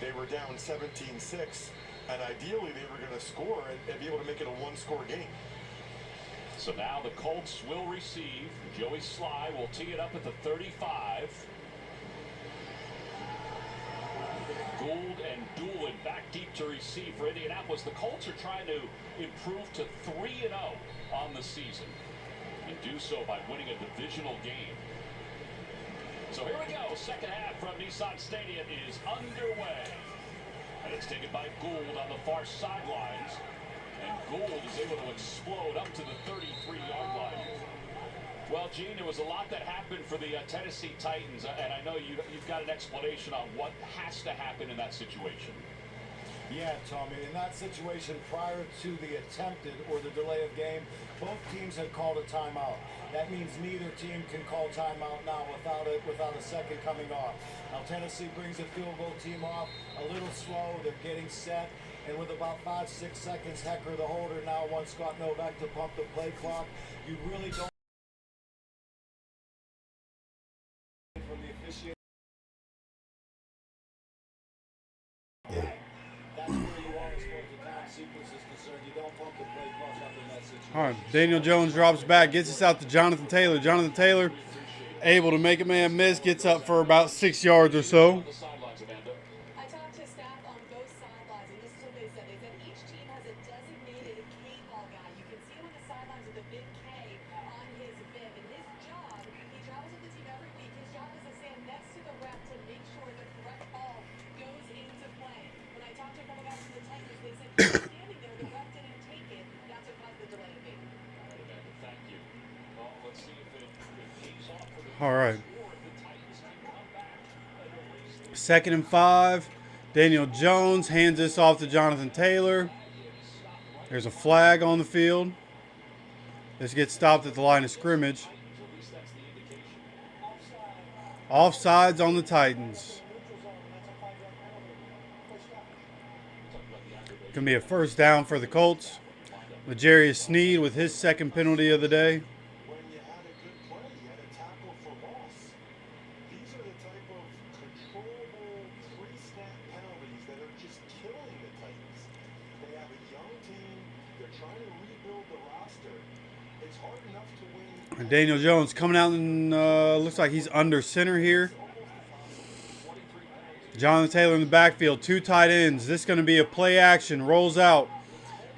They were down 17-6, and ideally they were going to score and be able to make it a one-score game. So now the Colts will receive. Joey Sly will tee it up at the 35. Gould and Doolin back deep to receive for Indianapolis. The Colts are trying to improve to 3-0 on the season and do so by winning a divisional game. So here we go. Second half from Nissan Stadium is underway. And it's taken by Gould on the far sidelines. And Gould is able to explode up to the 33-yard line. Well, Gene, there was a lot that happened for the Tennessee Titans, and I know you've got an explanation on what has to happen in that situation. Yeah, Tommy, in that situation prior to the attempted or the delay of game, both teams had called a timeout. That means neither team can call timeout now without a second coming off. Now Tennessee brings the field goal team off a little slow. They're getting set. And with about 5-6 seconds, Hecker, the holder, now wants Scott Novak to pump the play clock. You really don't from the officiating. That's where you are as far as the time sequence is concerned. You don't pump the play clock up in that situation. All right, Daniel Jones drops back, gets us out to Jonathan Taylor. Jonathan Taylor able to make a man miss, gets up for about 6 yards or so. I talked to staff on both sidelines, and this is what they said. They said each team has a designated K-ball guy. You can see him on the sidelines with a big K on his bib. And his job, he travels with the team every week. His job is to stand next to the ref to make sure the correct ball goes into play. When I talked to a couple guys from the Titans, they said he was standing there, the ref didn't take it. That's what caused the delay in game. Thank you. Well, let's see if it pays off for the All right. score. The Titans can come back and erase 2nd and 5. Daniel Jones hands this off to Jonathan Taylor. There's a flag on the field. This gets stopped at the line of scrimmage. Offsides on the Titans. Gonna be a first down for the Colts. L'Jarius Sneed with his second penalty of the day. When you had a good play, you had a tackle for loss. These are the type of controllable pre-snap penalties that are just killing the Titans. They have a young team. They're trying to rebuild the roster. It's hard enough to win. And Daniel Jones coming out and looks like he's under center here. Jonathan Taylor in the backfield, 2 tight ends. This is going to be a play action. Rolls out,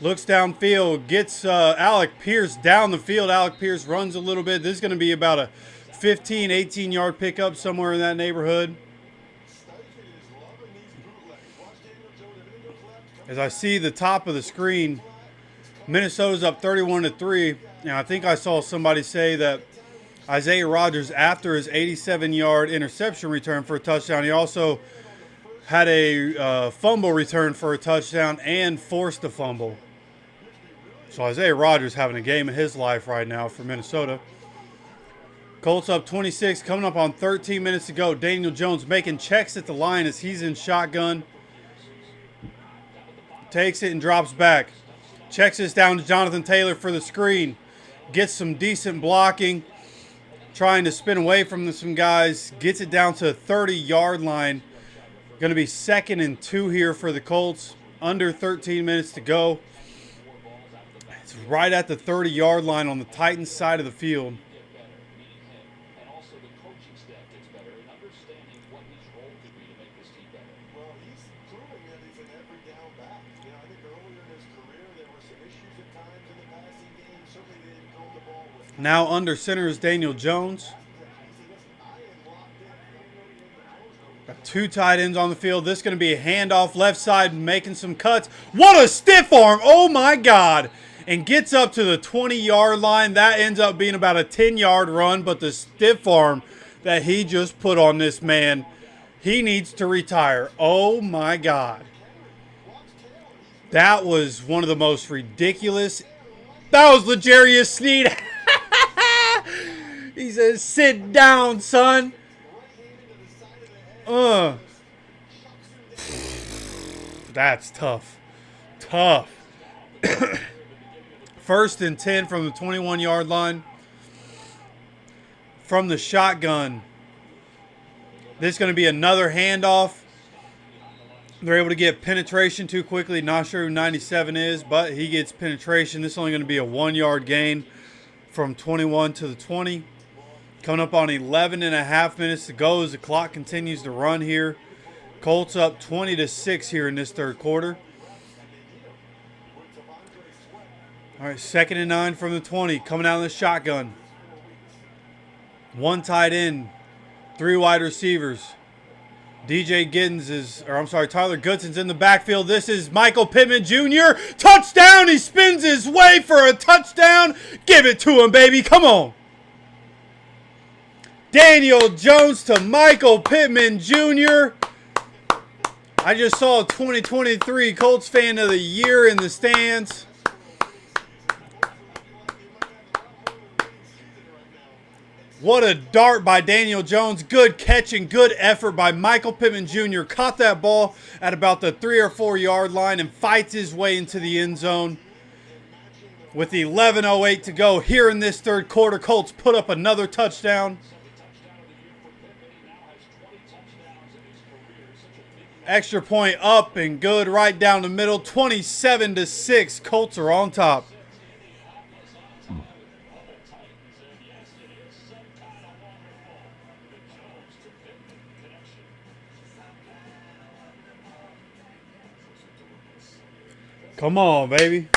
looks downfield, gets Alec Pierce down the field. Alec Pierce runs a little bit. This is going to be about a 15, 18-yard pickup somewhere in that neighborhood. As I see the top of the screen, Minnesota's up 31-3. Now, I think I saw somebody say that Isaiah Rodgers, after his 87-yard interception return for a touchdown, he also had a fumble return for a touchdown and forced a fumble. So Isaiah Rodgers having a game of his life right now for Minnesota. Colts up 26, coming up on 13 minutes to go. Daniel Jones making checks at the line as he's in shotgun. Takes it and drops back. Checks this down to Jonathan Taylor for the screen. Gets some decent blocking. Trying to spin away from some guys. Gets it down to the 30-yard line. Going to be 2nd and 2 here for the Colts. Under 13 minutes to go. It's right at the 30-yard line on the Titans side of the field. and also the coaching Now under center is Daniel Jones. Got 2 tight ends on the field. This is going to be a handoff left side, making some cuts. What a stiff arm. Oh, my God. And gets up to the 20-yard line. That ends up being about a 10-yard run, but the stiff arm that he just put on this man, he needs to retire. Oh, my God. That was one of the most ridiculous. That was L'Jarius Sneed. He says, sit down, son. That's tough. Tough. 1st and 10 from the 21-yard line. From the shotgun. This is going to be another handoff. They're able to get penetration too quickly. Not sure who 97 is, but he gets penetration. This is only going to be a 1-yard gain from 21 to the 20. Coming up on 11 and a half minutes to go as the clock continues to run here. Colts up 20-6 here in this 3rd quarter. All right, 2nd and 9 from the 20. Coming out of the shotgun. 1 tight end. 3 wide receivers. Tyler Goodson's in the backfield. This is Michael Pittman Jr. Touchdown! He spins his way for a touchdown. Give it to him, baby. Come on. Daniel Jones to Michael Pittman Jr. I just saw a 2023 Colts Fan of the Year in the stands. What a dart by Daniel Jones. Good catch and good effort by Michael Pittman Jr. Caught that ball at about the 3 or 4 yard line and fights his way into the end zone. With 11:08 to go here in this 3rd quarter, Colts put up another touchdown. Extra point up and good right down the middle. 27-6. Colts are on top. Come on, baby.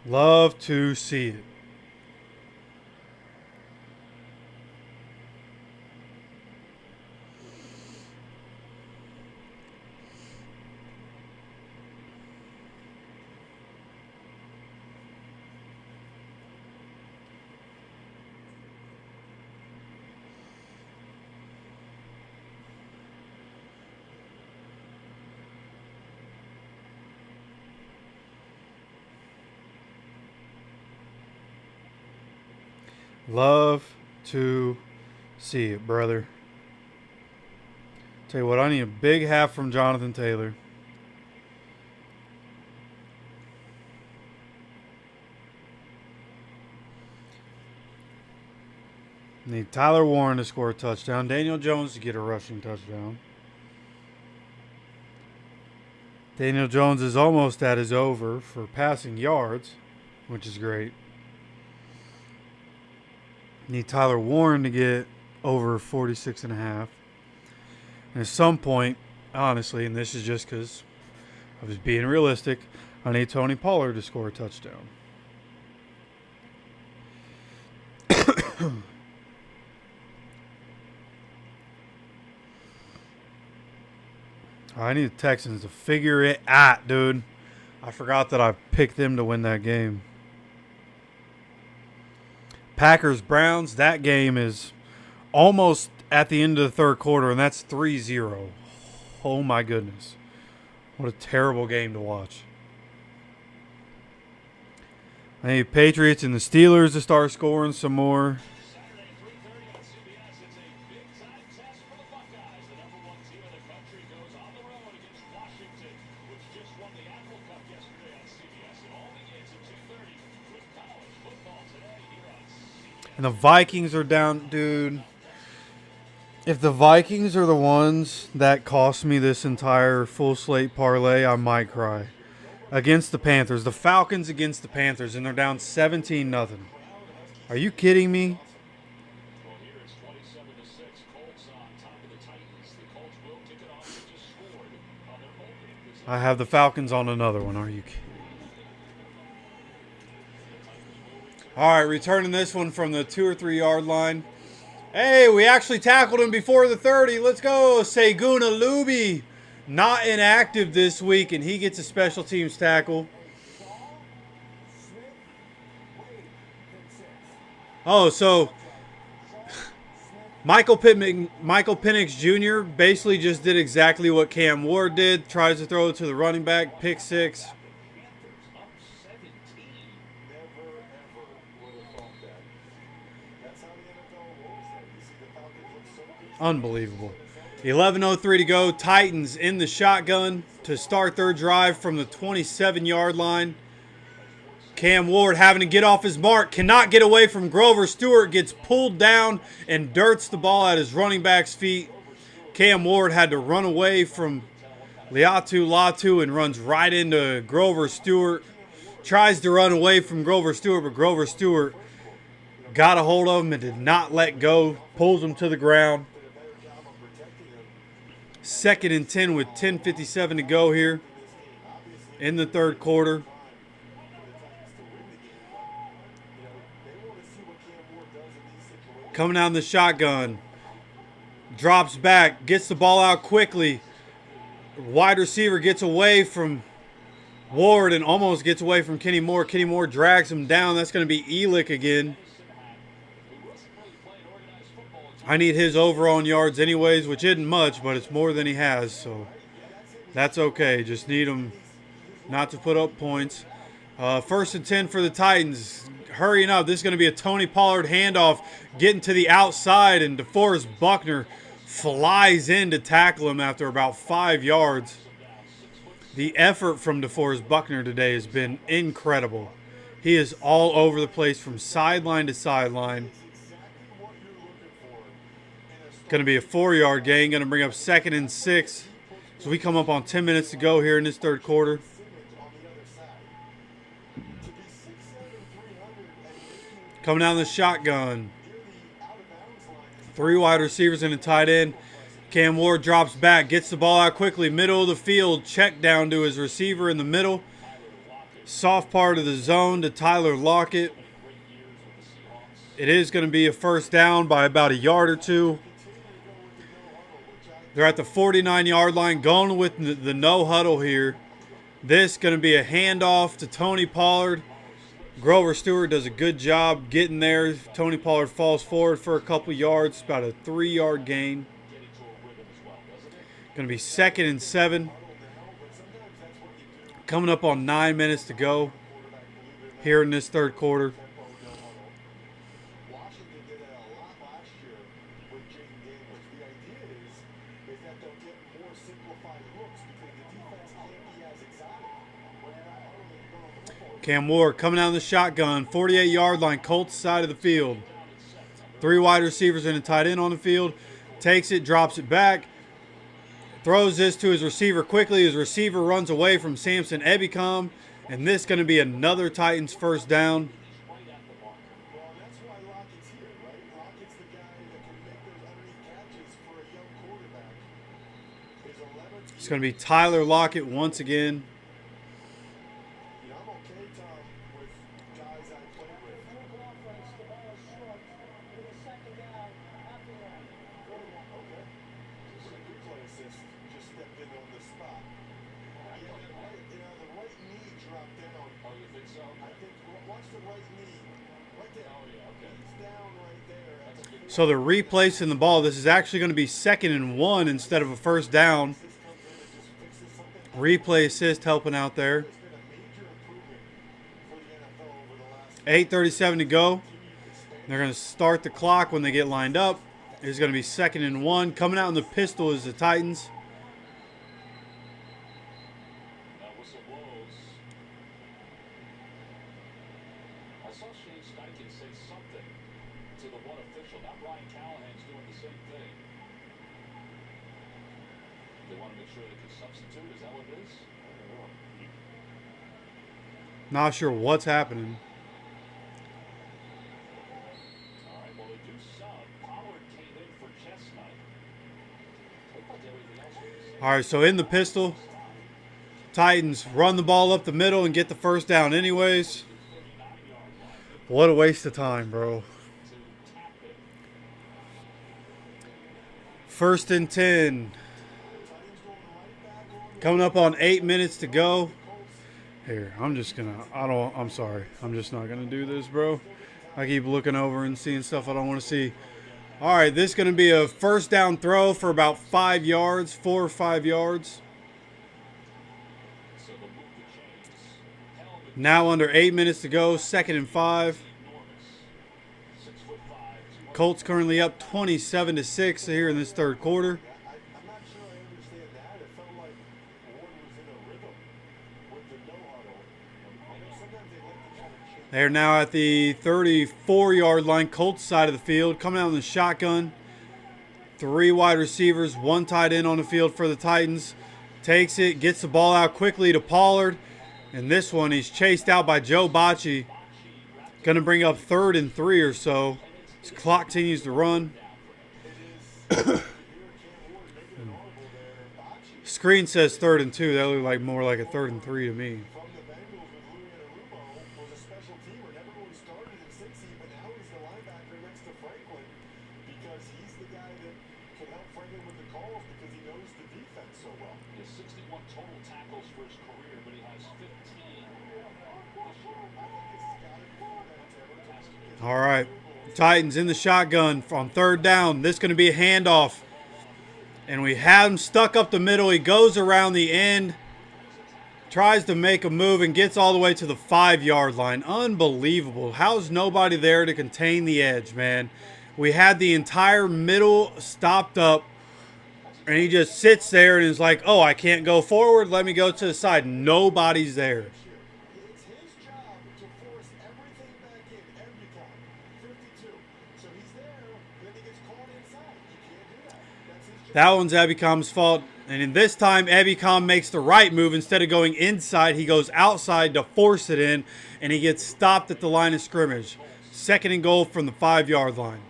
Love to see it. Love to see it, brother. Tell you what, I need a big half from Jonathan Taylor. Need Tyler Warren to score a touchdown. Daniel Jones to get a rushing touchdown. Daniel Jones is almost at his over for passing yards, which is great. Need Tyler Warren to get over 46.5. And at some point, honestly, and this is just because I was being realistic, I need Tony Pollard to score a touchdown. I need the Texans to figure it out, dude. I forgot that I picked them to win that game. Packers-Browns, that game is almost at the end of the 3rd quarter, and that's 3-0. Oh, my goodness. What a terrible game to watch. I need Patriots and the Steelers to start scoring some more. Saturday, 3:30 on CBS. It's a big-time test for the Buckeyes. The #1 team in the country goes on the road against Washington, which just won the Apple Cup yesterday on CBS. It all begins at 2:30 with college football today here on CBS. And the Vikings are down, dude. If the Vikings are the ones that cost me this entire full slate parlay, I might cry. Against the Panthers. The Falcons against the Panthers, and they're down 17-0. Are you kidding me? Well, here it's 27-6. Colts on top of the Titans. The Colts will kick it off. They just scored on their opening I have the Falcons on another one. Are you kidding? All right, returning this one from the 2 or 3 yard line. Hey, we actually tackled him before the 30. Let's go. Seguna Luby, not inactive this week, and he gets a special teams tackle. Oh, so Michael Penix Jr. basically just did exactly what Cam Ward did. Tries to throw it to the running back, pick 6. Unbelievable. 11:03 to go. Titans in the shotgun to start their drive from the 27-yard line. Cam Ward having to get off his mark. Cannot get away from Grover Stewart. Gets pulled down and dirts the ball at his running back's feet. Cam Ward had to run away from Liatu Latu and runs right into Grover Stewart. Tries to run away from Grover Stewart, but Grover Stewart got a hold of him and did not let go. Pulls him to the ground. 2nd and 10 with 10:57 to go here in the third quarter. Coming out in the shotgun. Drops back. Gets the ball out quickly. Wide receiver gets away from Ward and almost gets away from Kenny Moore. Kenny Moore drags him down. That's going to be Elick again. I need his over on yards anyways, which isn't much, but it's more than he has, so that's okay. Just need him not to put up points. 1st and 10 for the Titans. Hurrying up. This is going to be a Tony Pollard handoff. Getting to the outside, and DeForest Buckner flies in to tackle him after about 5 yards. The effort from DeForest Buckner today has been incredible. He is all over the place from sideline to sideline. Going to be a 4-yard gain. Going to bring up 2nd and 6. So we come up on 10 minutes to go here in this third quarter. Coming down the shotgun. 3 wide receivers and a tight end. Cam Ward drops back. Gets the ball out quickly. Middle of the field. Check down to his receiver in the middle. Soft part of the zone to Tyler Lockett. It is going to be a first down by about a yard or 2. They're at the 49-yard line, going with the no huddle here. This going to be a handoff to Tony Pollard. Grover Stewart does a good job getting there. Tony Pollard falls forward for a couple yards, about a 3-yard gain. Going to be 2nd and 7. Coming up on 9 minutes to go here in this third quarter. Cam Ward coming out of the shotgun, 48-yard line, Colts side of the field. 3 wide receivers and a tight end on the field. Takes it, drops it back. Throws this to his receiver quickly. His receiver runs away from Samson Ebicom. And this is going to be another Titans first down. It's going to be Tyler Lockett once again. So they're replacing the ball. This is actually going to be 2nd and 1 instead of a first down. Replay assist helping out there. 8:37 to go. They're going to start the clock when they get lined up. It's going to be 2nd and 1. Coming out in the pistol is the Titans. Not sure what's happening. All right, so in the pistol, Titans run the ball up the middle and get the first down anyways. What a waste of time, bro. 1st and 10. Coming up on 8 minutes to go. Here, I'm just gonna, I'm sorry. I'm just not gonna do this, bro. I keep looking over and seeing stuff I don't want to see. All right, this is gonna be a first down throw for about 5 yards, 4 or 5 yards. Now under 8 minutes to go, 2nd and 5. Colts currently up 27-6 here in this 3rd quarter. I'm not sure I understand that. It felt like Ward was in a rhythm with the no huddle. I know sometimes they like to kind of change. They're now at the 34-yard line, Colts side of the field, coming out in the shotgun. 3 wide receivers, 1 tight end on the field for the Titans. Takes it, gets the ball out quickly to Pollard. And this one, he's chased out by Joe Bocci. Going to bring up 3rd and 3 or so. His clock continues to run. Screen says 3rd and 2. That looked like more like a 3rd and 3 to me. From the Bengals with Louis was a special teamer. Never really started in Cincy, but now he's the linebacker next to Franklin because he's the guy that can help Franklin with the calls because he knows the defense so well. He has 61 total tackles for his career, but he has 15 this year. All right. Titans in the shotgun on 3rd down. This is going to be a handoff. And we have him stuck up the middle. He goes around the end. Tries to make a move and gets all the way to the 5-yard line. Unbelievable. How's nobody there to contain the edge, man? We had the entire middle stopped up. And he just sits there and is like, oh, I can't go forward. Let me go to the side. Nobody's there. It's his job to force everything back in every time. 52. So he's there, then he gets caught inside. You can't do that. That's his job. That one's Ebicom's fault. And in this time, Ebicom makes the right move. Instead of going inside, he goes outside to force it in. And he gets stopped at the line of scrimmage. 2nd and goal from the 5-yard line.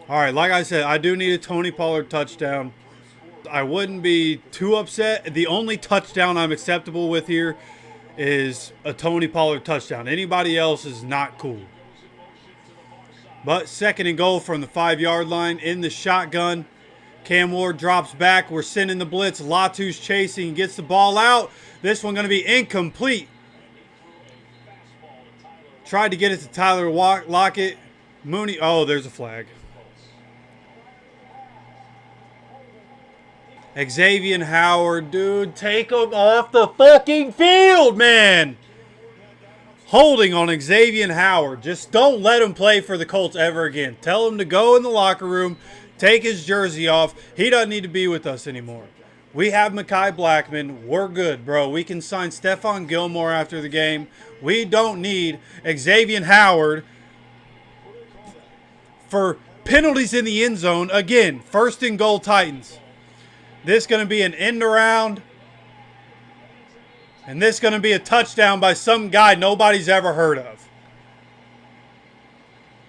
All right, like I said, I do need a Tony Pollard touchdown. I wouldn't be too upset. The only touchdown I'm acceptable with here is a Tony Pollard touchdown. Anybody else is not cool. But 2nd and goal from the 5-yard line in the shotgun. Cam Ward drops back. We're sending the blitz. Latu's chasing, gets the ball out. This one going to be incomplete. Tried to get it to Tyler Lockett. Mooney. Oh, there's a flag. Xavier Howard, dude, take him off the fucking field, man. Holding on Xavier Howard. Just don't let him play for the Colts ever again. Tell him to go in the locker room, take his jersey off. He doesn't need to be with us anymore. We have Mekhi Blackman. We're good, bro. We can sign Stephon Gilmore after the game. We don't need Xavier Howard for penalties in the end zone. Again, 1st and goal Titans. This is going to be an end around. And this is going to be a touchdown by some guy nobody's ever heard of.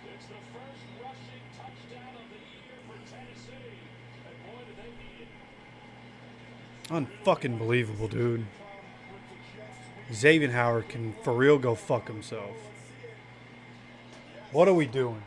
It's the first rushing touchdown of the year for Tennessee. And boy, did they need it. Unfucking believable, dude. Xavier Howard can for real go fuck himself. What are we doing?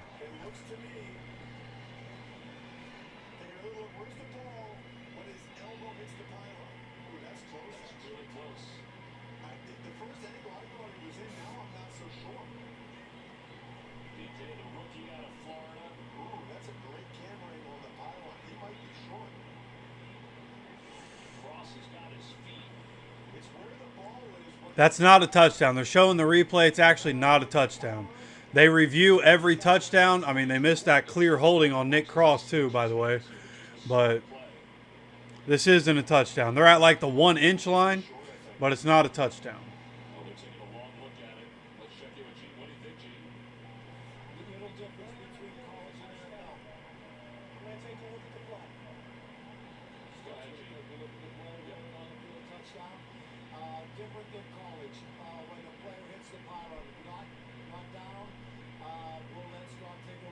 That's not a touchdown. They're showing the replay. It's actually not a touchdown. They review every touchdown. I mean, they missed that clear holding on Nick Cross too, by the way. But this isn't a touchdown. They're at like the 1-inch line, but it's not a touchdown. Well, they're taking a long look at it. Let's check in with Gene. What do you think, Gene? Little difference between college and NFL. Let's take a look at the play. Go ahead, Gene. Touchdown. Different than college. When the player hits the pylon, not down. Well, let's go take a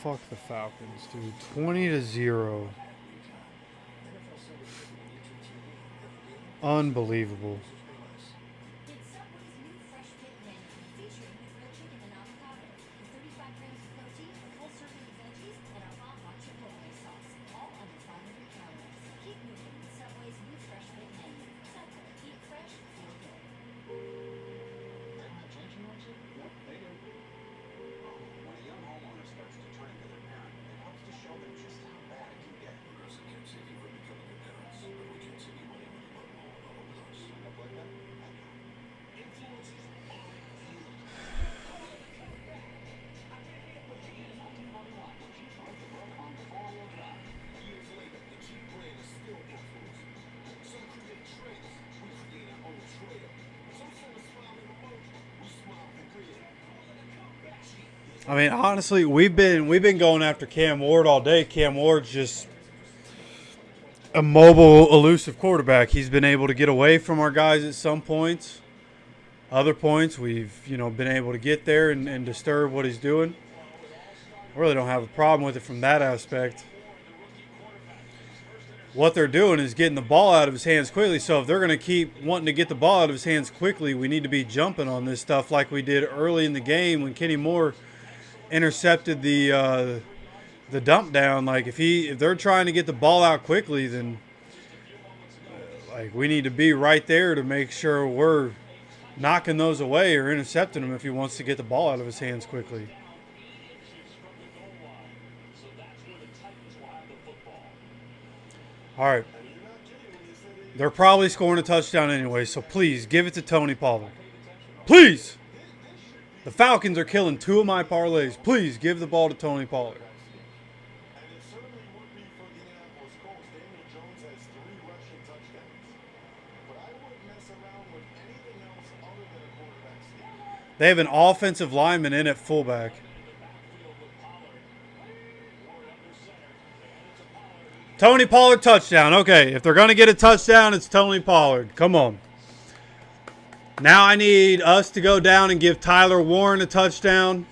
Fuck the Falcons, dude. 20-0. Unbelievable. Get Subway's new fresh fit menu featuring the grilled chicken and avocado, with 35 grams of protein, a full serving of veggies, and our hot chipotle sauce, all under 500 calories. Keep moving with Subway's new fresh fit menu. Subway, eat fresh, feel good. They're not changing much yet? Nope, they do. When a young homeowner starts to turn into their parent, it helps to show them just how bad it can get. Progressive can't save you from becoming your parents, but we can save you money when you bundle all auto plus. Up like that? Influences are you. Years later, the Jeep brand is still influencing. Some create trends, we create our own trail. Some send a smiling emoji, we smile for real. I mean, honestly, we've been going after Cam Ward all day. Cam Ward's just a mobile, elusive quarterback. He's been able to get away from our guys at some points. Other points, we've been able to get there and disturb what he's doing. I really don't have a problem with it from that aspect. What they're doing is getting the ball out of his hands quickly. So if they're going to keep wanting to get the ball out of his hands quickly, we need to be jumping on this stuff like we did early in the game when Kenny Moore intercepted the dump down. Like if they're trying to get the ball out quickly, then like we need to be right there to make sure we're knocking those away or intercepting him if he wants to get the ball out of his hands quickly. All right. They're probably scoring a touchdown anyway, so please give it to Tony Pollard. Please. The Falcons are killing two of my parlays. Please give the ball to Tony Pollard. And it certainly would be for the Indianapolis Colts. Daniel Jones has 3 rushing touchdowns. But I wouldn't mess around with anything else other than a quarterback sneak. They have an offensive lineman in at fullback. Tony Pollard touchdown. Okay, if they're going to get a touchdown, it's Tony Pollard. Come on. Now I need us to go down and give Tyler Warren a touchdown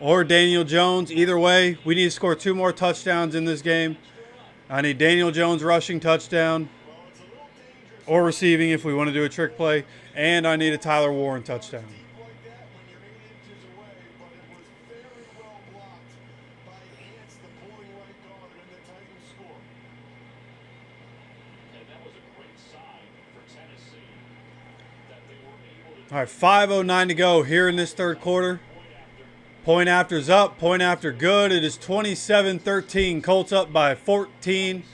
or Daniel Jones. Either way, we need to score 2 more touchdowns in this game. I need Daniel Jones rushing touchdown or receiving if we want to do a trick play. And I need a Tyler Warren touchdown. Like that when you're 8 inches away, but it was very well blocked by Ants, the pulling right guard, and the Titans score. And that was a great sign for Tennessee that they were able to All right, 5:09 to go here in this third quarter. Point after's up. Point after good. It is 27-13. Colts up by 14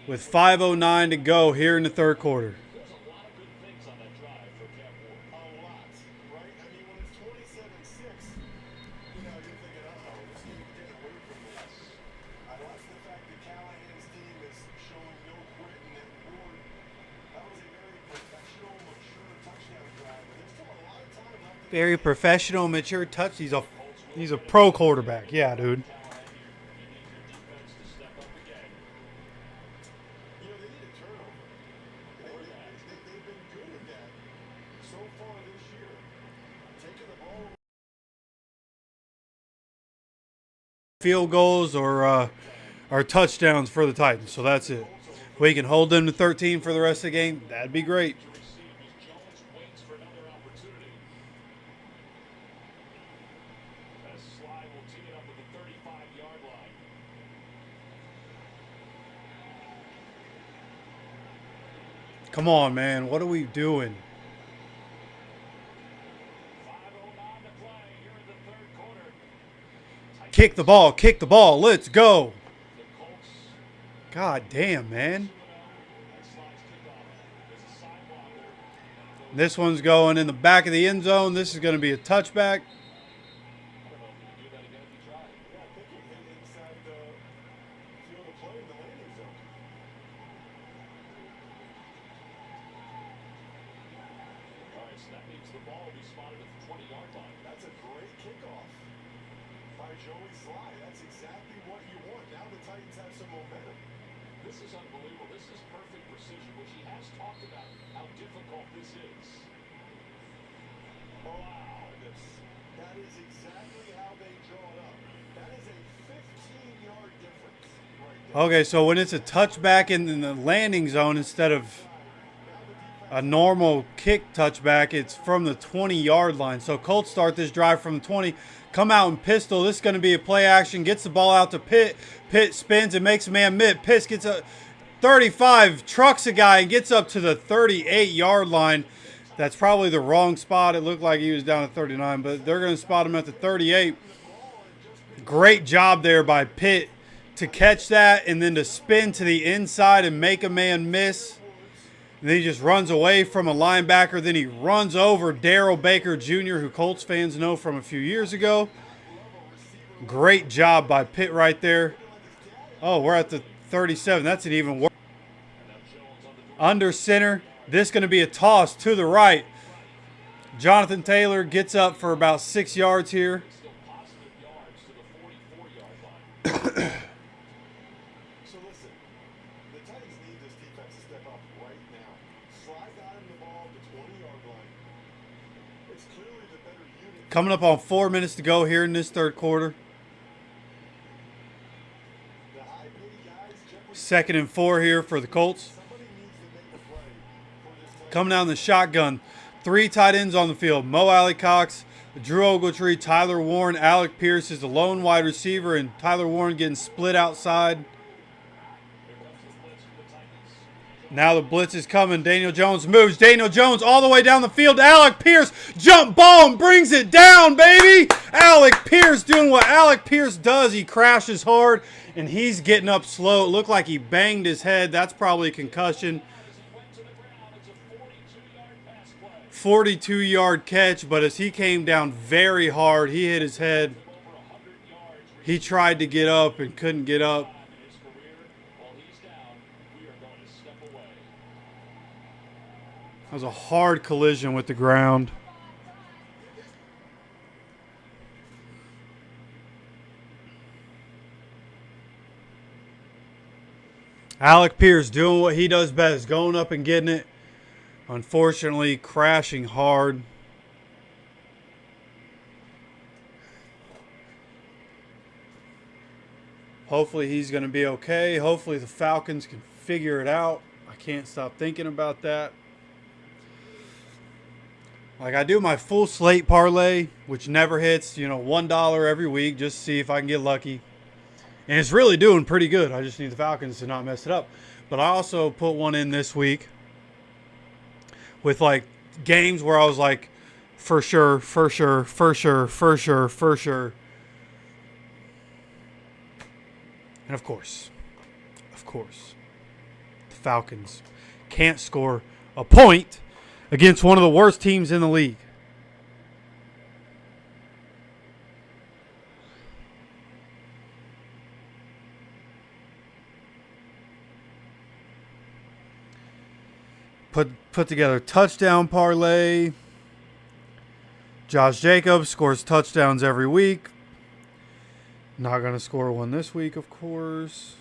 with 5:09 to go here in the third quarter. There's a lot of good things on that drive for Cam Ward. A lot, right? I mean, when it's 27-6, you're thinking, this team's getting away from this. I like the fact that Callahan's team is showing no quit, and that Ward, that was a very professional, mature touchdown drive. But there's still a lot of time left in Very professional, mature touch. He's a pro quarterback. Yeah, dude. They need a turnover. They've been good at that so far this year. Taking the ball. Field goals or touchdowns for the Titans. So that's it. If we can hold them to 13 for the rest of the game, that'd be great. Jones waits for another opportunity. As Sly will tee it up at the 35-yard line. Come on, man. What are we doing? 5:09 to play here in the third quarter. Kick the ball. Kick the ball. Let's go. The Colts God damn, man. and Sly's kickoff. There's a side blocker. This one's going in the back of the end zone. This is going to be a touchback. I don't know if he could do that again if he tried. Yeah, I think he hit inside the field of play in the landing zone. All right, so that means the ball will be spotted at the 20-yard line. That's a great kickoff by Joey Sly. That's exactly what you want. Now the Titans have some momentum. This is unbelievable. This is perfect precision, which he has talked about how difficult this is. Wow. That is exactly how they draw it up. That is a Okay, so when it's a touchback in the landing zone instead of a normal kick touchback, it's from the 20-yard line. So Colts start this drive from the 20, come out and pistol. This is going to be a play action. Gets the ball out to Pitt. Pitt spins and makes a man miss. Pitt gets a 35, trucks a guy and gets up to the 38-yard line. That's probably the wrong spot. It looked like he was down at 39, but they're going to spot him at the 38. Great job there by Pitt to catch that and then to spin to the inside and make a man miss. And then he just runs away from a linebacker. Then he runs over Darrell Baker Jr., who Colts fans know from a few years ago. Great job by Pitt right there. Oh, we're at the 37. That's an even worse. Under center. This is going to be a toss to the right. Jonathan Taylor gets up for about 6 yards here. So listen, the Titans need this defense to step up right now. Sly got him the ball at the 20-yard line. It's clearly the better unit. Coming up on 4 minutes to go here in this third quarter. The high-paid guys, Jefferson, 2nd and 4 here for the Colts. somebody needs to make a play for this Titans. Coming down the shotgun. 3 tight ends on the field. Mo Alley-Cox, Drew Ogletree, Tyler Warren. Alec Pierce is the lone wide receiver, and Tyler Warren getting split outside. Now the blitz is coming. Daniel Jones moves. Daniel Jones all the way down the field. Alec Pierce, jump ball and brings it down, baby. Alec Pierce doing what Alec Pierce does. He crashes hard, and he's getting up slow. It looked like he banged his head. That's probably a concussion. 42-yard catch, but as he came down very hard, he hit his head. He tried to get up and couldn't get up. That was a hard collision with the ground. Alec Pierce doing what he does best, going up and getting it. Unfortunately, crashing hard. Hopefully he's going to be okay. Hopefully the Falcons can figure it out. I can't stop thinking about that. Like, I do my full slate parlay, which never hits, $1 every week just to see if I can get lucky. And it's really doing pretty good. I just need the Falcons to not mess it up. But I also put one in this week with like games where I was like, for sure. And of course, the Falcons can't score a point against one of the worst teams in the league. Put together touchdown parlay. Josh Jacobs scores touchdowns every week. Not going to score one this week, of course.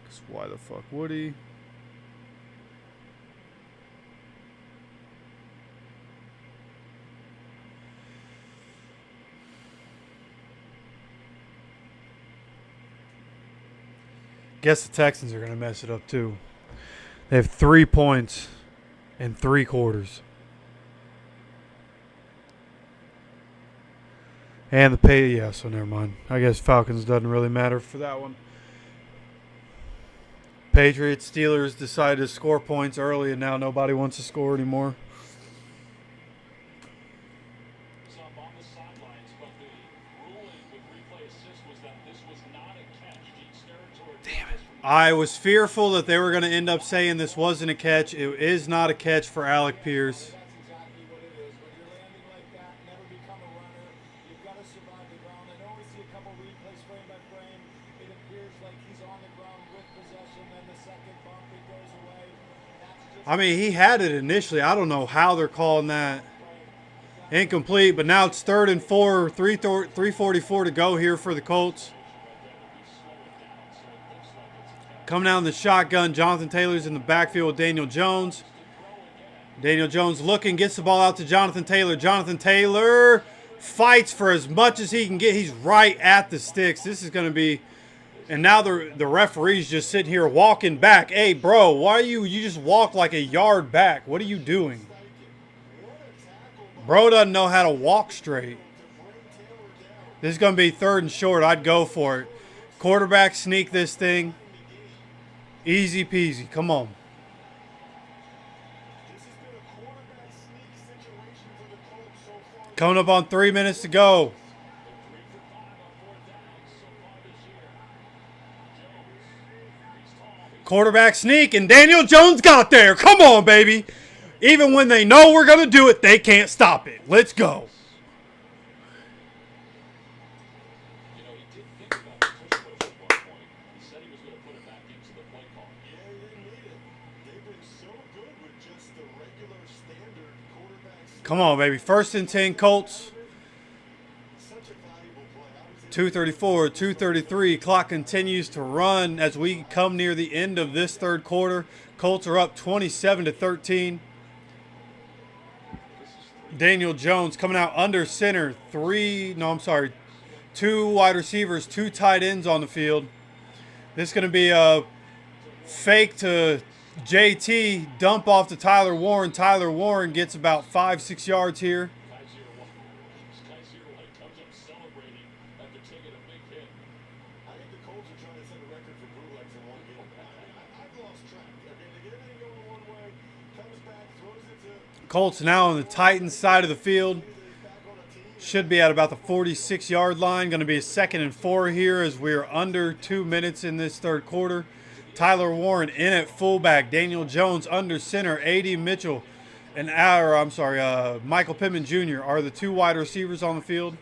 'Cause why the fuck would he? Guess the Texans are going to mess it up too. They have 3 points in 3 quarters. And the pay, yeah, so never mind. I guess Falcons doesn't really matter for that one. Patriots, Steelers decided to score points early, and now nobody wants to score anymore. Some on the sidelines, but the ruling with replay assist was that this was not a catch. He stared toward Damn it. I was fearful that they were going to end up saying this wasn't a catch. It is not a catch for Alec Pierce. That's exactly what it is. When you're landing like that, never become a runner. You've got to survive the ground. I know we see a couple replays frame by frame. It appears like he's on the ground with possession. Then the second bump, it goes away. That's just I mean, he had it initially. I don't know how they're calling that incomplete, but now it's 3rd and 4, 3:44 to go here for the Colts. Coming down the shotgun, Jonathan Taylor's in the backfield with Daniel Jones. Daniel Jones looking, gets the ball out to Jonathan Taylor. Jonathan Taylor fights for as much as he can get. He's right at the sticks. This is going to be And now the referee's just sitting here walking back. Hey, bro, why are you just walk like a yard back? What are you doing? Bro doesn't know how to walk straight. This is going to be 3rd and short. I'd go for it. Quarterback sneak this thing. Easy peasy. Come on. Coming up on 3 minutes to go. Quarterback sneak, and Daniel Jones got there. Come on, baby. Even when they know we're going to do it, they can't stop it. Let's go. You know, he did think about the push at one point. He said he was going to put it back into the play call. Yeah, he didn't need it. They've been so good with just the regular standard quarterbacks. Come on, baby. 1st and 10 Colts. Such a valuable play. 2:34, 2:33. Clock continues to run as we come near the end of this 3rd quarter. Colts are up 27-13. Daniel Jones coming out under center. 2 wide receivers, 2 tight ends on the field. This is going to be a fake to JT, dump off to Tyler Warren. Tyler Warren gets about 5-6 yards here. Kaiser comes up celebrating after taking a big hit. I think the Colts are trying to set a record for bootlegs in one game. I've lost track. Okay, they get everything going one way, comes back, throws it to Colts now on the Titans side of the field. Should be at about the 46-yard line. Going to be a 2nd and 4 here as we're under 2 minutes in this 3rd quarter. Tyler Warren in at fullback. Daniel Jones under center. A.D. Mitchell and Michael Pittman Jr. are the 2 wide receivers on the field.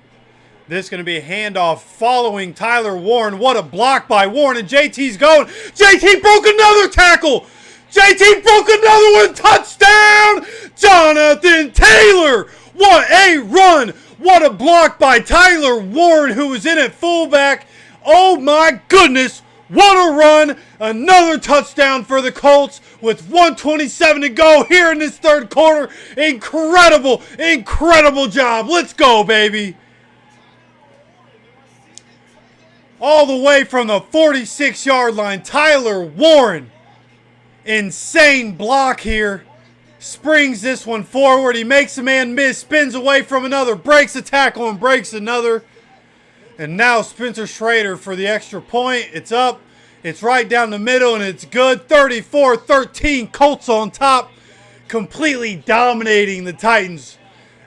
This is going to be a handoff following Tyler Warren. What a block by Warren, and JT's going. JT broke another tackle. JT broke another one. Touchdown, Jonathan Taylor. What a run. What a block by Tyler Warren, who was in at fullback. Oh, my goodness. What a run. Another touchdown for the Colts with 1:27 to go here in this 3rd quarter. Incredible, incredible job. Let's go, baby. All the way from the 46-yard line, Tyler Warren. Insane block here. Springs this one forward. He makes a man miss, spins away from another, breaks a tackle and breaks another. And now Spencer Schrader for the extra point. It's up. It's right down the middle, and it's good. 34-13, Colts on top. Completely dominating the Titans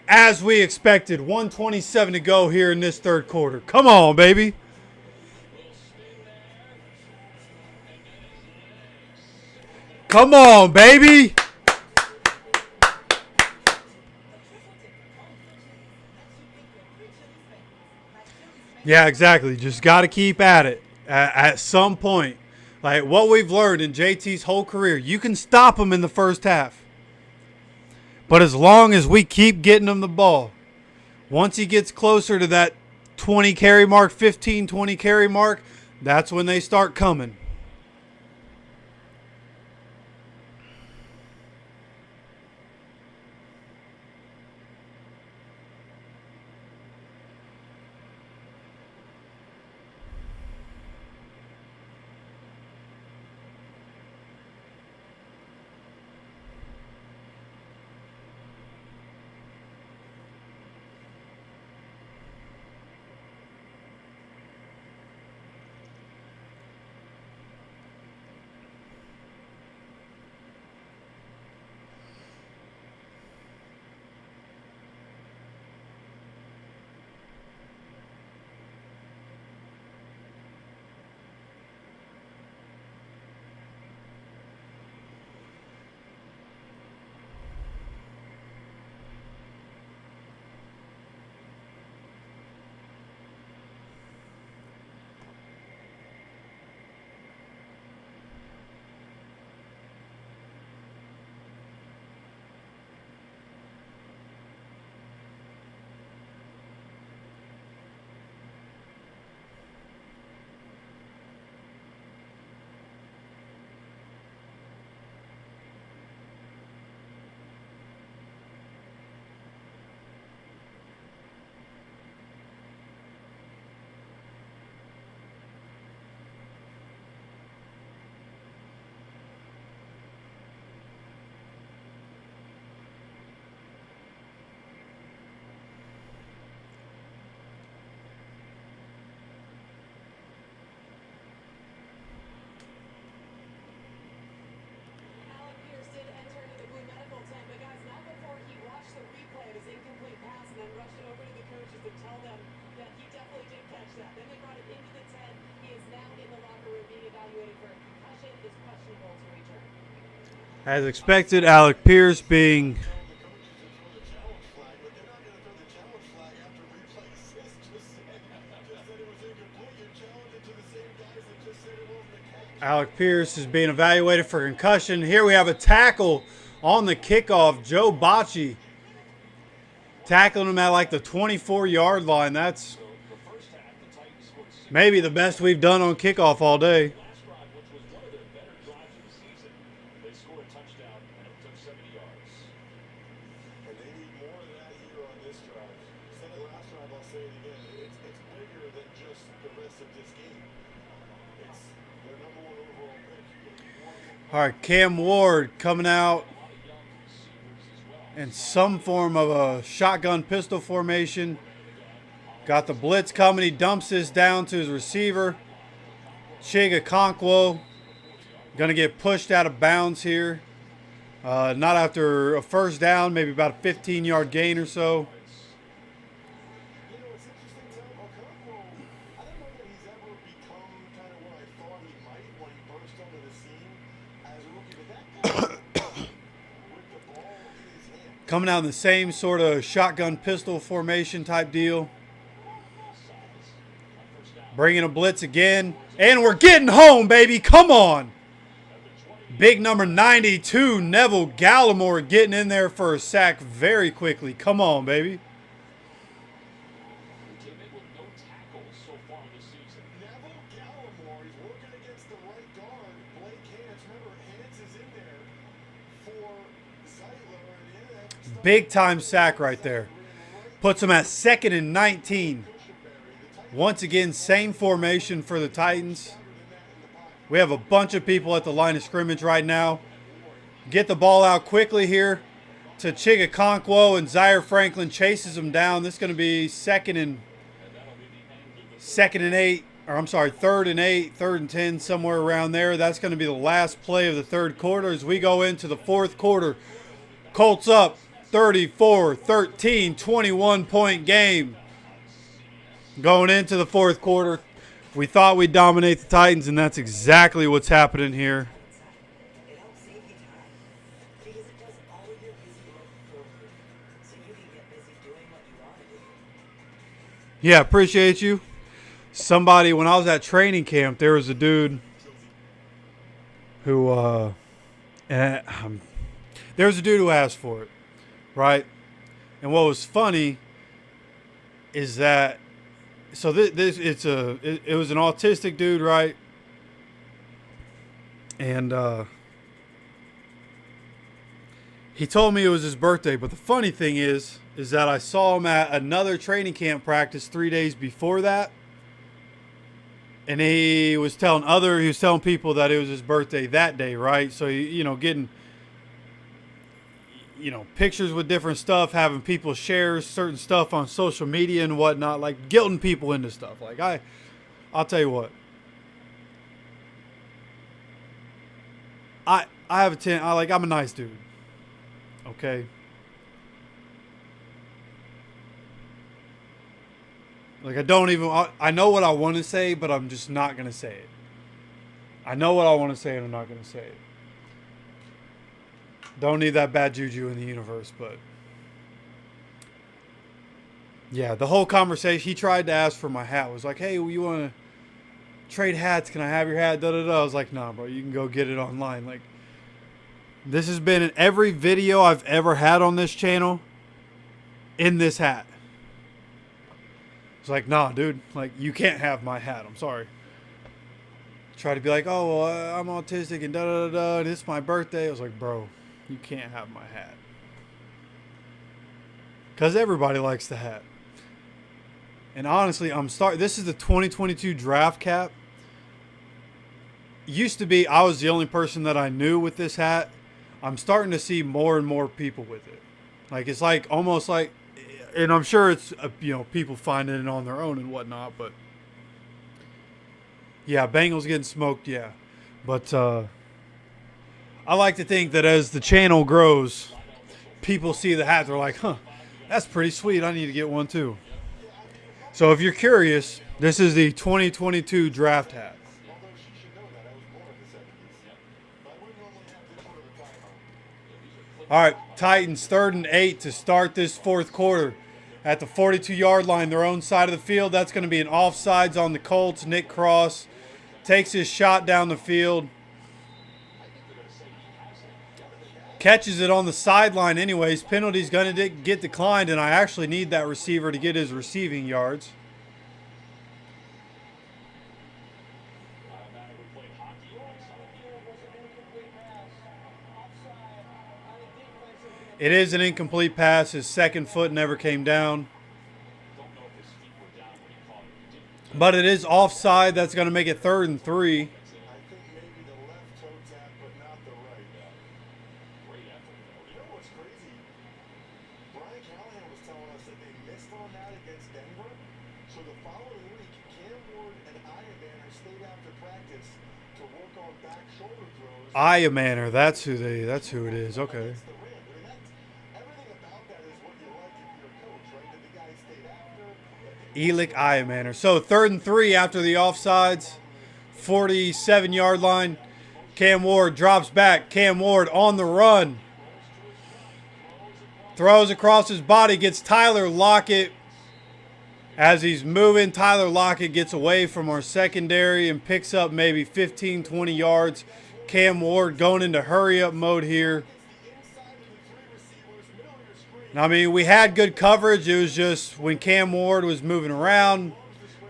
as we expected. 1:27 to go here in this 3rd quarter. Come on, baby. Come on, baby. Yeah, exactly. Just got to keep at it at some point. Like what we've learned in JT's whole career, you can stop him in the first half. But as long as we keep getting him the ball, once he gets closer to that 20 carry mark, 15, 20 carry mark, that's when they start coming. evaluated for a concussion, is questionable to return. As expected, Alec Pierce being Alec Pierce is being evaluated for concussion. Here we have a tackle on the kickoff. Joe Bocci tackling him at like the 24-yard line. That's maybe the best we've done on kickoff all day. Last drive, which was one of their better drives of the season, they scored a touchdown and it took 70 yards. And they need more of that here on this drive. I said it last drive, I'll say it again. It's bigger than just the rest of this game. It's their number one overall pick. All right, Cam Ward coming out in some form of a shotgun pistol formation. Got the blitz coming. He dumps this down to his receiver. Chigakonkwo going to get pushed out of bounds here. Not after a first down, maybe about a 15-yard gain or so. You know, it's interesting, Tom. Okonkwo, I don't know that he's ever become kind of what I thought he might when he burst onto the scene as a rookie. But that guy with the ball in his hand. Coming out in the same sort of shotgun pistol formation type deal. Bringing a blitz again. And we're getting home, baby. Come on. Big number 92, Neville Gallimore, getting in there for a sack very quickly. Come on, baby. Came in with no tackles so far this season. Neville Gallimore is working against the right guard, Blake Hance. Remember, Hance is in there for Zeitler. And Big time sack right there. Puts him at 2nd and 19. Once again, same formation for the Titans. We have a bunch of people at the line of scrimmage right now. Get the ball out quickly here to Chigakonkwo, and Zaire Franklin chases him down. This is going to be 3rd and 8, or I'm sorry, 3rd and 8, 3rd and 10, somewhere around there. That's going to be the last play of the third quarter as we go into the fourth quarter. Colts up 34-13, 21-point game. Going into the fourth quarter, we thought we'd dominate the Titans, and that's exactly what's happening here. It helps save you time because it does all of your busy work for you, so you can get busy doing what you want to do. Yeah, appreciate you. Somebody, when I was at training camp, there was a dude who, asked for it, right? And what was funny is that, so it was an autistic dude, right? And he told me it was his birthday. But the funny thing is that I saw him at another training camp practice 3 days before that. And he was telling people that it was his birthday that day, right? So, getting, pictures with different stuff, having people share certain stuff on social media and whatnot, like guilting people into stuff. Like I'll tell you what. I'm a nice dude. Okay. Like I know what I want to say, but I'm just not going to say it. I know what I want to say and I'm not going to say it. Don't need that bad juju in the universe, but yeah, the whole conversation, he tried to ask for my hat. It was like, hey, you want to trade hats? Can I have your hat? I was like, nah, bro, you can go get it online. Like, this has been in every video I've ever had on this channel in this hat. It's like, nah, dude, like, you can't have my hat. I'm sorry. Try to be like, oh, well, I'm autistic and and it's my birthday. I was like, bro, you can't have my hat. Because everybody likes the hat. And honestly, this is the 2022 draft cap. Used to be I was the only person that I knew with this hat. I'm starting to see more and more people with it. Like, it's like almost like, and I'm sure it's, people finding it on their own and whatnot, but yeah, Bengals getting smoked, yeah. But I like to think that as the channel grows, people see the hat, they're like, huh, that's pretty sweet. I need to get one too. So if you're curious, this is the 2022 draft hat. Although she should know that. I was All right, Titans 3rd and 8 to start this fourth quarter. At the 42-yard line, their own side of the field. That's going to be an offsides on the Colts. Nick Cross takes his shot down the field. Catches it on the sideline anyways. Penalty's going to get declined, and I actually need that receiver to get his receiving yards. It is an incomplete pass. His second foot never came down. But it is offside. That's going to make it 3rd and 3. I think maybe the left toe tap, but not the right. Great effort, though. You know what's crazy? Brian Callahan was telling us that they missed on that against Denver. So the following week, Cam Ward and Iovaner stayed after practice to work on back shoulder throws. Iovaner, that's who it is. Okay. Against the Rams. I mean, everything about that is what you like if you're a coach, right? That the guy stayed after. Elick Iovaner. So 3rd and 3 after the offsides. 47-yard line. Cam Ward drops back. Cam Ward on the run. Throws across his body. Gets Tyler Lockett. As he's moving, Tyler Lockett gets away from our secondary and picks up maybe 15, 20 yards. Cam Ward going into hurry-up mode here. I mean, we had good coverage. It was just when Cam Ward was moving around,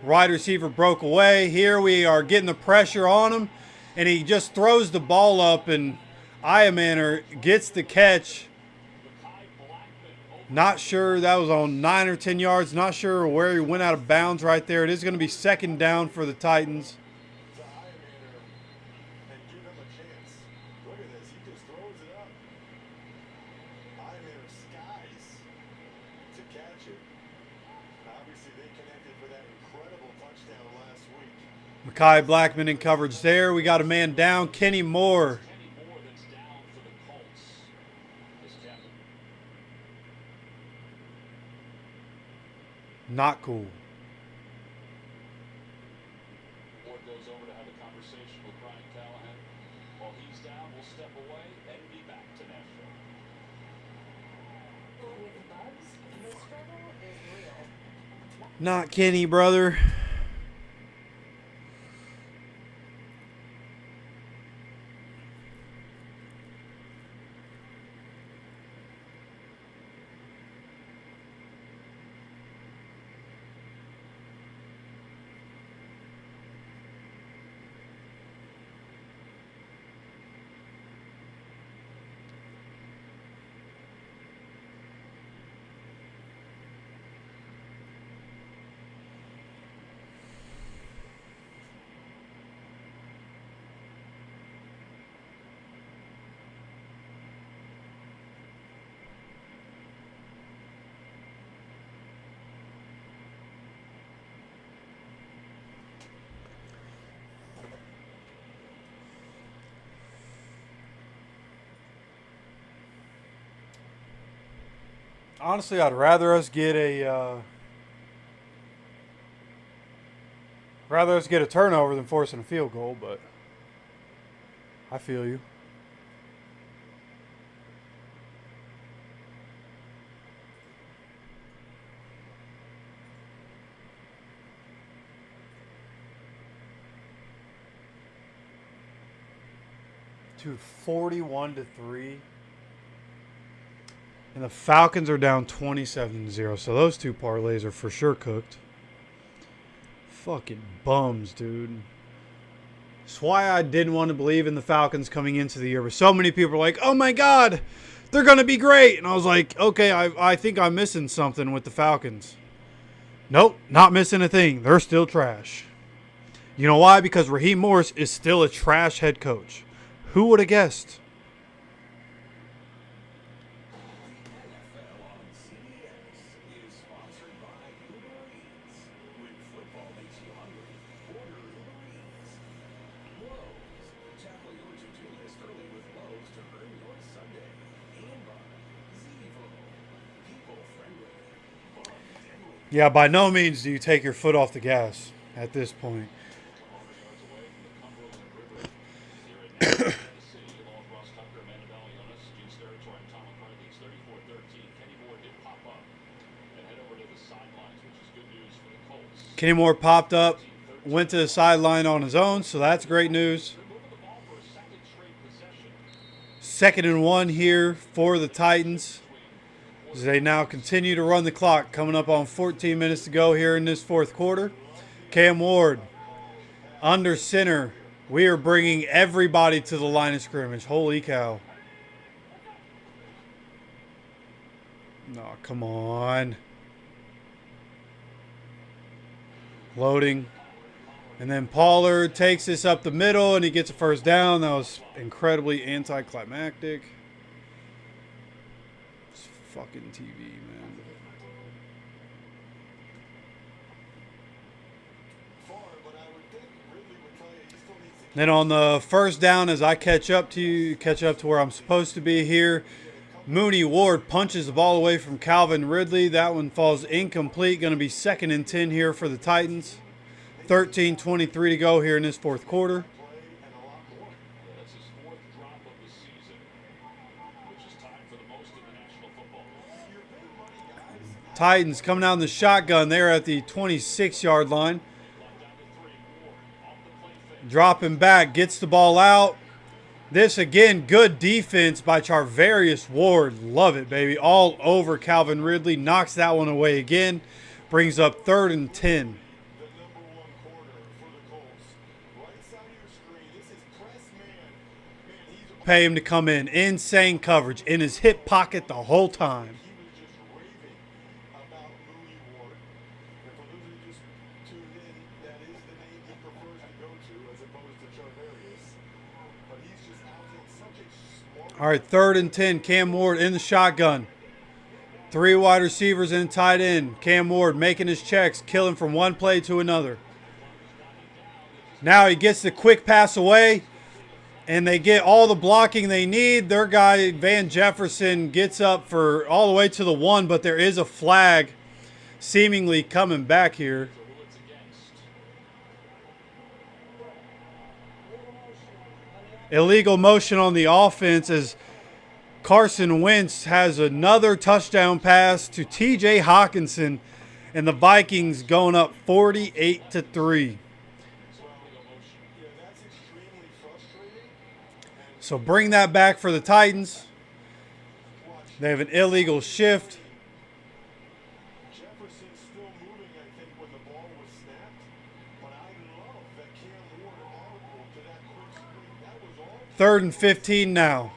wide receiver broke away. Here we are getting the pressure on him, and he just throws the ball up, and Iovaner gets the catch. Not sure, that was on 9 or 10 yards. Not sure where he went out of bounds right there. It is going to be 2nd down for the Titans. And give him a chance. Look at this. He just throws it up. Iovaner skies to catch it. Obviously, they connected for that incredible touchdown last week. Mekhi Blackman in coverage there. We got a man down, Kenny Moore. Kenny Moore that's down for the Colts. Is captain. Not cool. Ward goes over to have a conversation with Brian Callahan. While he's down, we'll step away and be back to Nashville. With the bugs, the struggle is real. Not Kenny, brother. Honestly, I'd rather us get a turnover than forcing a field goal, but I feel you. To 41-3. And the Falcons are down 27-0. So those two parlays are for sure cooked. Fucking bums, dude. That's why I didn't want to believe in the Falcons coming into the year. But so many people are like, oh my God, they're going to be great. And I was like, okay, I think I'm missing something with the Falcons. Nope, not missing a thing. They're still trash. You know why? Because Raheem Morris is still a trash head coach. Who would have guessed? NFL on CBS is sponsored by Uber Eats. When football makes you hungry, order Uber Eats. Lowe's. Tackle your to-do list early with Lowe's to earn your Sunday. And by Zevo. People friendly. Fun deadly. Yeah, by no means do you take your foot off the gas at this point. Kenny Moore popped up, went to the sideline on his own, so that's great news. 2nd and 1 here for the Titans, as they now continue to run the clock, coming up on 14 minutes to go here in this 4th quarter. Cam Ward under center. We are bringing everybody to the line of scrimmage. Holy cow. No, come on. Loading. And then Pollard takes this up the middle and he gets a first down. That was incredibly anticlimactic. It's fucking TV, man. Then on the first down, as I catch up to where I'm supposed to be here, Mooney Ward punches the ball away from Calvin Ridley. That one falls incomplete. Going to be 2nd and 10 here for the Titans. 13:23 to go here in this 4th quarter. That's his 4th drop of the season, which is tied for the most in the National Football League. Titans coming out in the shotgun there at the 26-yard line. Dropping back, gets the ball out. This, again, good defense by Charvarius Ward. Love it, baby. All over Calvin Ridley. Knocks that one away again. Brings up 3rd and 10. Pay him to come in. Insane coverage. In his hip pocket the whole time. All right, 3rd and 10. Cam Ward in the shotgun. 3 wide receivers and tight end. Cam Ward making his checks, killing from one play to another. Now he gets the quick pass away, and they get all the blocking they need. Their guy, Van Jefferson, gets up for all the way to the 1, but there is a flag seemingly coming back here. Illegal motion on the offense as Carson Wentz has another touchdown pass to T.J. Hawkinson, and the Vikings going up 48-3. So bring that back for the Titans. They have an illegal shift. Jefferson's still moving, I think, when the ball was snapped. But I love that Cam Ward audible to that quick screen. That was all. 3rd and 15 now.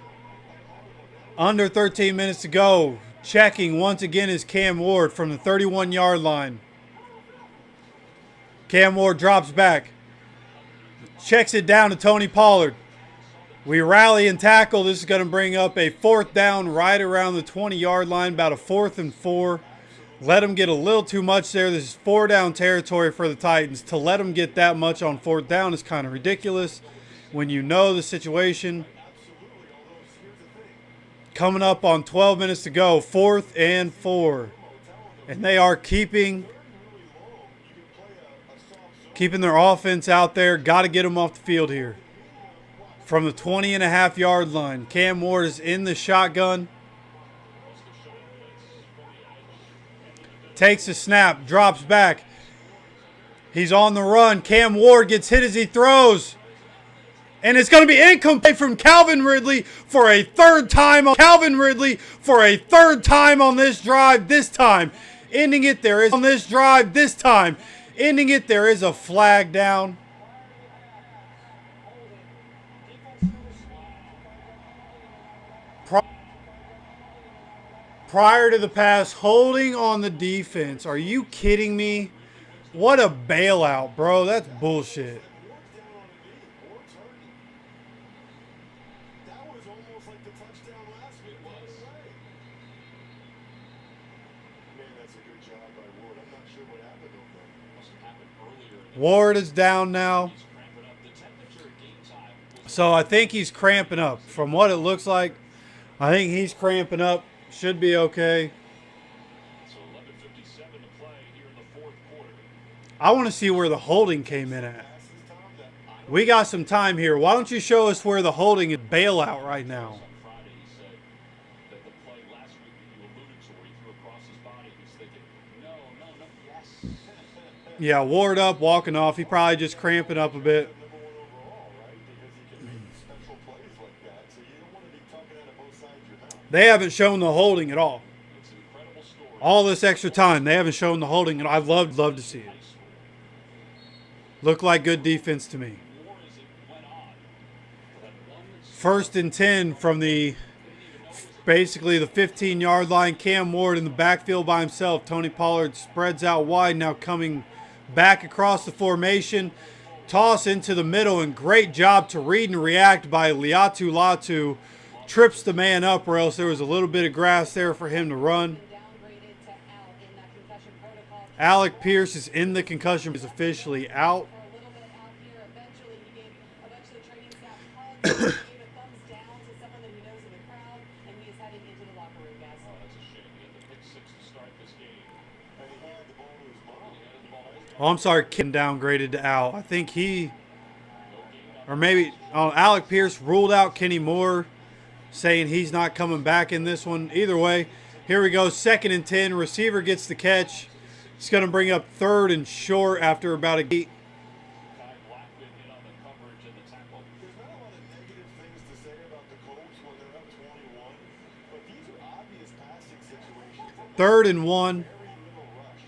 Under 13 minutes to go. Checking once again is Cam Ward from the 31-yard line. Cam Ward drops back. Checks it down to Tony Pollard. We rally and tackle. This is going to bring up a 4th down right around the 20-yard line, about a 4th and 4. Let them get a little too much there. This is 4-down territory for the Titans. To let them get that much on 4th down is kind of ridiculous when you know the situation. Coming up on 12 minutes to go, 4th and 4. And they are keeping their offense out there. Got to get them off the field here. From the 20.5-yard line, Cam Ward is in the shotgun. Takes a snap, drops back. He's on the run. Cam Ward gets hit as he throws. And it's going to be incomplete from Calvin Ridley for a 3rd time. Calvin Ridley for a 3rd time on this drive. This time, ending it, there is on this drive. This time, ending it, there is a flag down. Prior to the pass, holding on the defense. Are you kidding me? What a bailout, bro. That's bullshit. That was almost like the touchdown last week. Man, that's a good job by Ward. I'm not sure what happened over there. Must have happened earlier. Ward is down now. So I think he's cramping up. From what it looks like, I think he's cramping up. Should be okay. So 11:57 to play here in the 4th quarter. I want to see where the holding came in at. We got some time here. Why don't you show us where the holding is? Bailout right now. On Friday, he said that the play last week that you alluded to where he threw across his body, he's thinking, no, yes. Yeah, Ward up, walking off. He probably just cramping up a bit. Number one overall, right? Because he can make special plays like that. So you don't want to be tugging out of both sides of your mouth. They haven't shown the holding at all. It's an incredible story. All this extra time, they haven't shown the holding, and I'd love to see it. Looked like good defense to me. More as it went on. But one 1st and 10 from the basically the 15-yard line. Cam Ward in the backfield by himself. Tony Pollard spreads out wide, now coming back across the formation. Toss into the middle, and great job to read and react by Liatu Latu. Trips the man up, or else there was a little bit of grass there for him to run. Downgraded to out in that concussion protocol. Alec Pierce is in the concussion, is officially out. For a little bit out here, eventually he gave a bunch of the training staff hugs. He gave a thumbs down to someone that he knows in the crowd, and he is heading into the locker room, guys. Oh, that's a shame. He had the pick six to start this game. And he had the ball to his mom. He had the ball to his Oh, I'm sorry, Kim downgraded to Al. I think he, or maybe Alec Pierce ruled out Kenny Moore, saying he's not coming back in this one. Either way, here we go. 2nd and 10. Receiver gets the catch. It's going to bring up 3rd and short after about a gate. Kai Blackman hit on the coverage and the tackle. There's not a lot of negative things to say about the Colts when they're up 21, but these are obvious passing situations. 3rd and 1. Very little rush.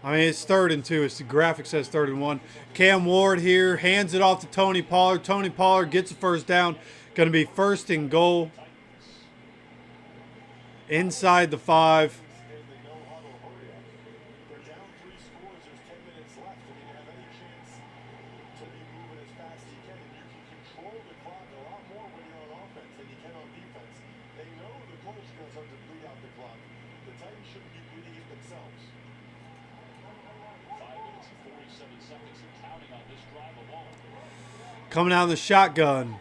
I mean, it's 3rd and 2. It's the graphic says 3rd and 1. Cam Ward here hands it off to Tony Pollard. Tony Pollard gets a 1st down. Going to be 1st and goal. Inside the 5. And they know how to hurry up. They're down 3 scores. There's 10 minutes left. I mean, you have any chance to be moving as fast as you can, and you can control the clock a lot more when you're on offense than you can on defense. They know the Colts are going to start to bleed out the clock. The Titans shouldn't be bleeding it themselves. 5 minutes and 47 seconds and counting on this drive alone. Coming out of the shotgun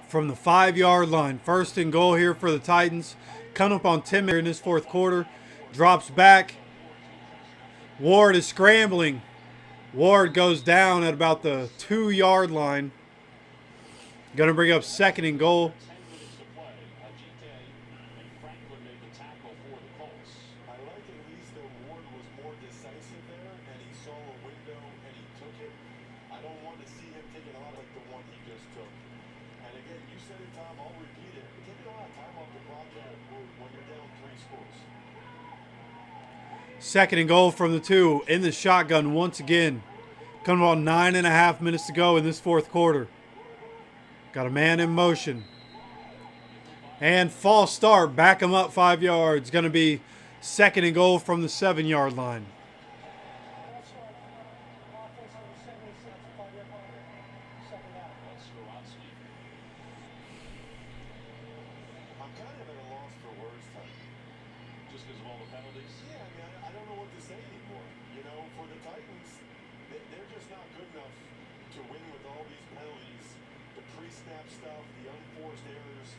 from the 5-yard line. 1st and goal here for the Titans. Coming up on 10 minutes in this 4th quarter. Drops back. Ward is scrambling. Ward goes down at about the 2-yard line. Going to bring up 2nd and goal. 10 minutes to play. Ajite and Franklin made the tackle for the Colts. I like at least that Ward was more decisive there, and he saw a window and he took it. I don't want to see him taking a lot like the one he just took. And again, you said it, Tom, I'll repeat it. Taking a lot of time off the clock when you're down 3 scores. 2nd and goal from the 2 in the shotgun once again. Coming on 9.5 minutes to go in this 4th quarter. Got a man in motion. And false start. Back him up 5 yards. Going to be 2nd and goal from the 7-yard line. I'm kind of at a loss for words, Tom. Just because of all the penalties. Yeah, I mean, I don't know what to say anymore. You know, for the Titans, they're just not good enough to win with all these penalties, the pre-snap stuff, the unforced errors.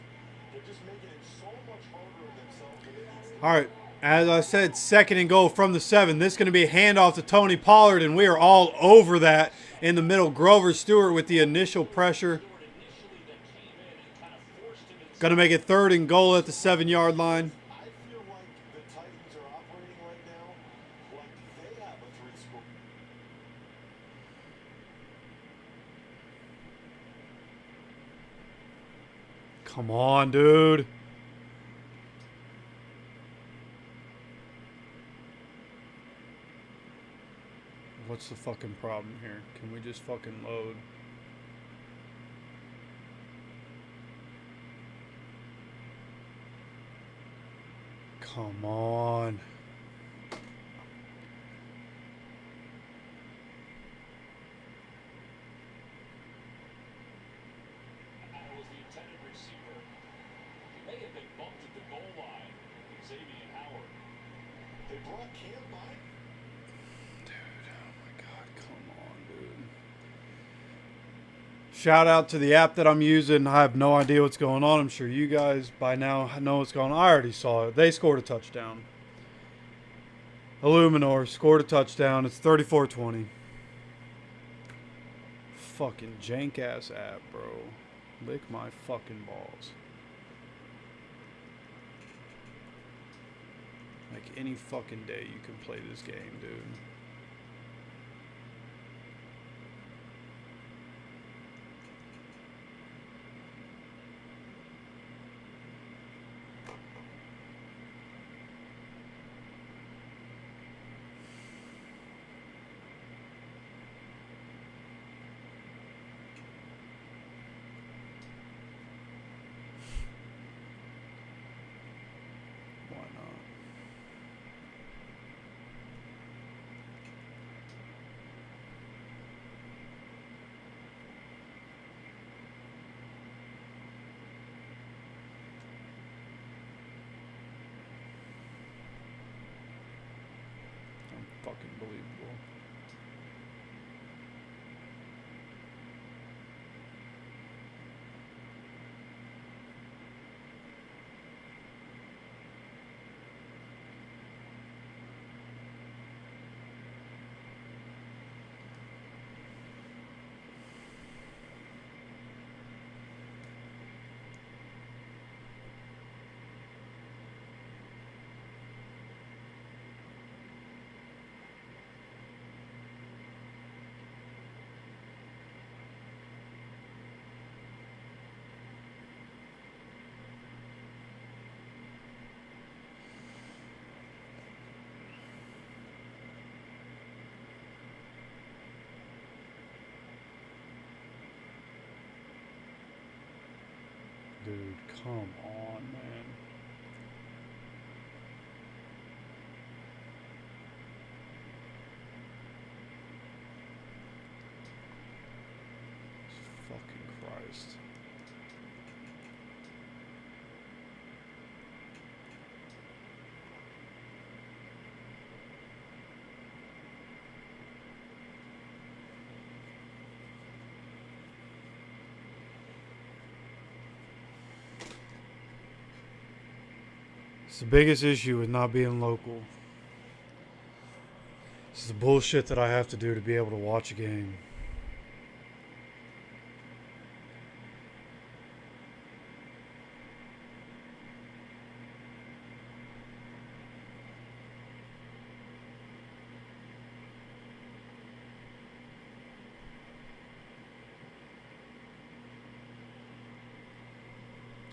They're just making it so much harder on themselves than it needs to be. All right. As I said, 2nd and goal from the 7. This is going to be a handoff to Tony Pollard, and we are all over that in the middle. Grover Stewart with the initial pressure. Going to make it 3rd and goal at the 7-yard line. I feel like the Titans are operating right now like they have a 3-score. Come on, dude. What's the fucking problem here? Can we just fucking load? Come on. And it was the intended receiver. He may have been bumped at the goal line. Xavier Howard. They brought Cam by. Shout out to the app that I'm using. I have no idea what's going on. I'm sure you guys by now know what's going on. I already saw it. They scored a touchdown. Illuminor scored a touchdown. It's 34-20. Fucking jank ass app, bro. Lick my fucking balls. Like any fucking day you can play this game, dude. fucking believable. Dude, come on, man. Jesus fucking Christ. It's the biggest issue with not being local. This is the bullshit that I have to do to be able to watch a game.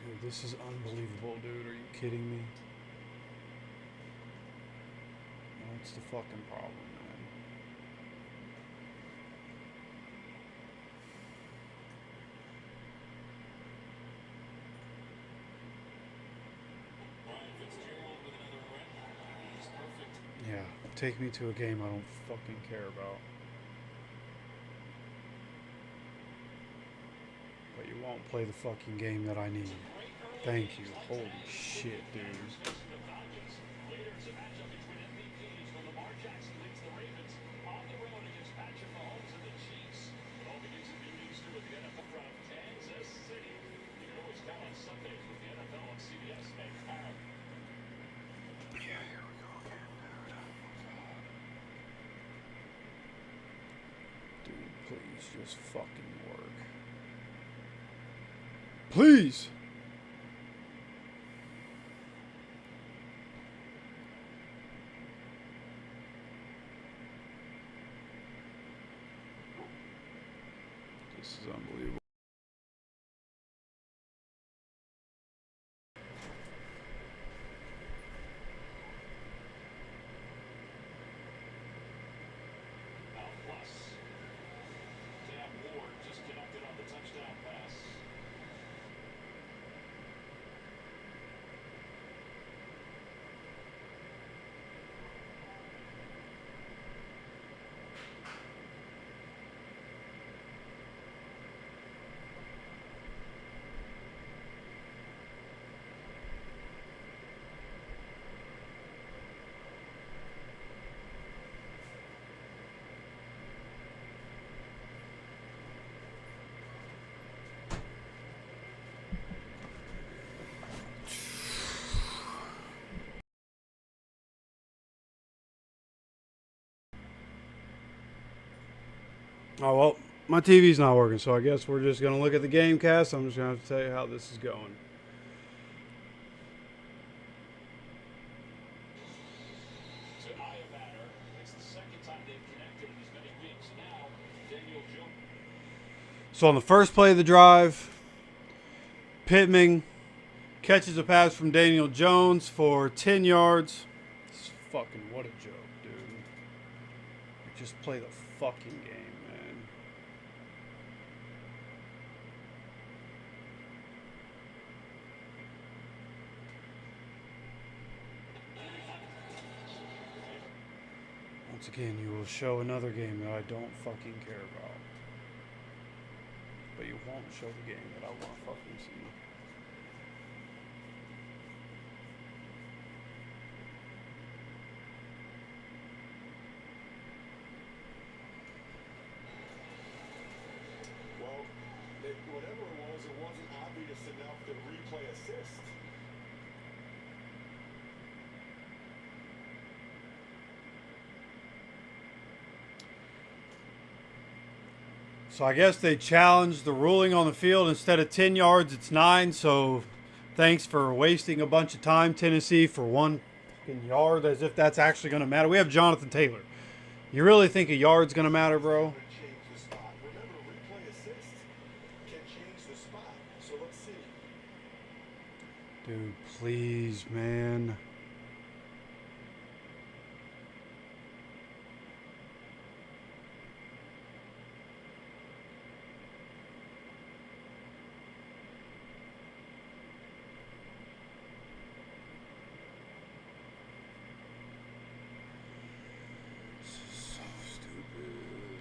Dude, this is unbelievable, dude. Are you kidding me? That's the fucking problem, man. Yeah, take me to a game I don't fucking care about. But you won't play the fucking game that I need. Thank you. Holy shit, dude. Please just fucking work. Please! This is unbelievable. Oh, well, my TV's not working, so I guess we're just going to look at the game cast. I'm just going to have to tell you how this is going. So on the first play of the drive, Pittman catches a pass from Daniel Jones for 10 yards. This is fucking what a joke, dude. Just play the fucking game, man. Once again, you will show another game that I don't fucking care about. But you won't show the game that I want to fucking see. So I guess they challenged the ruling on the field. Instead of 10 yards, it's 9. So thanks for wasting a bunch of time, Tennessee, for 1 fucking yard, as if that's actually going to matter. We have Jonathan Taylor. You really think a yard's going to matter, bro? Change the spot. Remember, replay assist can change the spot. So let's see. Dude, please, man. So stupid.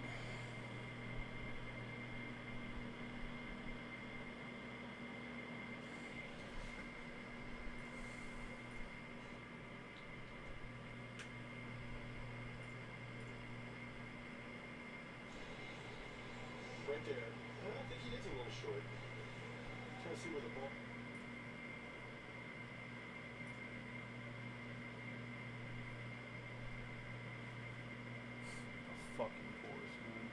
Right there. I think he is a little short. Trying to see where the ball. Fucking force, man.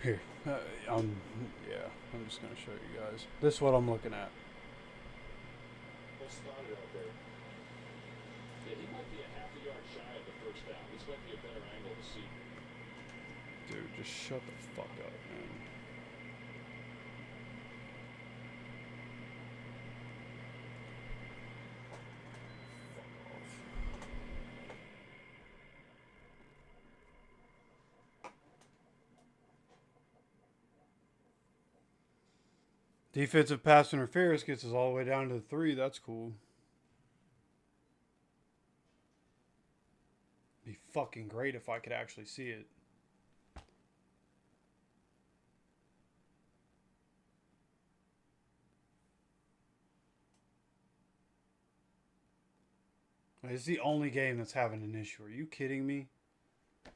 Here, I'm just gonna show you guys. This is what I'm looking at. Let's start it out there. Yeah, he might be a half a yard shy of the first down. This might be a better angle to see. Dude, just shut the fuck up, man. Fuck off. Defensive pass interference gets us all the way down to the 3. That's cool. Be fucking great if I could actually see it. It's the only game that's having an issue. Are you kidding me? I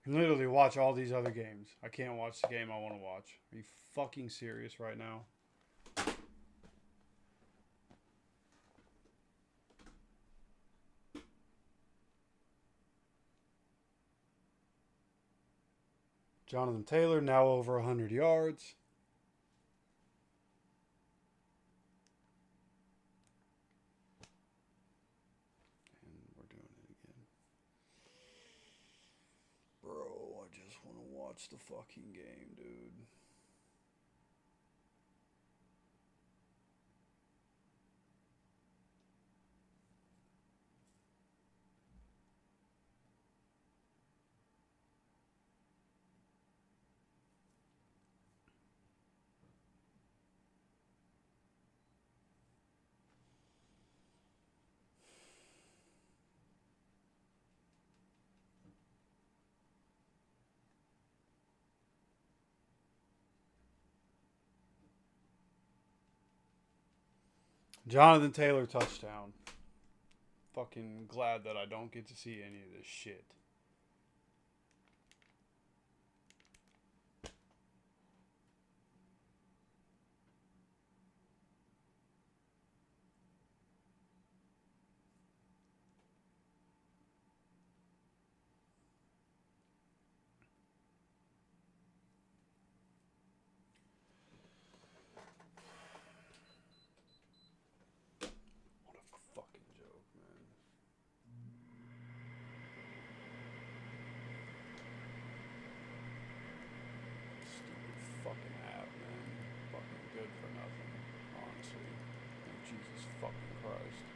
can literally watch all these other games. I can't watch the game I want to watch. Are you fucking serious right now? Jonathan Taylor now over 100 yards. And we're doing it again. Bro, I just want to watch the fucking game, dude. Jonathan Taylor touchdown. Fucking glad that I don't get to see any of this shit. What a fucking joke, man. Stupid fucking app, man. Fucking good for nothing, honestly. Like, Jesus fucking Christ.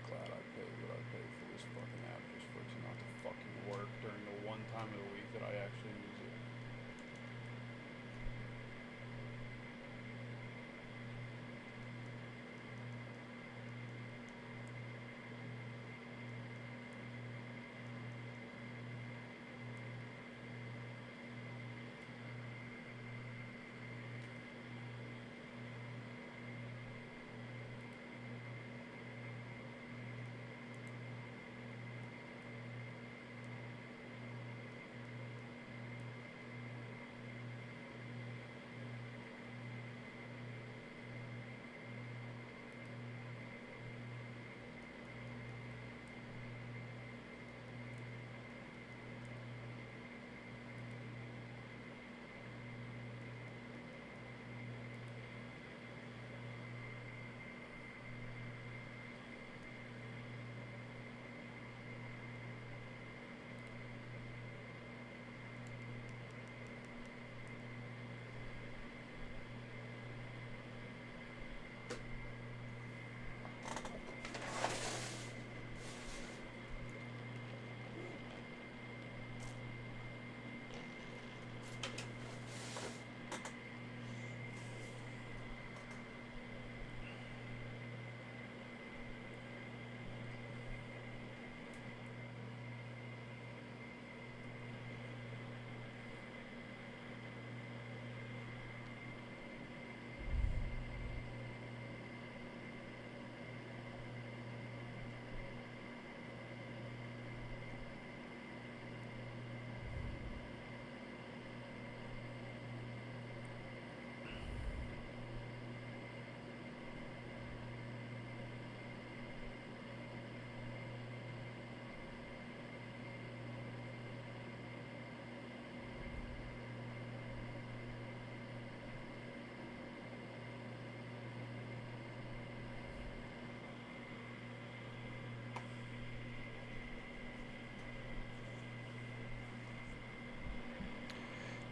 Glad I paid what I paid for this fucking app just for it to not to fucking work during the one time of the week that I actually use it.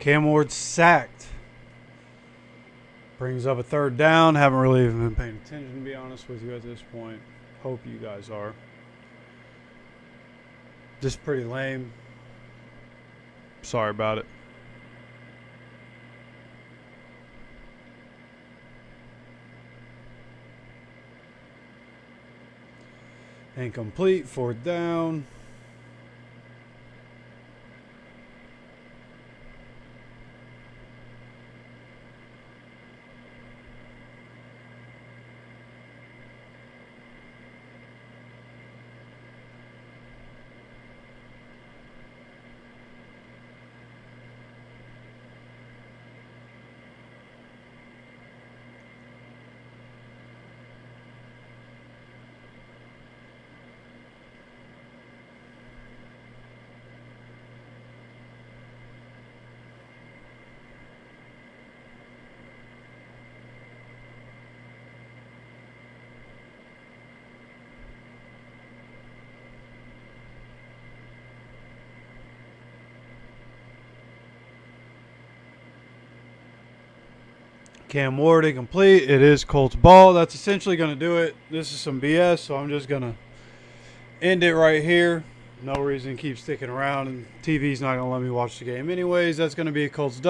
Cam Ward sacked. Brings up a third down. Haven't really even been paying attention, to be honest with you, at this point. Hope you guys are. Just pretty lame. Sorry about it. Incomplete. Fourth down. Cam Ward incomplete. It is Colts ball. That's essentially going to do it. This is some BS, so I'm just going to end it right here. No reason to keep sticking around, and TV's not going to let me watch the game anyways. That's going to be a Colts dub.